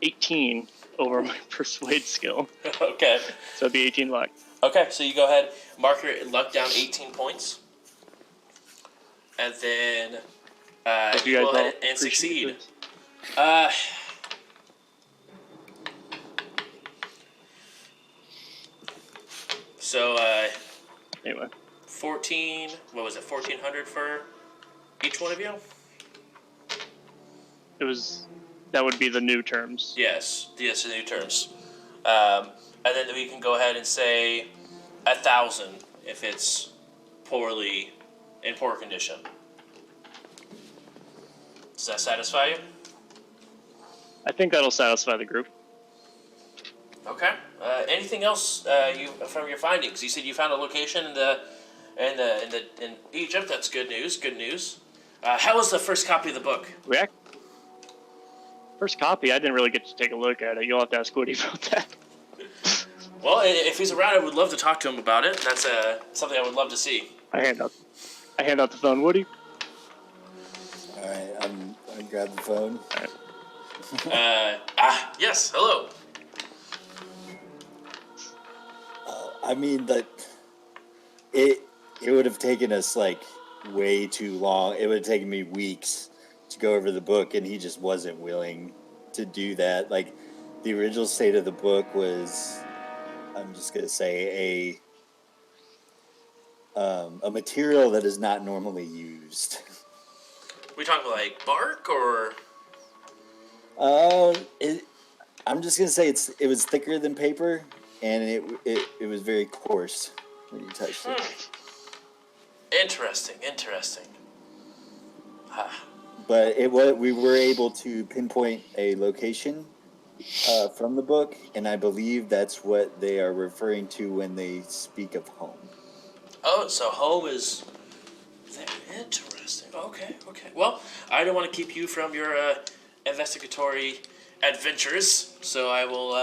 F: 18 over my persuade skill.
A: Okay.
F: So it'd be 18 luck.
A: Okay, so you go ahead, mark your luck down 18 points, and then
F: Hope
A: you
F: guys
A: go
F: all
A: ahead and
F: appreciate
A: succeed.
F: this.
A: So
F: Anyway,
A: 14. What was it? 1,400 for each one of you.
F: that would be the new terms.
A: Yes, the new terms. And then we can go ahead and say 1,000 if it's in poor condition. Does that satisfy you?
F: I think that'll satisfy the group.
A: Okay. Anything else you from your findings? You said you found a location in Egypt. That's good news. Good news. How was the first copy of the book?
F: First copy, I didn't really get to take a look at it. You'll have to ask Woody about that.
A: Well, if he's around, I would love to talk to him about it. That's something I would love to see.
F: I hand out the phone, Woody.
C: All right, I grab the phone.
A: Yes, hello.
C: I mean that it would have taken us like way too long. It would have taken me weeks to go over the book, and he just wasn't willing to do that. Like the original state of the book was, I'm just gonna say a material that is not normally used.
A: We talking about like bark or?
C: I'm just gonna say it was thicker than paper, and it was very coarse when you touched it.
A: Interesting.
C: But we were able to pinpoint a location from the book, and I believe that's what they are referring to when they speak of home.
A: Oh, so home is interesting. Okay. Well, I don't want to keep you from your investigatory adventures, so I will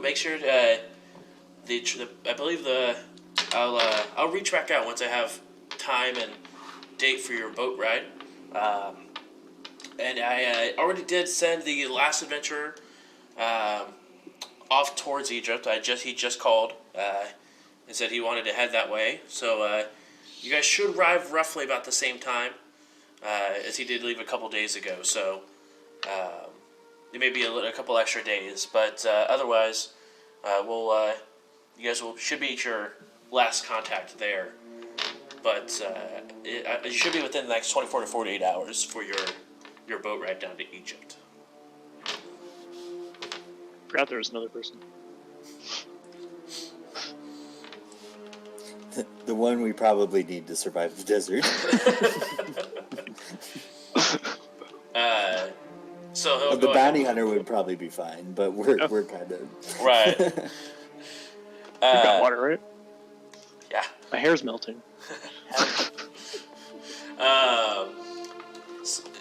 A: make sure I believe I'll reach back out once I have time and date for your boat ride. And I already did send the last adventurer off towards Egypt. He just called and said he wanted to head that way. So you guys should arrive roughly about the same time as he did leave a couple days ago. So it may be a couple extra days, but otherwise, you guys should be at your last contact there. But you should be within the next 24 to 48 hours for your boat ride down to Egypt.
F: Forgot there was another person.
C: The one we probably need to survive the desert.
A: So
C: The bounty hunter would probably be fine, but we're kind of
A: right.
F: You got water, right?
A: Yeah.
F: My hair's melting.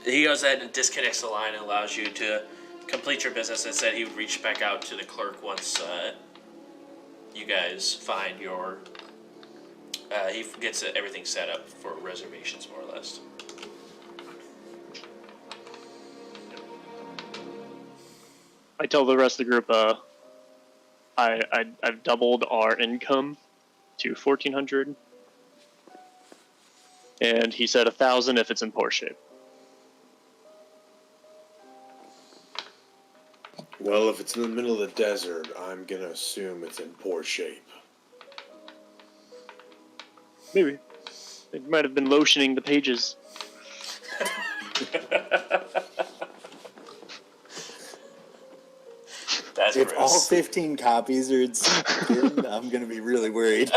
A: He goes ahead and disconnects the line and allows you to complete your business, and said he would reach back out to the clerk once you guys find your. He gets everything set up for reservations, more or less.
F: I tell the rest of the group, I've doubled our income to 1,400, and he said 1,000 if it's in poor shape.
B: Well, if it's in the middle of the desert, I'm gonna assume it's in poor shape.
F: Maybe. They might have been lotioning the pages.
A: That's
C: if
A: gross.
C: all 15 copies are in skin, I'm gonna be really worried.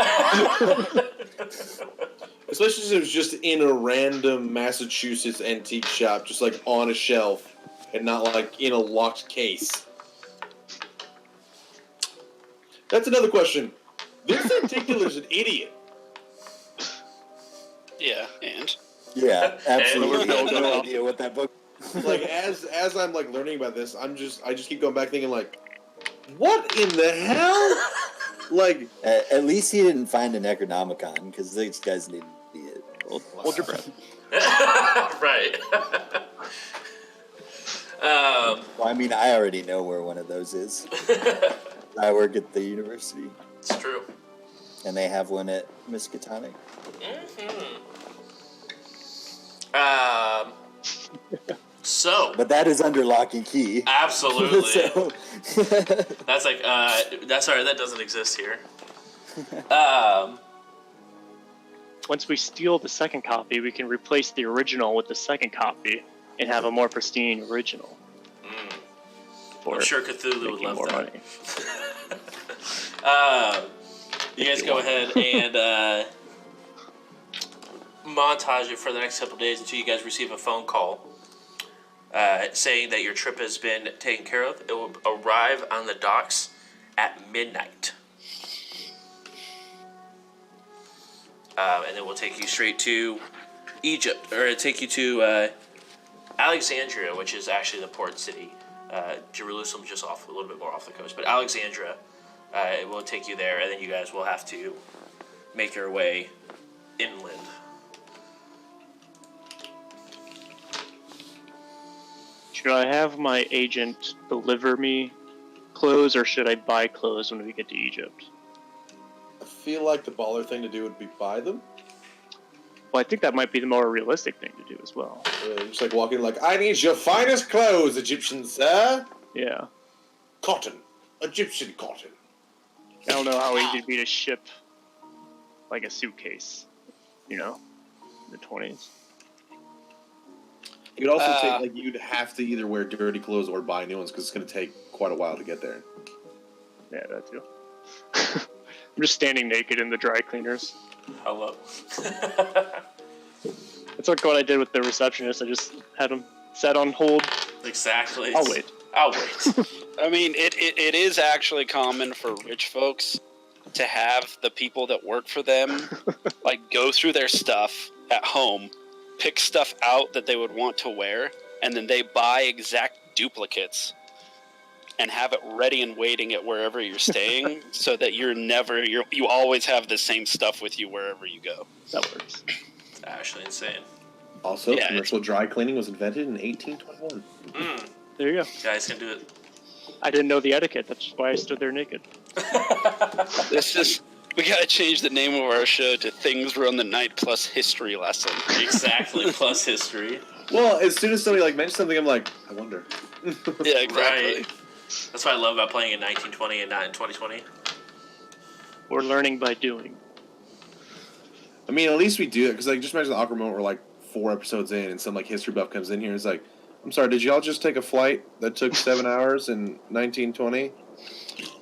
B: Especially if it was just in a random Massachusetts antique shop, just like on a shelf, and not like in a locked case. That's another question. This antique dealer's an idiot.
D: Yeah, and
C: Yeah, absolutely. I have no idea what that book.
B: Like as I'm like learning about this, I just keep going back thinking like, what in the hell? Like
C: At least he didn't find an Necronomicon, because these guys need to be it.
F: Hold your breath.
A: Right.
C: Well, I mean, I already know where one of those is. I work at the university,
A: It's true.
C: and they have one at Miskatonic.
A: So.
C: But that is under lock and key.
A: Absolutely.
C: So-
A: That's like, sorry, that doesn't exist here.
F: Once we steal the second copy, we can replace the original with the second copy and have a more pristine original.
A: I'm sure Cthulhu would
F: Making
A: love
F: more
A: that.
F: money.
A: You guys go ahead and montage it for the next couple of days until you guys receive a phone call saying that your trip has been taken care of. It will arrive on the docks at midnight. And it will take you straight to Egypt, or take you to Alexandria, which is actually the port city. Jerusalem just a little bit more off the coast, but Alexandria, it will take you there, and then you guys will have to make your way inland.
F: Should I have my agent deliver me clothes, or should I buy clothes when we get to Egypt?
B: I feel like the baller thing to do would be buy them.
F: Well, I think that might be the more realistic thing to do as well.
B: Just like walking like, I need your finest clothes, Egyptian sir.
F: Yeah.
B: Cotton. Egyptian cotton.
F: I don't know how easy it'd be to ship, like, a suitcase, in the 20s.
B: You'd also take, like, you'd have to either wear dirty clothes or buy new ones because it's going to take quite a while to get there.
F: Yeah, that too. I'm just standing naked in the dry cleaners.
A: Hello.
F: That's like what I did with the receptionist. I just had him set on hold.
A: Exactly.
F: I'll wait.
D: I mean, it is actually common for rich folks to have the people that work for them like go through their stuff at home, pick stuff out that they would want to wear, and then they buy exact duplicates and have it ready and waiting at wherever you're staying so that you always have the same stuff with you wherever you go.
F: That works.
A: It's actually insane.
B: Also,
D: Yeah,
B: commercial dry cleaning was invented in 1821.
F: There you go.
A: Guys can do it.
F: I didn't know the etiquette. That's why I stood there naked.
D: We gotta change the name of our show to Things Run the Night plus History Lesson.
A: Exactly, plus history.
B: Well, as soon as somebody like mentioned something, I'm like, I wonder.
D: Yeah, exactly.
A: Right. That's what I love about playing in 1920 and not in 2020.
F: We're learning by doing.
B: I mean, at least we do it because like just imagine the awkward moment where like 4 episodes in and some like history buff comes in here and is like, I'm sorry, did y'all just take a flight that took 7 hours in 1920?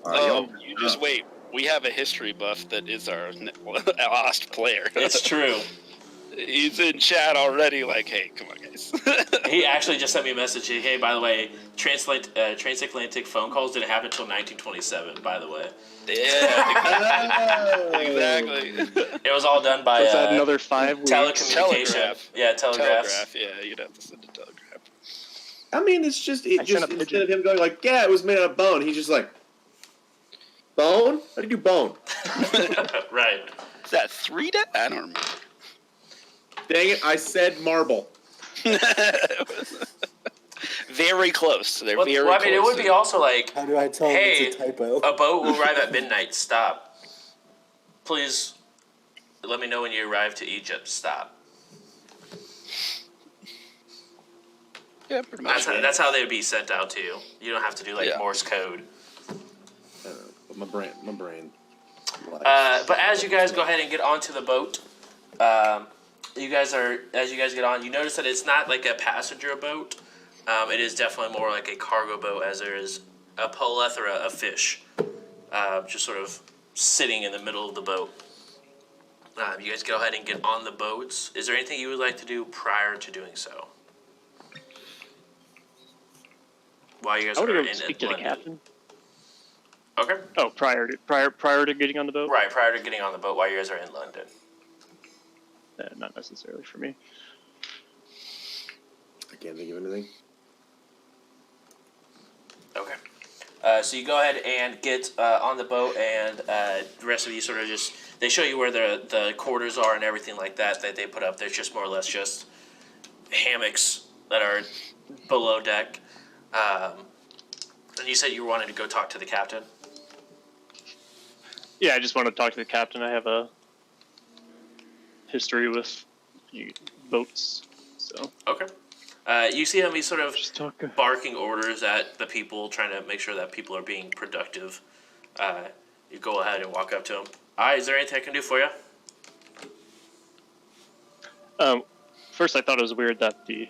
D: Oh, you just wait. We have a history buff that is our lost player.
A: It's true.
D: He's in chat already like, hey, come on, guys.
A: He actually just sent me a message. Hey, by the way, transatlantic phone calls didn't happen until 1927, by the way.
D: Yeah, exactly.
A: It was all done by
F: Let's add another 5 weeks.
A: telecommunication.
D: Telegraph.
A: Yeah, telegraphs.
D: Telegraph, yeah, you'd have to send a telegraph.
B: I mean, it's just
F: sent a
B: instead
F: pigeon.
B: of him going like, yeah, it was made out of bone, he's just like, bone? How do you do bone?
A: Right.
D: Is that 3 days? I don't remember.
B: Dang it, I said marble.
D: Very close. They're very
A: Well, I
D: close.
A: mean, it would be also like,
C: How do I tell
A: hey,
C: it's a typo?
A: a boat will arrive at midnight. Stop. Please let me know when you arrive to Egypt. Stop.
D: Yeah, pretty much.
A: That's how they would be sent out to you. You don't have to do like
D: Yeah.
A: Morse code.
B: But my brain.
A: But as you guys go ahead and get onto the boat, as you guys get on, you notice that it's not like a passenger boat. It is definitely more like a cargo boat, as there is a plethora of fish, just sort of sitting in the middle of the boat. You guys go ahead and get on the boats. Is there anything you would like to do prior to doing so? While you guys
F: I
A: are
F: want to
A: in
F: go speak to the
A: London.
F: captain.
A: Okay.
F: Oh, prior to getting on the boat?
A: Right, prior to getting on the boat while you guys are in London.
F: Not necessarily for me.
B: I can't think of anything.
A: Okay. So you go ahead and get on the boat, and the rest of you sort of just, they show you where the quarters are and everything like that they put up. There's just more or less just hammocks that are below deck. And you said you wanted to go talk to the captain?
F: Yeah, I just want to talk to the captain. I have a history with boats, so.
A: Okay. You see him, he's sort of
F: Just talk.
A: barking orders at the people, trying to make sure that people are being productive. You go ahead and walk up to him. Alright, is there anything I can do for you?
F: First I thought it was weird that the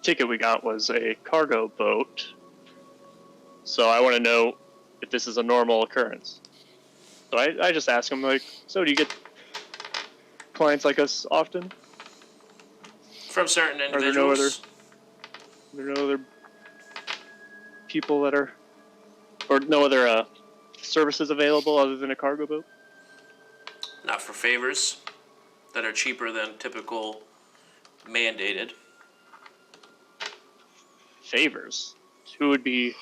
F: ticket we got was a cargo boat. So I want to know if this is a normal occurrence. So I just ask him, like, so do you get clients like us often?
A: From certain
F: Are there no
A: individuals.
F: other people that are, or no other services available other than a cargo boat?
A: Not for favors that are cheaper than typical mandated.
F: favors. Who would be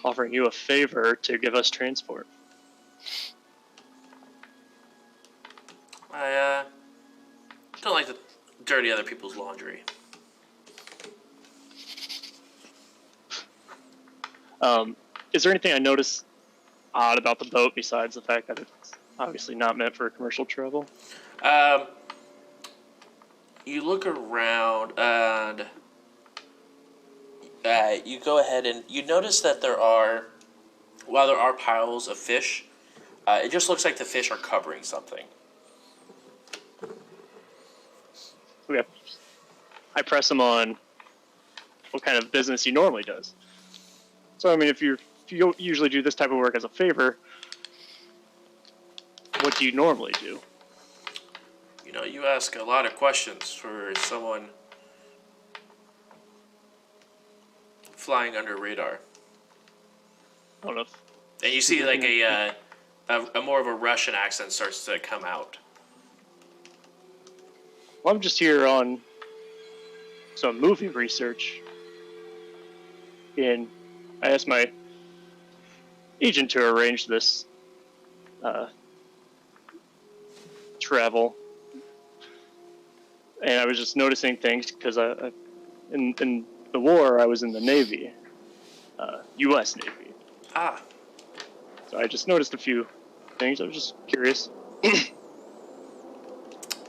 F: offering you a favor to give us transport?
A: I don't like to dirty other people's laundry.
F: Is there anything I noticed odd about the boat besides the fact that it's obviously not meant for commercial travel?
A: You look around and you go ahead and you notice that while there are piles of fish, it just looks like the fish are covering something.
F: Okay. I press him on what kind of business he normally does. So, I mean, if you usually do this type of work as a favor, what do you normally do?
A: You know, you ask a lot of questions for someone flying under radar.
F: I don't know if
A: And you see like a more of a Russian accent starts to come out.
F: Well, I'm just here on some movie research, and I asked my agent to arrange this travel, and I was just noticing things because in the war I was in the Navy, U.S. Navy,
A: Ah,
F: so I just noticed a few things. I was just curious.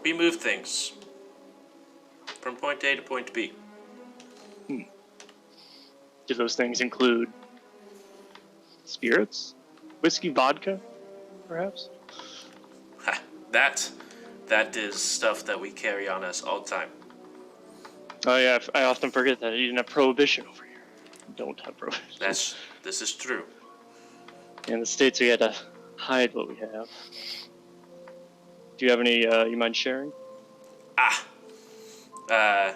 A: we move things from point A to point B.
F: Do those things include spirits, whiskey, vodka, perhaps?
A: Ha, that is stuff that we carry on us all the time.
F: Oh yeah, I often forget that you didn't have prohibition over here. You don't have prohibition.
A: This is true.
F: In the States, we had to hide what we have. Do you have any you mind sharing?
A: And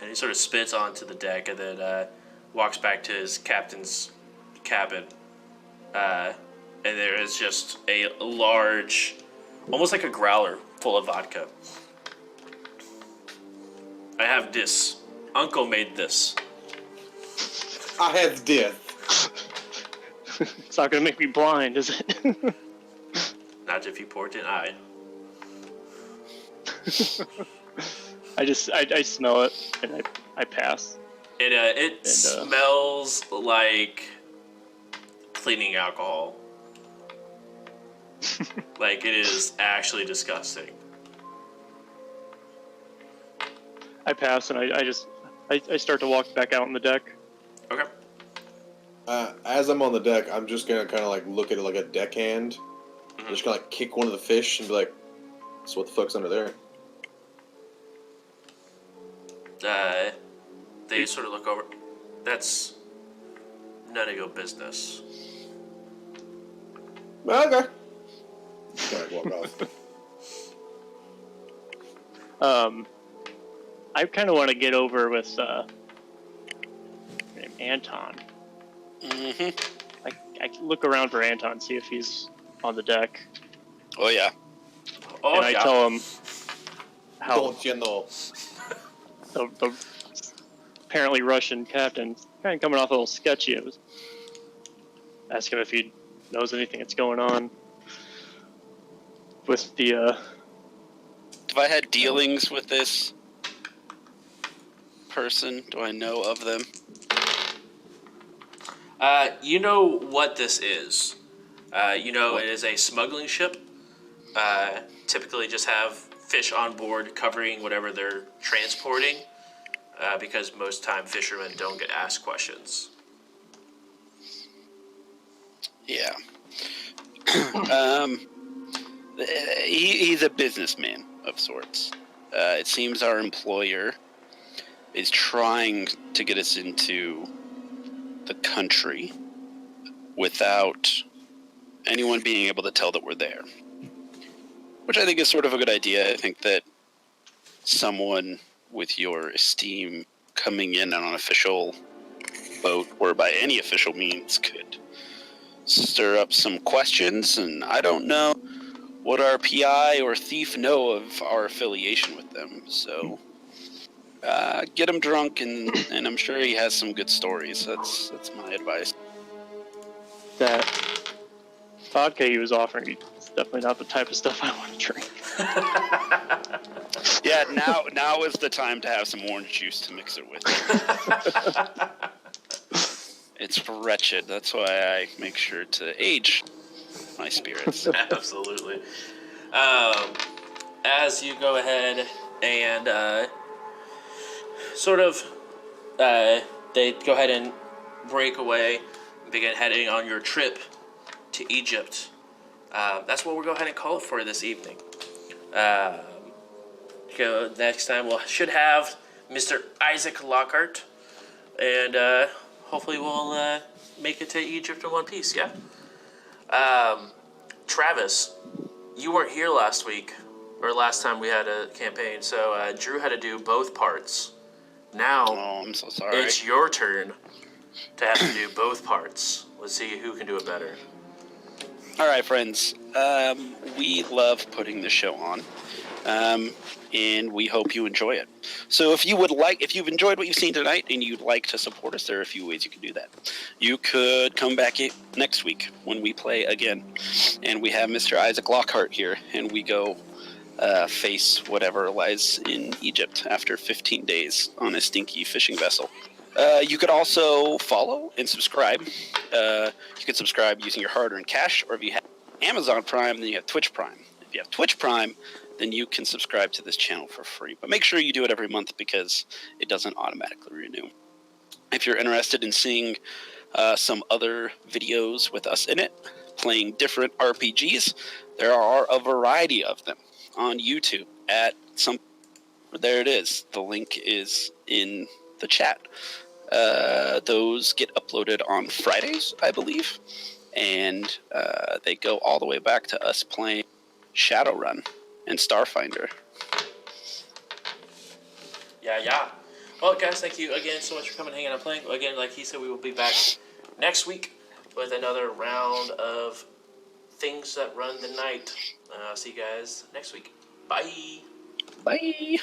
A: he sort of spits onto the deck and then walks back to his captain's cabin. And there is just a large, almost like a growler full of vodka. I have this. Uncle made this.
B: I have death.
F: It's not gonna make me blind, is it?
A: Not if you pour it in eye.
F: I smell it and I pass.
A: It smells like cleaning alcohol. Like it is actually disgusting.
F: I pass and I start to walk back out on the deck.
A: Okay.
B: As I'm on the deck, I'm just gonna kind of like look at it like a deckhand.
A: Mhm.
B: Just gonna like kick one of the fish and be like, "So what the fuck's under there?"
A: They sort of look over. That's none of your business.
B: Okay. Just gotta walk off.
F: I kind of want to get over with named Anton.
D: Mm-hmm.
F: I look around for Anton, see if he's on the deck,
D: Oh yeah.
A: Oh,
F: and I
A: yeah.
F: tell him how
B: Don't you know?
F: the apparently Russian captain's kind of coming off a little sketchy. I was ask him if he knows anything that's going on with the.
D: Have I had dealings with this person? Do I know of them?
A: You know what this is. You know it is a smuggling ship. Typically just have fish on board covering whatever they're transporting. Because most time fishermen don't get asked questions.
D: Yeah. He's a businessman of sorts. It seems our employer is trying to get us into the country without anyone being able to tell that we're there. Which I think is sort of a good idea. I think that someone with your esteem coming in on an official boat or by any official means could stir up some questions, and I don't know what our PI or thief know of our affiliation with them, so Get him drunk, and I'm sure he has some good stories. That's my advice.
F: That vodka he was offering is definitely not the type of stuff I want to drink.
D: Yeah, now is the time to have some orange juice to mix it with. It's wretched. That's why I make sure to age my spirits.
A: Absolutely. As you go ahead and they go ahead and break away and begin heading on your trip to Egypt. That's what we'll go ahead and call it for this evening. Next time we should have Mr. Isaac Lockhart, and hopefully we'll make it to Egypt in one piece, yeah? Travis, you weren't here last week, or last time we had a campaign, so Drew had to do both parts. Now,
D: Oh, I'm so sorry.
A: it's your turn to have to do both parts. Let's see who can do it better.
D: All right, friends. We love putting the show on, and we hope you enjoy it. So if you've enjoyed what you've seen tonight and you'd like to support us, there are a few ways you can do that. You could come back next week when we play again, and we have Mr. Isaac Lockhart here, and we go face whatever lies in Egypt after 15 days on a stinky fishing vessel. You could also follow and subscribe. You can subscribe using your hard-earned cash, or if you have Amazon Prime, then you have Twitch Prime. If you have Twitch Prime, then you can subscribe to this channel for free. But make sure you do it every month because it doesn't automatically renew. If you're interested in seeing some other videos with us in it, playing different RPGs, there are a variety of them on YouTube there it is. The link is in the chat. Those get uploaded on Fridays, I believe, and they go all the way back to us playing Shadowrun and Starfinder.
A: Yeah. Well, guys, thank you again so much for coming, hanging out, and playing. Again, like he said, we will be back next week with another round of things that run the night. See you guys next week. Bye.
D: Bye.